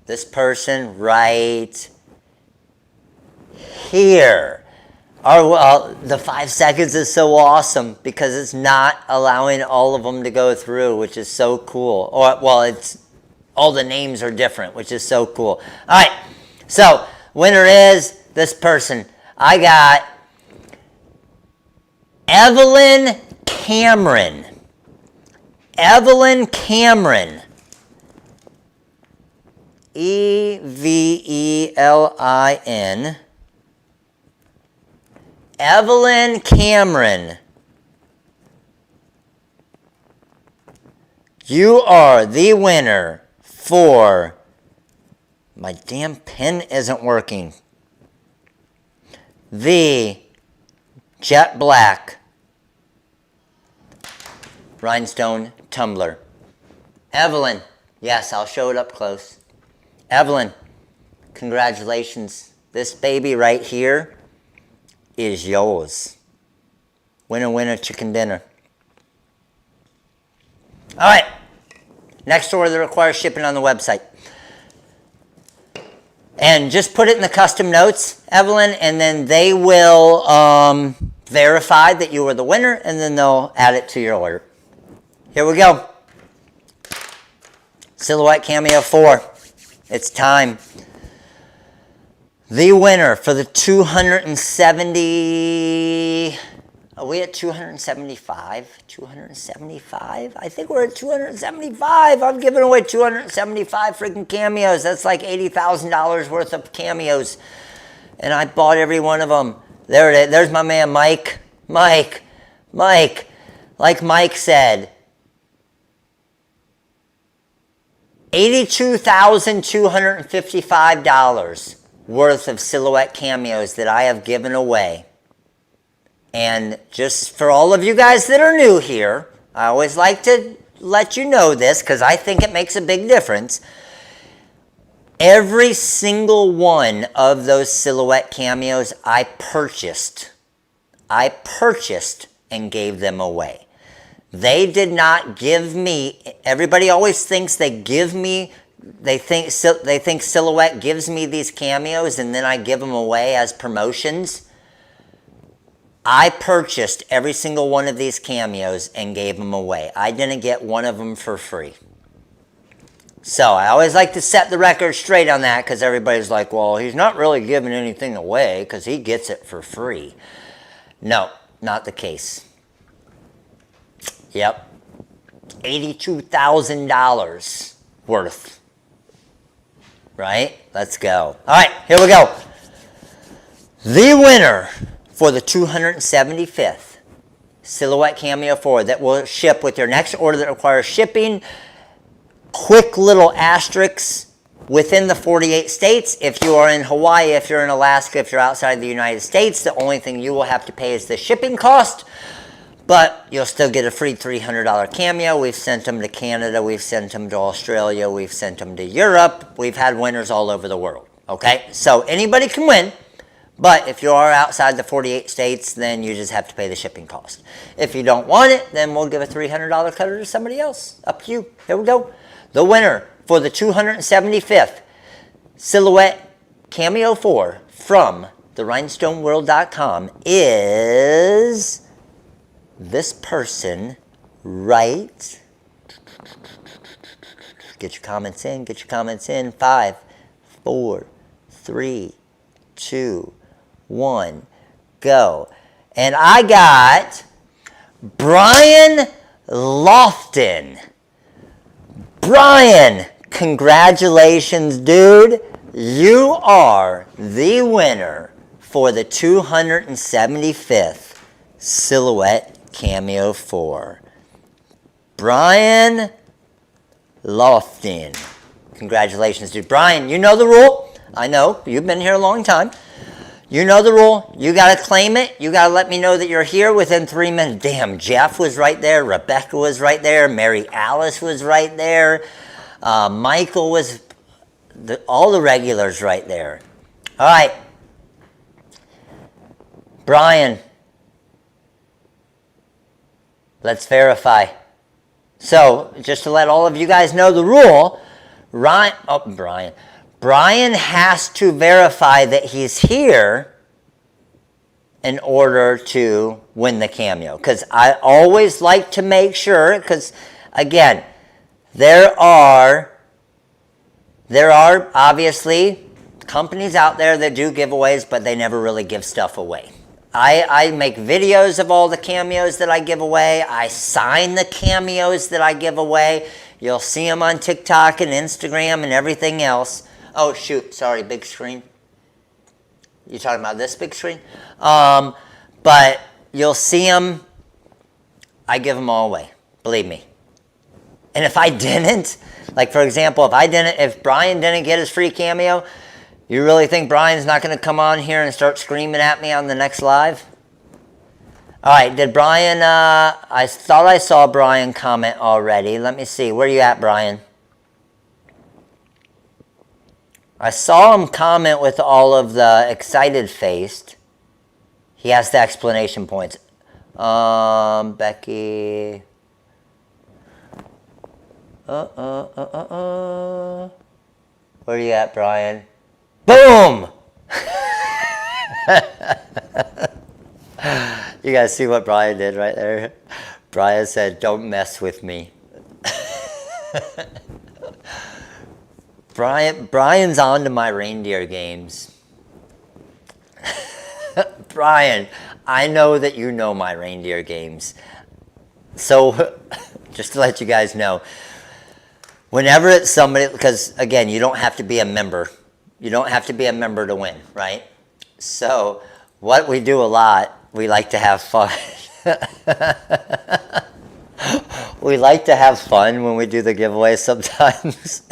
this person right here. The 5 seconds is so awesome because it's not allowing all of them to go through, which is so cool. It's all the names are different, which is so cool. All right, so winner is this person. I got Evelyn Cameron. Evelyn Cameron. Evelyn. Evelyn Cameron. You are the winner for... My damn pen isn't working. The jet black rhinestone tumbler. Evelyn. Yes, I'll show it up close. Evelyn, congratulations. This baby right here is yours. Winner, winner, chicken dinner. All right. Next order that requires shipping on the website. And just put it in the custom notes, Evelyn, and then they will verify that you were the winner, and then they'll add it to your order. Here we go. Silhouette Cameo 4. It's time. The winner for the 270... Are we at 275? 275? I think we're at 275. I'm giving away 275 freaking Cameos. That's like $80,000 worth of Cameos. And I bought every one of them. There it is. There's my man, Mike. Mike. Like Mike said, $82,255 worth of Silhouette Cameos that I have given away. And just for all of you guys that are new here, I always like to let you know this because I think it makes a big difference. Every single one of those Silhouette Cameos I purchased and gave them away. They did not give me, everybody always thinks they give me, they think Silhouette gives me these Cameos and then I give them away as promotions. I purchased every single one of these Cameos and gave them away. I didn't get one of them for free. So I always like to set the record straight on that because everybody's like, well, he's not really giving anything away because he gets it for free. No, not the case. Yep. $82,000 worth. Right? Let's go. All right, here we go. The winner for the 275th Silhouette Cameo 4 that will ship with your next order that requires shipping. Quick little asterisks within the 48 states. If you are in Hawaii, if you're in Alaska, if you're outside the United States, the only thing you will have to pay is the shipping cost. But you'll still get a free $300 Cameo. We've sent them to Canada. We've sent them to Australia. We've sent them to Europe. We've had winners all over the world. Okay? So anybody can win. But if you are outside the 48 states, then you just have to pay the shipping cost. If you don't want it, then we'll give a $300 cutter to somebody else. Up to you. Here we go. The winner for the 275th Silhouette Cameo 4 from therhinestoneworld.com is this person right. Get your comments in. Get your comments in. 5, 4, 3, 2, 1, go. And I got Brian Lofton. Brian, congratulations, dude. You are the winner for the 275th Silhouette Cameo 4. Brian Lofton. Congratulations, dude. Brian, you know the rule. I know. You've been here a long time. You know the rule. You got to claim it. You got to let me know that you're here within 3 minutes. Damn, Jeff was right there. Rebecca was right there. Mary Alice was right there. Michael was... all the regulars right there. All right. Brian. Let's verify. So, just to let all of you guys know the rule, Brian has to verify that he's here in order to win the Cameo. Because I always like to make sure, because again, there are obviously companies out there that do giveaways, but they never really give stuff away. I make videos of all the cameos that I give away. I sign the cameos that I give away. You'll see them on TikTok and Instagram and everything else. Oh, shoot. Sorry, big screen. You talking about this big screen? But you'll see them. I give them all away. Believe me. And if I didn't, like for example, if Brian didn't get his free Cameo, you really think Brian's not going to come on here and start screaming at me on the next live? All right, did Brian, I thought I saw Brian comment already. Let me see. Where you at, Brian? I saw him comment with all of the excited faced. He has the explanation points. Becky. Where you at, Brian? Boom! You guys see what Brian did right there? Brian said, "Don't mess with me." Brian's on to my reindeer games. Brian, I know that you know my reindeer games. So, just to let you guys know, whenever it's somebody, because again, you don't have to be a member. You don't have to be a member to win, right? So, what we do a lot, we like to have fun. We like to have fun when we do the giveaway sometimes.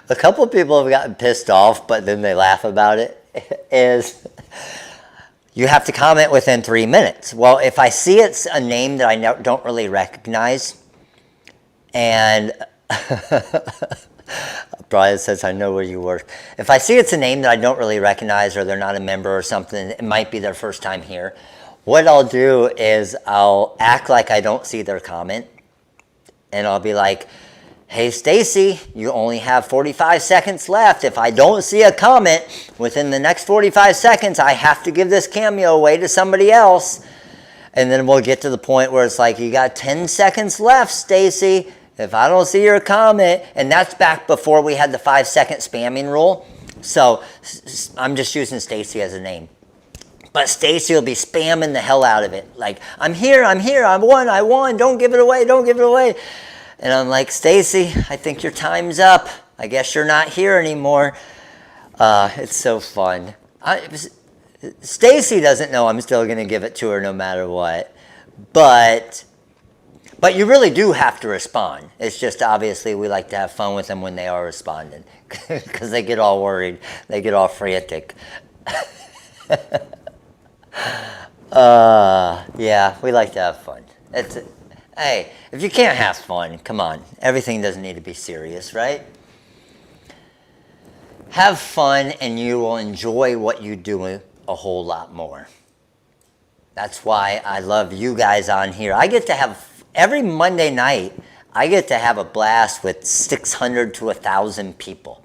A couple of people have gotten pissed off, but then they laugh about it, is you have to comment within 3 minutes. Well, if I see it's a name that I don't really recognize, and Brian says, "I know where you work." If I see it's a name that I don't really recognize, or they're not a member or something, it might be their first time here, what I'll do is I'll act like I don't see their comment, and I'll be like, "Hey, Stacy, you only have 45 seconds left. If I don't see a comment within the next 45 seconds, I have to give this Cameo away to somebody else." And then we'll get to the point where it's like, "You got 10 seconds left, Stacy. If I don't see your comment," and that's back before we had the 5-second spamming rule. So I'm just using Stacy as a name. But Stacy will be spamming the hell out of it. Like, I'm here, I won, don't give it away, don't give it away. And I'm like, "Stacy, I think your time's up. I guess you're not here anymore." It's so fun. Stacy doesn't know I'm still going to give it to her no matter what. But you really do have to respond. It's just obviously we like to have fun with them when they are responding because they get all worried. They get all frantic. Yeah, we like to have fun. Hey, if you can't have fun, come on. Everything doesn't need to be serious, right? Have fun and you will enjoy what you do a whole lot more. That's why I love you guys on here. I get to have, every Monday night, I get to have a blast with 600 to 1,000 people,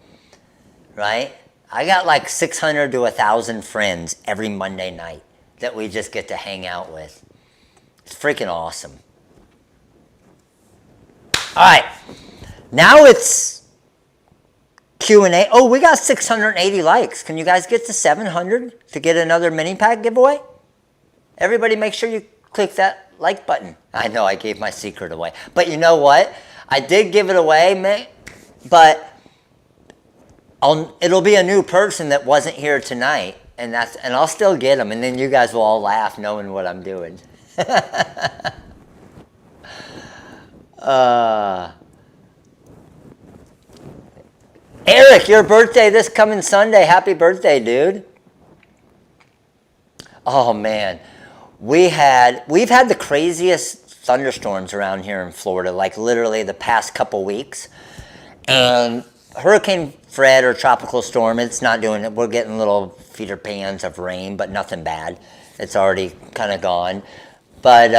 right? I got like 600 to 1,000 friends every Monday night that we just get to hang out with. It's freaking awesome. All right, now it's Q&A. Oh, we got 680 likes. Can you guys get to 700 to get another mini pack giveaway? Everybody make sure you click that like button. I know I gave my secret away. But you know what? I did give it away, but it'll be a new person that wasn't here tonight, and I'll still get them, and then you guys will all laugh knowing what I'm doing. Eric, your birthday this coming Sunday. Happy birthday, dude. Oh, man. We've had the craziest thunderstorms around here in Florida, like literally the past couple weeks. And Hurricane Fred or tropical storm, it's not doing it. We're getting little feeder pans of rain, but nothing bad. It's already kind of gone. But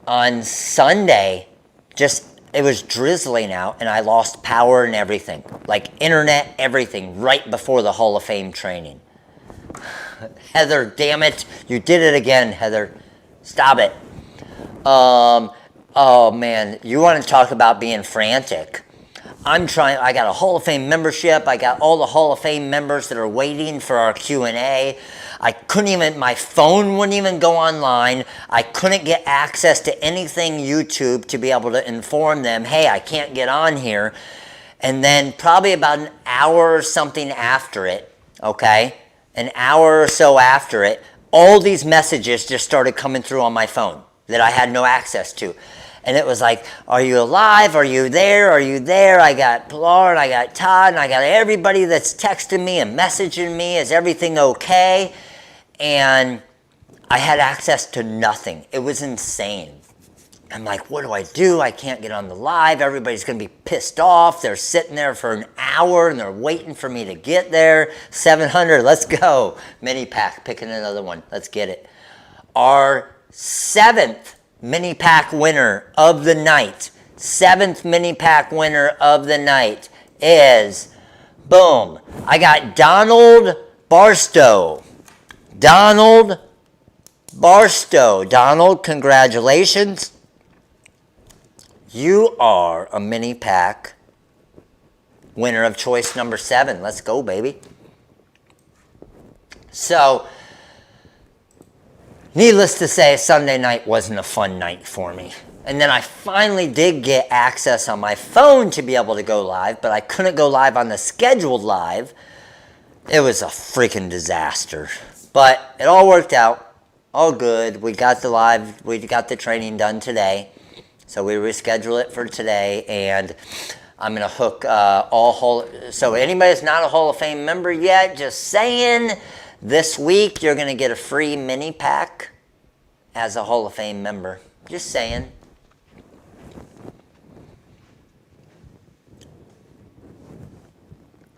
on Sunday, it was drizzling out, and I lost power and everything. Like internet, everything, right before the Hall of Fame training. Heather, damn it. You did it again, Heather. Stop it. Oh, man. You want to talk about being frantic. I got a Hall of Fame membership. I got all the Hall of Fame members that are waiting for our Q&A. My phone wouldn't even go online. I couldn't get access to anything YouTube to be able to inform them, hey, I can't get on here. And then probably about an hour or something after it, okay? An hour or so after it, all these messages just started coming through on my phone that I had no access to. And it was like, are you alive? Are you there? Are you there? I got Pilar and I got Todd and I got everybody that's texting me and messaging me. Is everything okay? And I had access to nothing. It was insane. I'm like, what do I do? I can't get on the live. Everybody's going to be pissed off. They're sitting there for an hour and they're waiting for me to get there. 700, let's go. Mini pack, picking another one. Let's get it. Our 7th mini pack winner of the night. 7th mini pack winner of the night is, boom, I got Donald Barstow. Donald Barstow. Donald, congratulations. You are a mini pack winner of choice number 7. Let's go, baby. So, needless to say, Sunday night wasn't a fun night for me. And then I finally did get access on my phone to be able to go live, but I couldn't go live on the scheduled live. It was a freaking disaster. But it all worked out. All good. We got the training done today. So we reschedule it for today, and I'm going to hook so anybody that's not a Hall of Fame member yet, just saying, this week you're going to get a free mini pack as a Hall of Fame member. Just saying.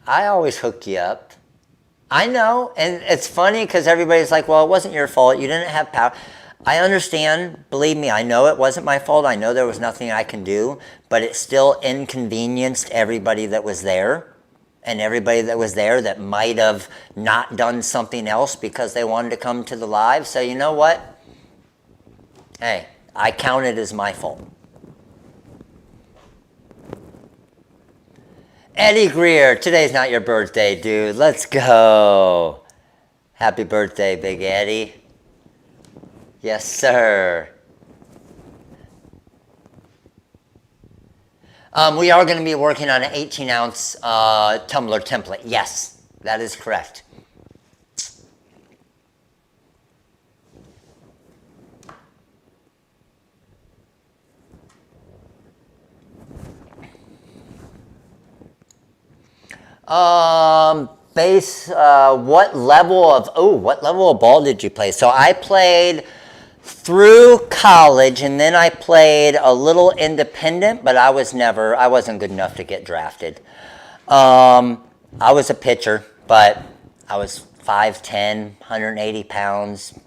I always hook you up. I know, and it's funny because everybody's like, well, it wasn't your fault. You didn't have power. I understand. Believe me, I know it wasn't my fault. I know there was nothing I can do, but it still inconvenienced everybody that was there, and everybody that was there that might have not done something else because they wanted to come to the live. So you know what? Hey, I count it as my fault. Eddie Greer, today's not your birthday, dude. Let's go. Happy birthday, Big Eddie. Yes, sir. We are going to be working on an 18-ounce tumbler template. Yes, that is correct. What level of ball did you play? So I played through college, and then I played a little independent, but I wasn't good enough to get drafted. I was a pitcher, but I was 5'10", 180 pounds.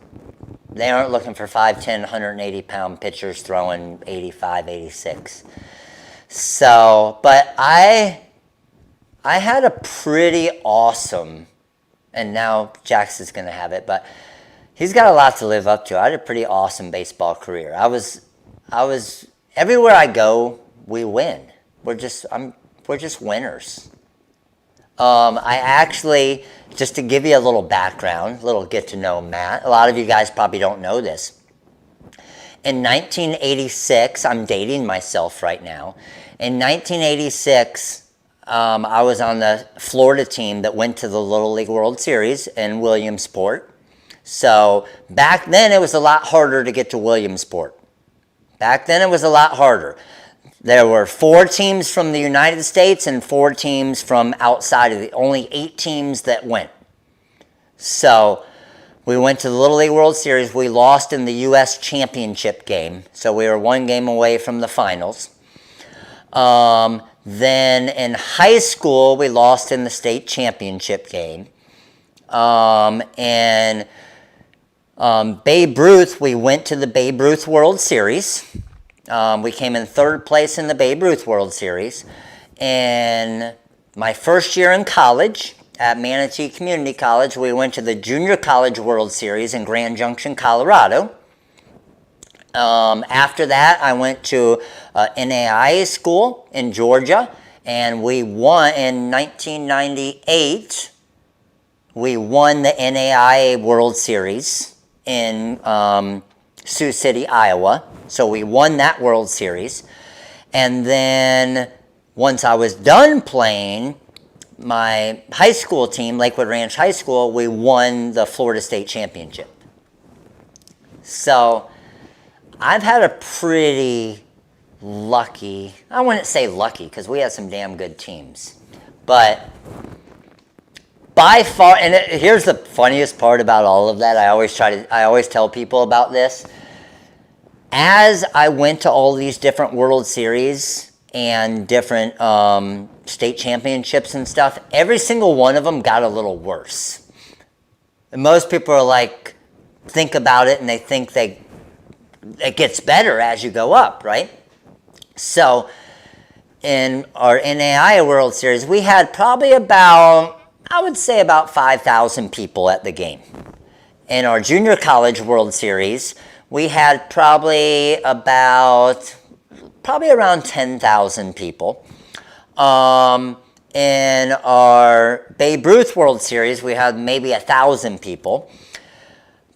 They aren't looking for 5'10", 180-pound pitchers throwing 85, 86. So, but I had a pretty awesome, and now Jax is going to have it, but he's got a lot to live up to. I had a pretty awesome baseball career. I was everywhere I go, we win. We're just winners. I actually, just to give you a little background, a little get to know Matt. A lot of you guys probably don't know this. In 1986, I'm dating myself right now. In 1986, I was on the Florida team that went to the Little League World Series in Williamsport. So back then it was a lot harder to get to Williamsport. Back then it was a lot harder. There were 4 teams from the United States and 4 teams from outside of only 8 teams that went. So we went to the Little League World Series. We lost in the U.S. Championship game. So we were 1 game away from the finals. Then in high school, we lost in the state championship game. And Babe Ruth, we went to the Babe Ruth World Series. We came in 3rd place in the Babe Ruth World Series. And my first year in college at Manatee Community College, we went to the Junior College World Series in Grand Junction, Colorado. After that, I went to NAIA school in Georgia, and we won in 1998. We won the NAIA World Series in Sioux City, Iowa. So we won that World Series. And then once I was done playing, my high school team, Lakewood Ranch High School, we won the Florida State Championship. So I've had a pretty lucky, I wouldn't say lucky because we had some damn good teams, but by far, and here's the funniest part about all of that, I always tell people about this. As I went to all these different World Series and different state championships and stuff, every single one of them got a little worse. And most people are like, think about it, and they think it gets better as you go up, right? So in our NAIA World Series, we had probably about 5,000 people at the game. In our Junior College World Series, we had probably around 10,000 people. In our Babe Ruth World Series, we had maybe 1,000 people.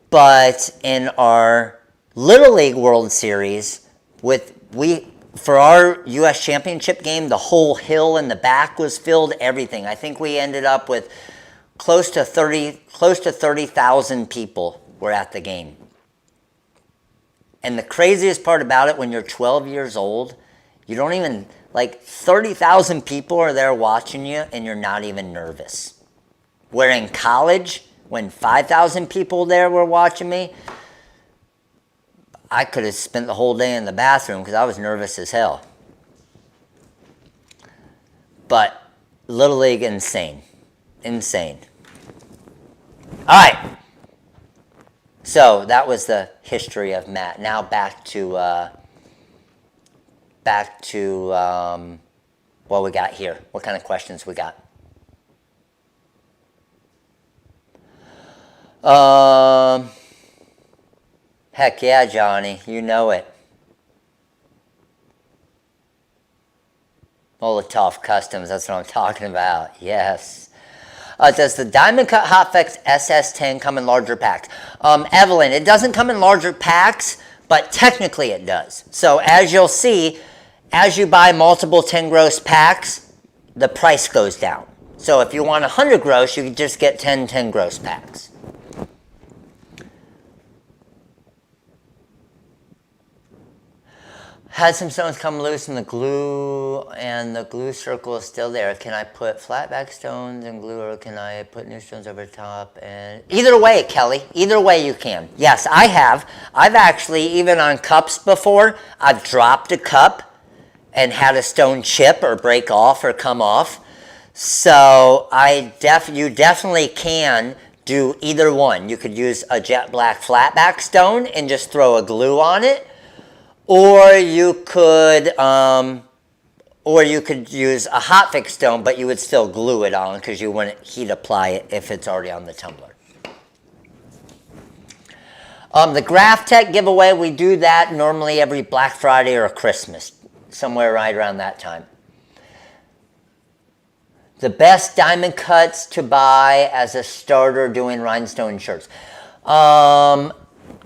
But in our Little League World Series, for our U.S. Championship game, the whole hill in the back was filled, everything. I think we ended up with close to 30,000 people were at the game. And the craziest part about it, when you're 12 years old, you don't even, 30,000 people are there watching you, and you're not even nervous. Where in college, when 5,000 people there were watching me, I could have spent the whole day in the bathroom because I was nervous as hell. But Little League, insane. Insane. All right. So that was the history of Matt. Now back to what we got here. What kind of questions we got? Heck yeah, Johnny, you know it. Molotov Customs, that's what I'm talking about. Yes. Does the Diamond Cut Hotfix SS10 come in larger packs? Evelyn, it doesn't come in larger packs, but technically it does. So as you'll see, as you buy multiple 10 gross packs, the price goes down. So if you want 100 gross, you can just get 10 gross packs. Had some stones come loose and the glue circle is still there. Can I put flat back stones and glue, or can I put new stones over the top? And either way, Kelly, either way you can. Yes, I have. I've actually, even on cups before, I've dropped a cup and had a stone chip or break off or come off. So you definitely can do either one. You could use a jet black flat back stone and just throw a glue on it. Or you could use a hot fix stone, but you would still glue it on because you wouldn't heat apply it if it's already on the tumbler. The Graph Tech giveaway, we do that normally every Black Friday or Christmas, somewhere right around that time. The best diamond cuts to buy as a starter doing rhinestone shirts.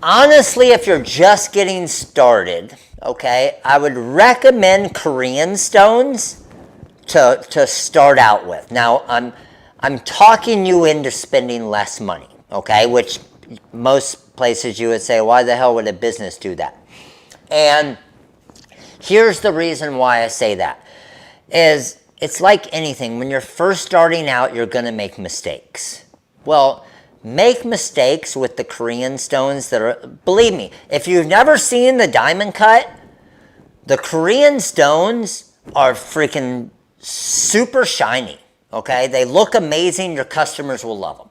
Honestly, if you're just getting started, okay, I would recommend Korean stones to start out with. Now, I'm talking you into spending less money, okay, which most places you would say, why the hell would a business do that? And here's the reason why I say that, is it's like anything. When you're first starting out, you're going to make mistakes. Well, make mistakes with the Korean stones that are, believe me, if you've never seen the diamond cut, the Korean stones are freaking super shiny, okay? They look amazing. Your customers will love them.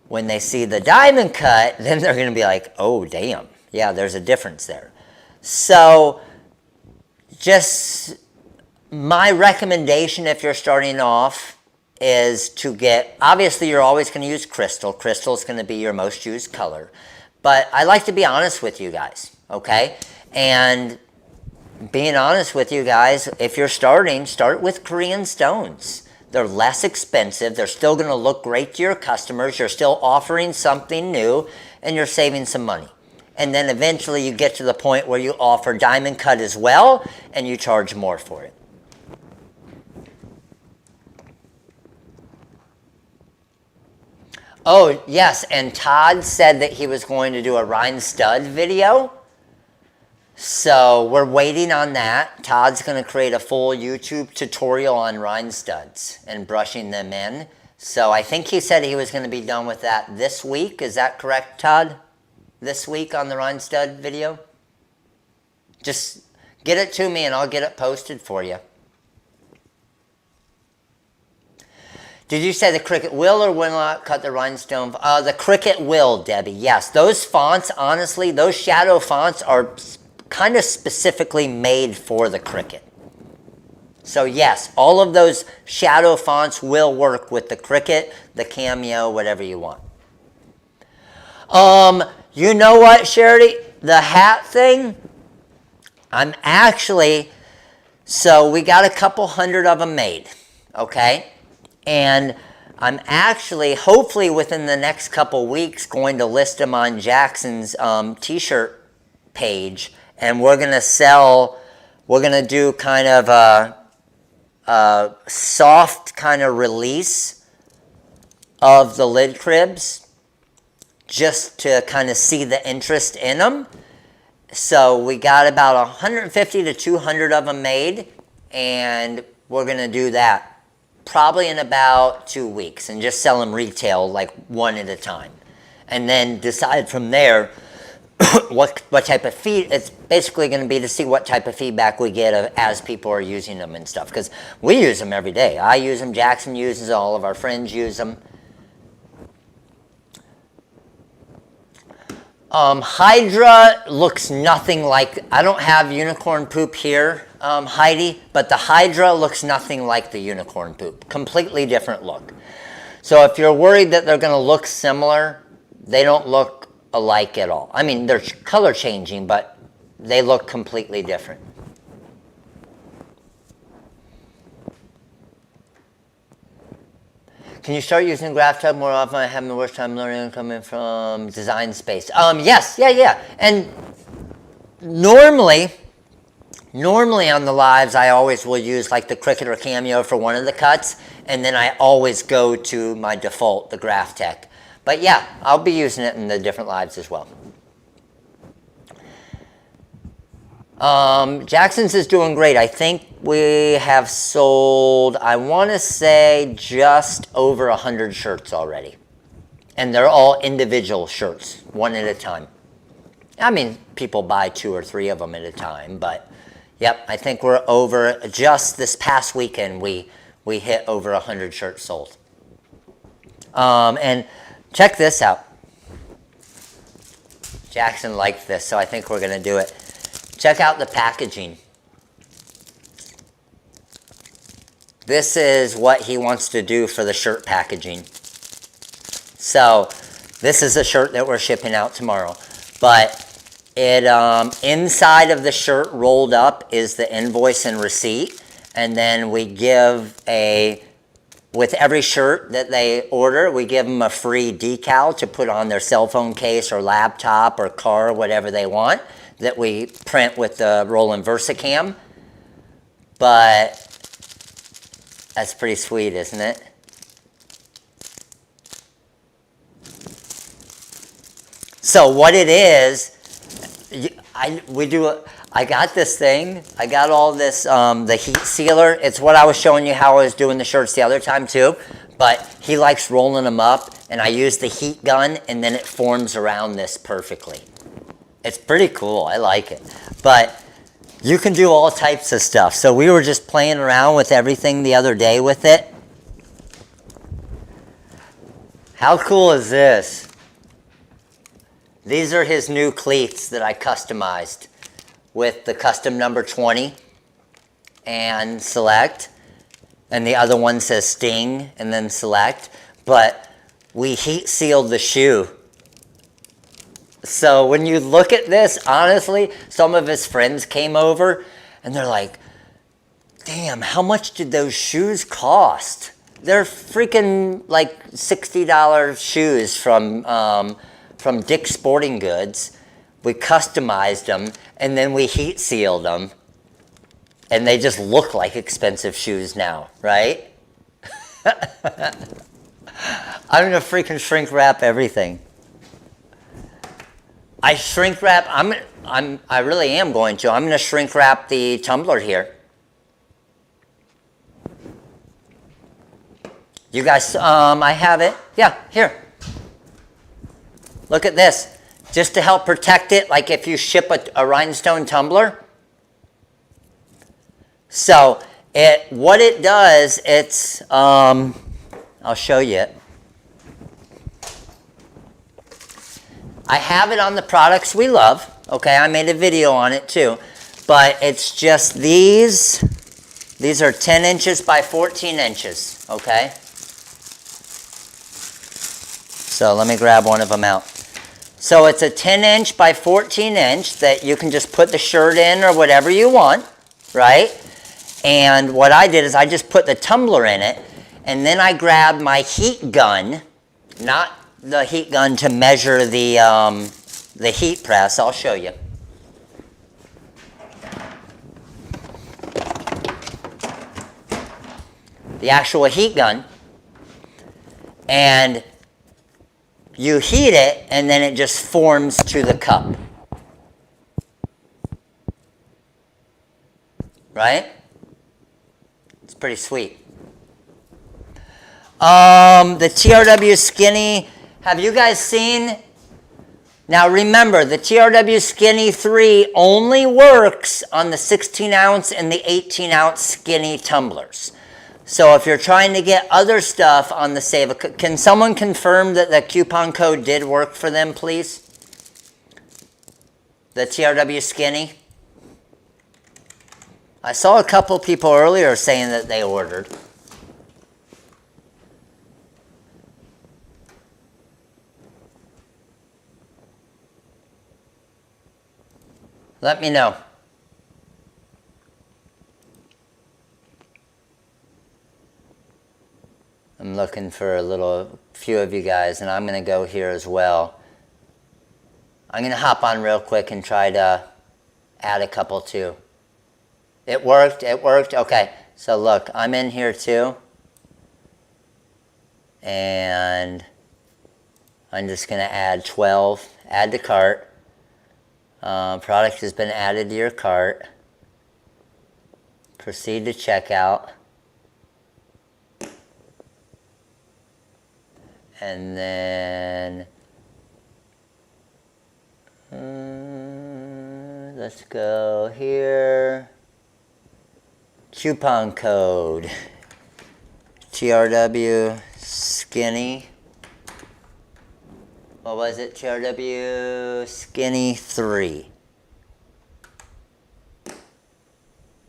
When they see the diamond cut, then they're going to be like, oh, damn. Yeah, there's a difference there. So just my recommendation if you're starting off is to get, obviously you're always going to use crystal. Crystal is going to be your most used color. But I like to be honest with you guys, okay? And being honest with you guys, if you're starting, start with Korean stones. They're less expensive. They're still going to look great to your customers. You're still offering something new, and you're saving some money. And then eventually you get to the point where you offer diamond cut as well, and you charge more for it. Oh, yes, and Todd said that he was going to do a rhine stud video. So we're waiting on that. Todd's going to create a full YouTube tutorial on rhine studs and brushing them in. So I think he said he was going to be done with that this week. Is that correct, Todd? This week on the rhine stud video? Just get it to me and I'll get it posted for you. Did you say the Cricut will or will not cut the rhinestone? The Cricut will, Debbie, yes. Those fonts, honestly, those shadow fonts are kind of specifically made for the Cricut. So yes, all of those shadow fonts will work with the Cricut, the Cameo, whatever you want. You know what, Charity? The hat thing, so we got a couple hundred of them made, okay? And I'm actually, hopefully within the next couple weeks, going to list them on Jackson's t-shirt page. And we're going to do kind of a soft kind of release of the lid cribs just to kind of see the interest in them. So we got about 150 to 200 of them made, and we're going to do that probably in about 2 weeks and just sell them retail, like one at a time. And then decide from there what type of feed. It's basically going to be to see what type of feedback we get as people are using them and stuff, because we use them every day. I use them, Jackson uses them, all of our friends use them. Hydra looks nothing like, I don't have unicorn poop here, Heidi, but the Hydra looks nothing like the unicorn poop. Completely different look. So if you're worried that they're going to look similar, they don't look alike at all. I mean, they're color changing, but they look completely different. Can you start using Graph Tech more often? I have the worst time learning coming from Design Space. Yes, yeah. And normally on the lives, I always will use like the Cricut or Cameo for one of the cuts, and then I always go to my default, the Graph Tech. But yeah, I'll be using it in the different lives as well. Jackson's is doing great. I think we have sold, I want to say, just over 100 shirts already. And they're all individual shirts, one at a time. I mean, people buy 2 or 3 of them at a time, but yep, I think we're over, just this past weekend, we hit over 100 shirts sold. And check this out. Jackson liked this, so I think we're going to do it. Check out the packaging. This is what he wants to do for the shirt packaging. So this is a shirt that we're shipping out tomorrow. But it inside of the shirt rolled up is the invoice and receipt. And then we give with every shirt that they order, we give them a free decal to put on their cell phone case or laptop or car, whatever they want, that we print with the Roland VersaCam. But that's pretty sweet, isn't it? So what it is, I got this thing. I got all this, the heat sealer. It's what I was showing you how I was doing the shirts the other time too. But he likes rolling them up, and I use the heat gun, and then it forms around this perfectly. It's pretty cool. I like it. But you can do all types of stuff. So we were just playing around with everything the other day with it. How cool is this? These are his new cleats that I customized with the custom number 20 and select. And the other one says Sting and then select. But we heat sealed the shoe. So when you look at this, honestly, some of his friends came over and they're like, damn, how much did those shoes cost? They're freaking like $60 shoes from Dick's Sporting Goods. We customized them, and then we heat sealed them, and they just look like expensive shoes now, right? I'm gonna freaking shrink wrap everything. I shrink wrap. I really am going to. I'm gonna shrink wrap the tumbler here. You guys, I have it. Yeah, here. Look at this. Just to help protect it, like if you ship a rhinestone tumbler. So what it does, it's, I'll show you it. I have it on the products we love. Okay, I made a video on it too. But it's just these. These are 10 inches by 14 inches. Okay. So let me grab one of them out. So it's a 10 inch by 14 inch that you can just put the shirt in or whatever you want, right? And what I did is I just put the tumbler in it, and then I grabbed my heat gun, not the heat gun to measure the heat press. I'll show you. The actual heat gun. And you heat it, and then it just forms to the cup. Right? It's pretty sweet. The TRW Skinny, have you guys seen? Now remember, the TRW Skinny 3 only works on the 16 ounce and the 18 ounce skinny tumblers. So if you're trying to get other stuff on the save, can someone confirm that the coupon code did work for them, please? The TRW Skinny. I saw a couple people earlier saying that they ordered. Let me know. I'm looking for a few of you guys, and I'm going to go here as well. I'm going to hop on real quick and try to add a couple too. It worked, okay. So look, I'm in here too. And I'm just going to add 12, add to cart. Product has been added to your cart. Proceed to checkout. And then let's go here. Coupon code TRW Skinny. What was it? TRW Skinny 3.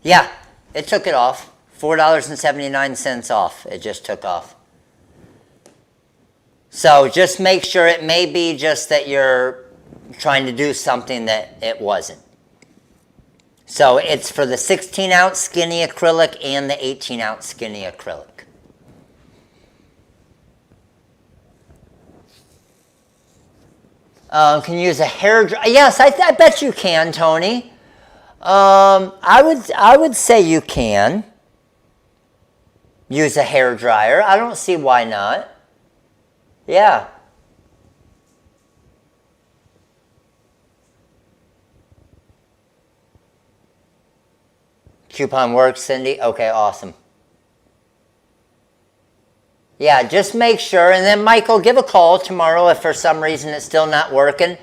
Yeah, it took it off. $4.79 off. It just took off. So just make sure, it may be just that you're trying to do something that it wasn't. So it's for the 16-ounce skinny acrylic and the 18-ounce skinny acrylic. Can you use a hair dryer? Yes, I bet you can, Tony. I would say you can use a hair dryer. I don't see why not. Yeah. Coupon works, Cindy? Okay, awesome. Yeah, just make sure. And then, Michael, give a call tomorrow if for some reason it's still not working.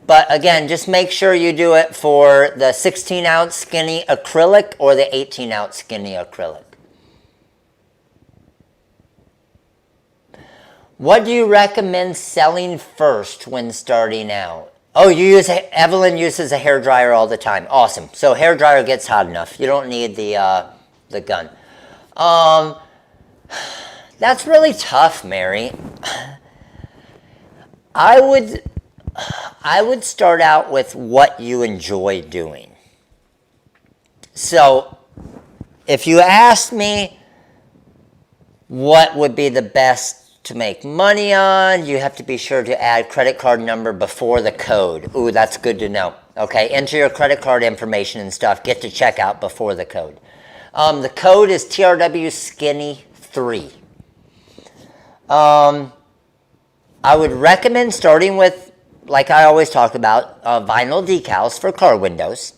But again, just make sure you do it for the 16-ounce skinny acrylic or the 18-ounce skinny acrylic. What do you recommend selling first when starting out? Oh, Evelyn uses a hair dryer all the time. Awesome. So hair dryer gets hot enough. You don't need the gun. That's really tough, Mary. I would start out with what you enjoy doing. So if you asked me what would be the best to make money on, you have to be sure to add credit card number before the code. Ooh, that's good to know. Okay, enter your credit card information and stuff. Get to checkout before the code. The code is TRW Skinny 3. I would recommend starting with, like I always talk about, vinyl decals for car windows.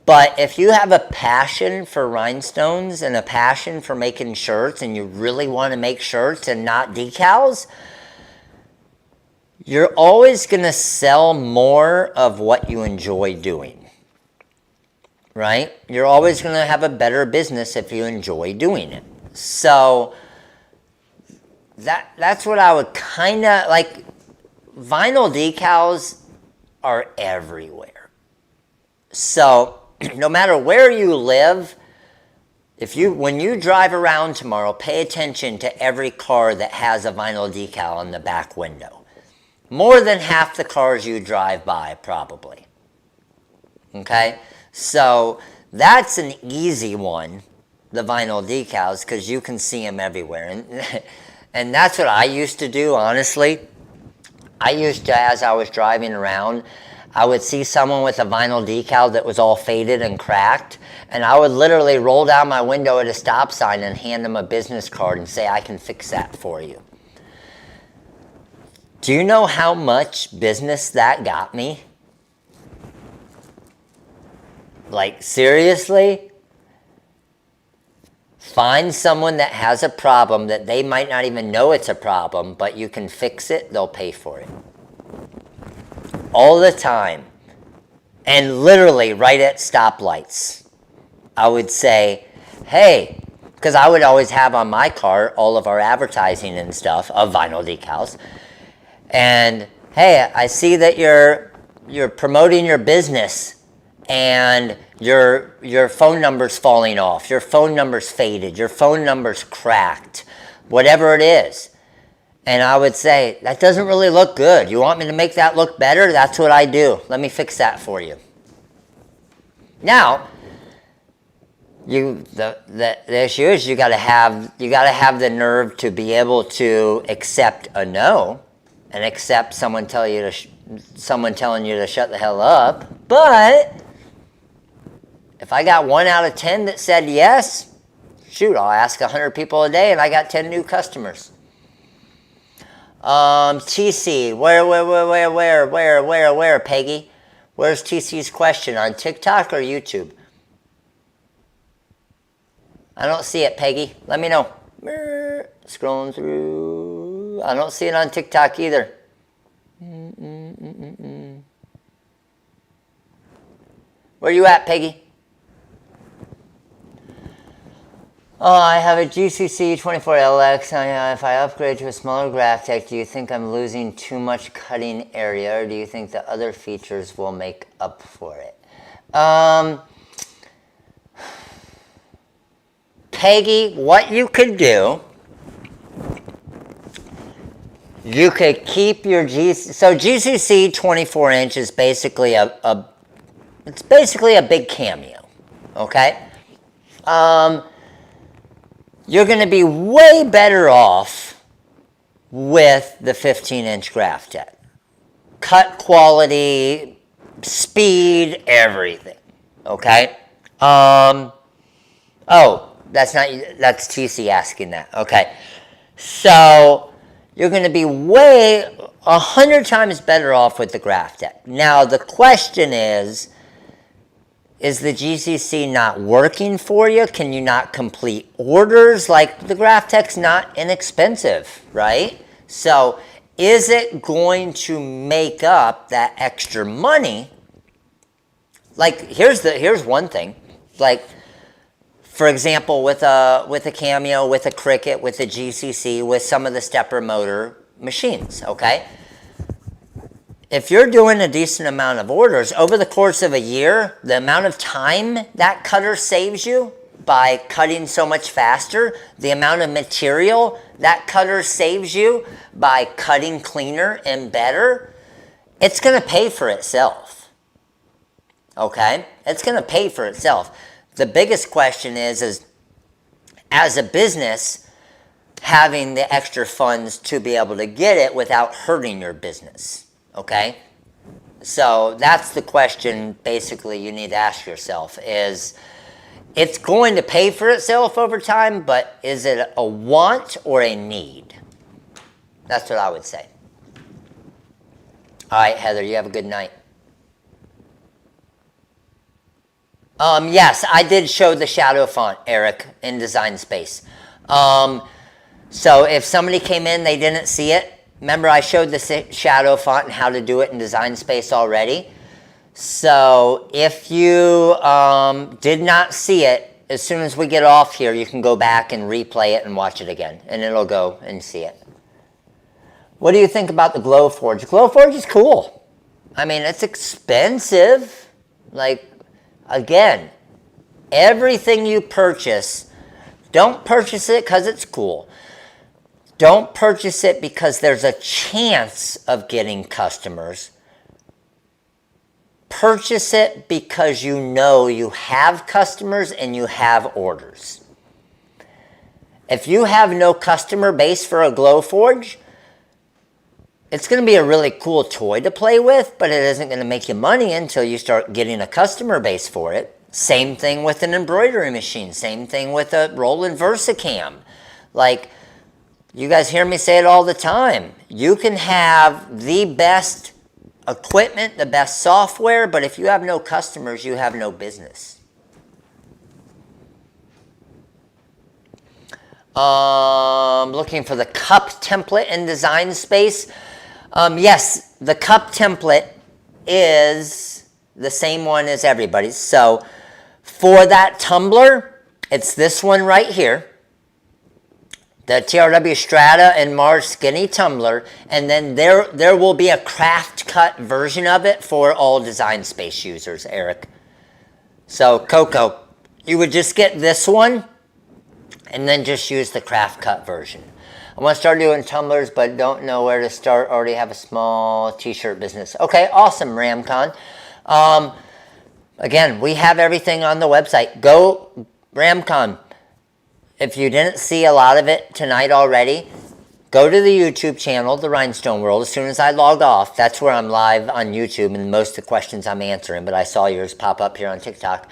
But if you have a passion for rhinestones and a passion for making shirts and you really want to make shirts and not decals, you're always going to sell more of what you enjoy doing, right? You're always going to have a better business if you enjoy doing it. So that's what I would kind of like. Vinyl decals are everywhere. So no matter where you live, when you drive around tomorrow, pay attention to every car that has a vinyl decal on the back window. More than half the cars you drive by, probably. Okay? So that's an easy one, the vinyl decals, because you can see them everywhere. And that's what I used to do, honestly. I used to, as I was driving around, I would see someone with a vinyl decal that was all faded and cracked, and I would literally roll down my window at a stop sign and hand them a business card and say, I can fix that for you. Do you know how much business that got me? Like, seriously? Find someone that has a problem that they might not even know it's a problem, but you can fix it, they'll pay for it. All the time. And literally right at stoplights. I would say, hey, because I would always have on my car all of our advertising and stuff of vinyl decals. And hey, I see that you're promoting your business and your phone number's falling off, your phone number's faded, your phone number's cracked, whatever it is. And I would say, that doesn't really look good. You want me to make that look better? That's what I do. Let me fix that for you. Now, the issue is you gotta have the nerve to be able to accept a no and accept someone telling you to shut the hell up. But if I got 1 out of 10 that said yes, shoot, I'll ask 100 people a day and I got 10 new customers. TC, where, Peggy? Where's TC's question? On TikTok or YouTube? I don't see it, Peggy. Let me know. Scrolling through. I don't see it on TikTok either. Where you at, Peggy? Oh, I have a GCC 24LX. If I upgrade to a smaller Graphtec, do you think I'm losing too much cutting area, or do you think the other features will make up for it? Peggy, what you could do, you could keep your GCC. So GCC 24-inch is basically it's basically a big Cameo, okay? You're going to be way better off with the 15-inch Graphtec. Cut quality, speed, everything. Okay? Oh, that's TC asking that. Okay. So, you're going to be 100 times better off with the Graphtec. Now, the question is the GCC not working for you? Can you not complete orders? Like, the Graphtec's not inexpensive, right? So, is it going to make up that extra money? Like, here's one thing. Like, for example, with a Cameo, with a Cricut, with a GCC, with some of the stepper motor machines, okay? If you're doing a decent amount of orders, over the course of a year, the amount of time that cutter saves you by cutting so much faster, the amount of material that cutter saves you by cutting cleaner and better, it's going to pay for itself. Okay? It's going to pay for itself. The biggest question is as a business, having the extra funds to be able to get it without hurting your business. Okay? So that's the question basically you need to ask yourself is, it's going to pay for itself over time, but is it a want or a need? That's what I would say. All right, Heather, you have a good night. Yes, I did show the shadow font, Eric, in Design Space. So if somebody came in, they didn't see it, remember I showed the shadow font and how to do it in Design Space already. So if you did not see it, as soon as we get off here, you can go back and replay it and watch it again, and it'll go and see it. What do you think about the Glowforge? Glowforge is cool. I mean, it's expensive. Like, again, everything you purchase, don't purchase it because it's cool. Don't purchase it because there's a chance of getting customers. Purchase it because you know you have customers and you have orders. If you have no customer base for a Glowforge, it's going to be a really cool toy to play with, but it isn't going to make you money until you start getting a customer base for it. Same thing with an embroidery machine. Same thing with a Roland VersaCam. Like, you guys hear me say it all the time. You can have the best equipment, the best software, but if you have no customers, you have no business. Looking for the cup template in Design Space. Yes, the cup template is the same one as everybody's. So for that tumbler, it's this one right here. The TRW Strata and Mars Skinny Tumbler, and then there will be a craft cut version of it for all Design Space users, Eric. So, Coco, you would just get this one, and then just use the craft cut version. I want to start doing tumblers, but don't know where to start. Already have a small t-shirt business. Okay, awesome, Ramcon. Again, we have everything on the website. Go, Ramcon. If you didn't see a lot of it tonight already, go to the YouTube channel, The Rhinestone World. As soon as I log off, that's where I'm live on YouTube and most of the questions I'm answering, but I saw yours pop up here on TikTok.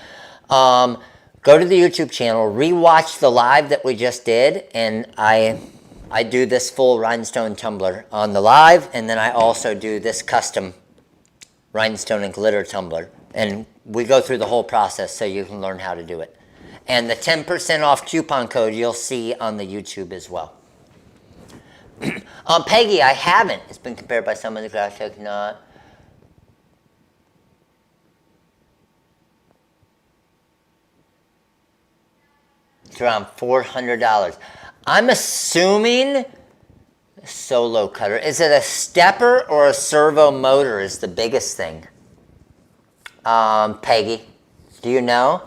Go to the YouTube channel, rewatch the live that we just did, and I do this full rhinestone tumbler on the live, and then I also do this custom rhinestone and glitter tumbler. And we go through the whole process so you can learn how to do it. And the 10% off coupon code you'll see on the YouTube as well. Peggy, I haven't. It's been compared by some of the craft tech, not. It's around $400. I'm assuming solo cutter. Is it a stepper or a servo motor is the biggest thing? Peggy, do you know?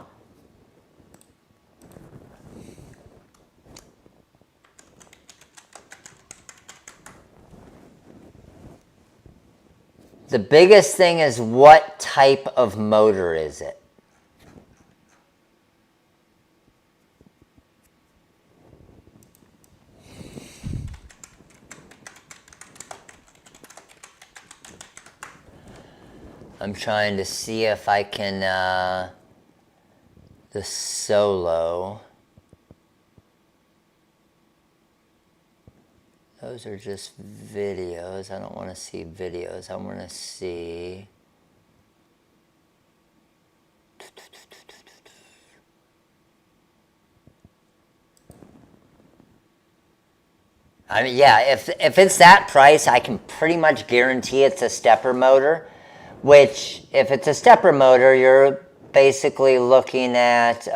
The biggest thing is what type of motor is it? I'm trying to see if I can, the solo. Those are just videos. I don't want to see videos. I want to see. I mean, yeah, if it's that price, I can pretty much guarantee it's a stepper motor. Which, if it's a stepper motor, you're basically looking at,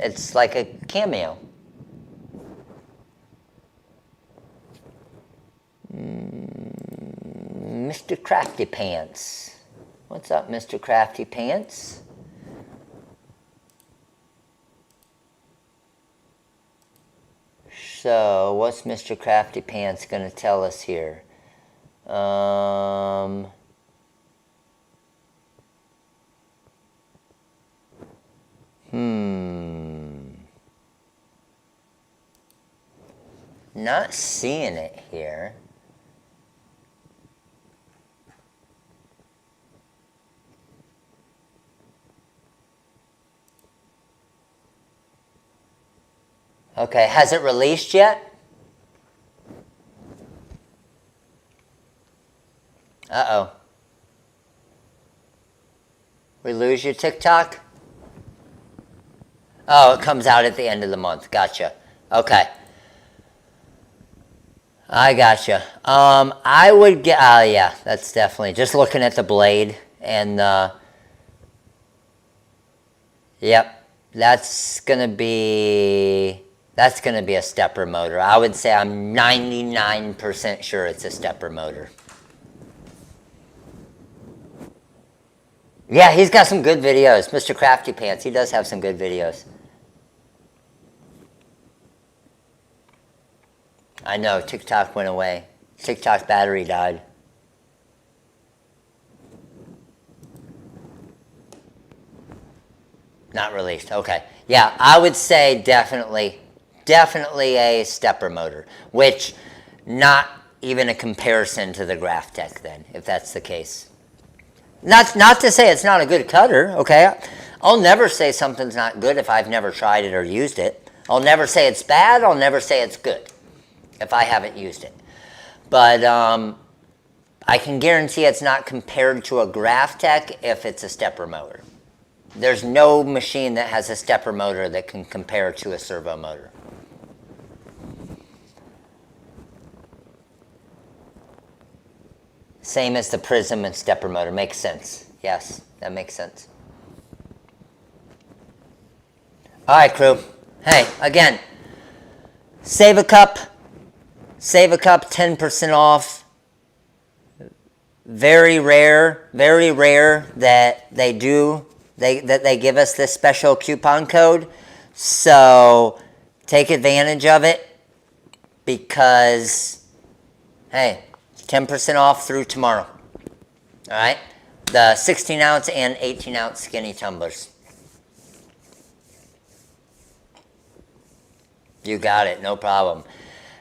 it's like a Cameo. Mr. Crafty Pants. What's up, Mr. Crafty Pants? So, what's Mr. Crafty Pants going to tell us here? Not seeing it here. Okay, has it released yet? Uh-oh. We lose your TikTok? Oh, it comes out at the end of the month. Gotcha. Okay. I gotcha. I would get, yeah, that's definitely, just looking at the blade and, yep, that's gonna be a stepper motor. I would say I'm 99% sure it's a stepper motor. Yeah, he's got some good videos. Mr. Crafty Pants, he does have some good videos. I know, TikTok went away. TikTok's battery died. Not released, okay. Yeah, I would say definitely a stepper motor, which not even a comparison to the Graphtec then, if that's the case. Not to say it's not a good cutter, okay? I'll never say something's not good if I've never tried it or used it. I'll never say it's bad, I'll never say it's good if I haven't used it. But I can guarantee it's not compared to a Graphtec if it's a stepper motor. There's no machine that has a stepper motor that can compare to a servo motor. Same as the Prism and stepper motor. Makes sense. Yes, that makes sense. All right, crew. Hey, again, save a cup, 10% off. Very rare that they give us this special coupon code. So take advantage of it because, hey, 10% off through tomorrow. All right? The 16-ounce and 18-ounce skinny tumblers. You got it. No problem.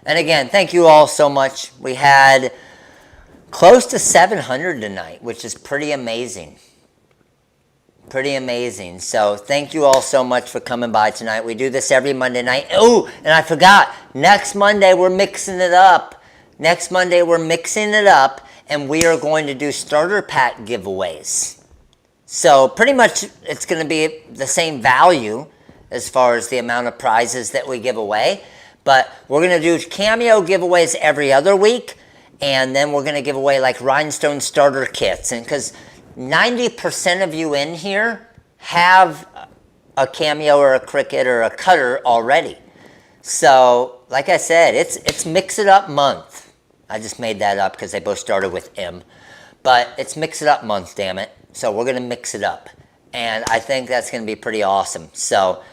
And again, thank you all so much. We had close to 700 tonight, which is pretty amazing. Pretty amazing. So thank you all so much for coming by tonight. We do this every Monday night. Oh, and I forgot. Next Monday, we're mixing it up. and we are going to do starter pack giveaways. So pretty much it's going to be the same value as far as the amount of prizes that we give away. But we're going to do Cameo giveaways every other week. And then we're going to give away like rhinestone starter kits. And because 90% of you in here have a Cameo or a Cricut or a cutter already. So like I said, it's Mix It Up month. I just made that up because they both started with M. But it's Mix It Up month, damn it. So we're going to mix it up. And I think that's going to be pretty awesome. So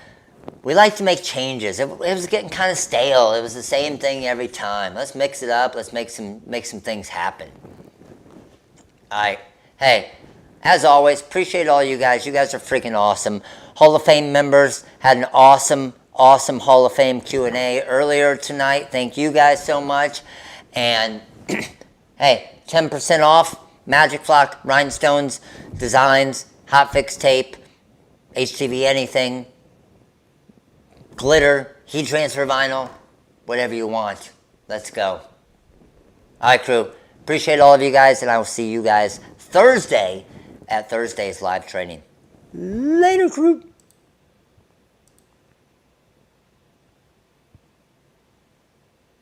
we like to make changes. It was getting kind of stale. It was the same thing every time. Let's mix it up. Let's make some things happen. All right. Hey, as always, appreciate all you guys. You guys are freaking awesome. Hall of Fame members had an awesome Hall of Fame Q&A earlier tonight. Thank you guys so much. And hey, 10% off. Magic Flock, rhinestones, designs, hot fix tape, HTV anything, glitter, heat transfer vinyl, whatever you want. Let's go. All right, crew. Appreciate all of you guys, and I will see you guys Thursday at Thursday's live training. Later, crew.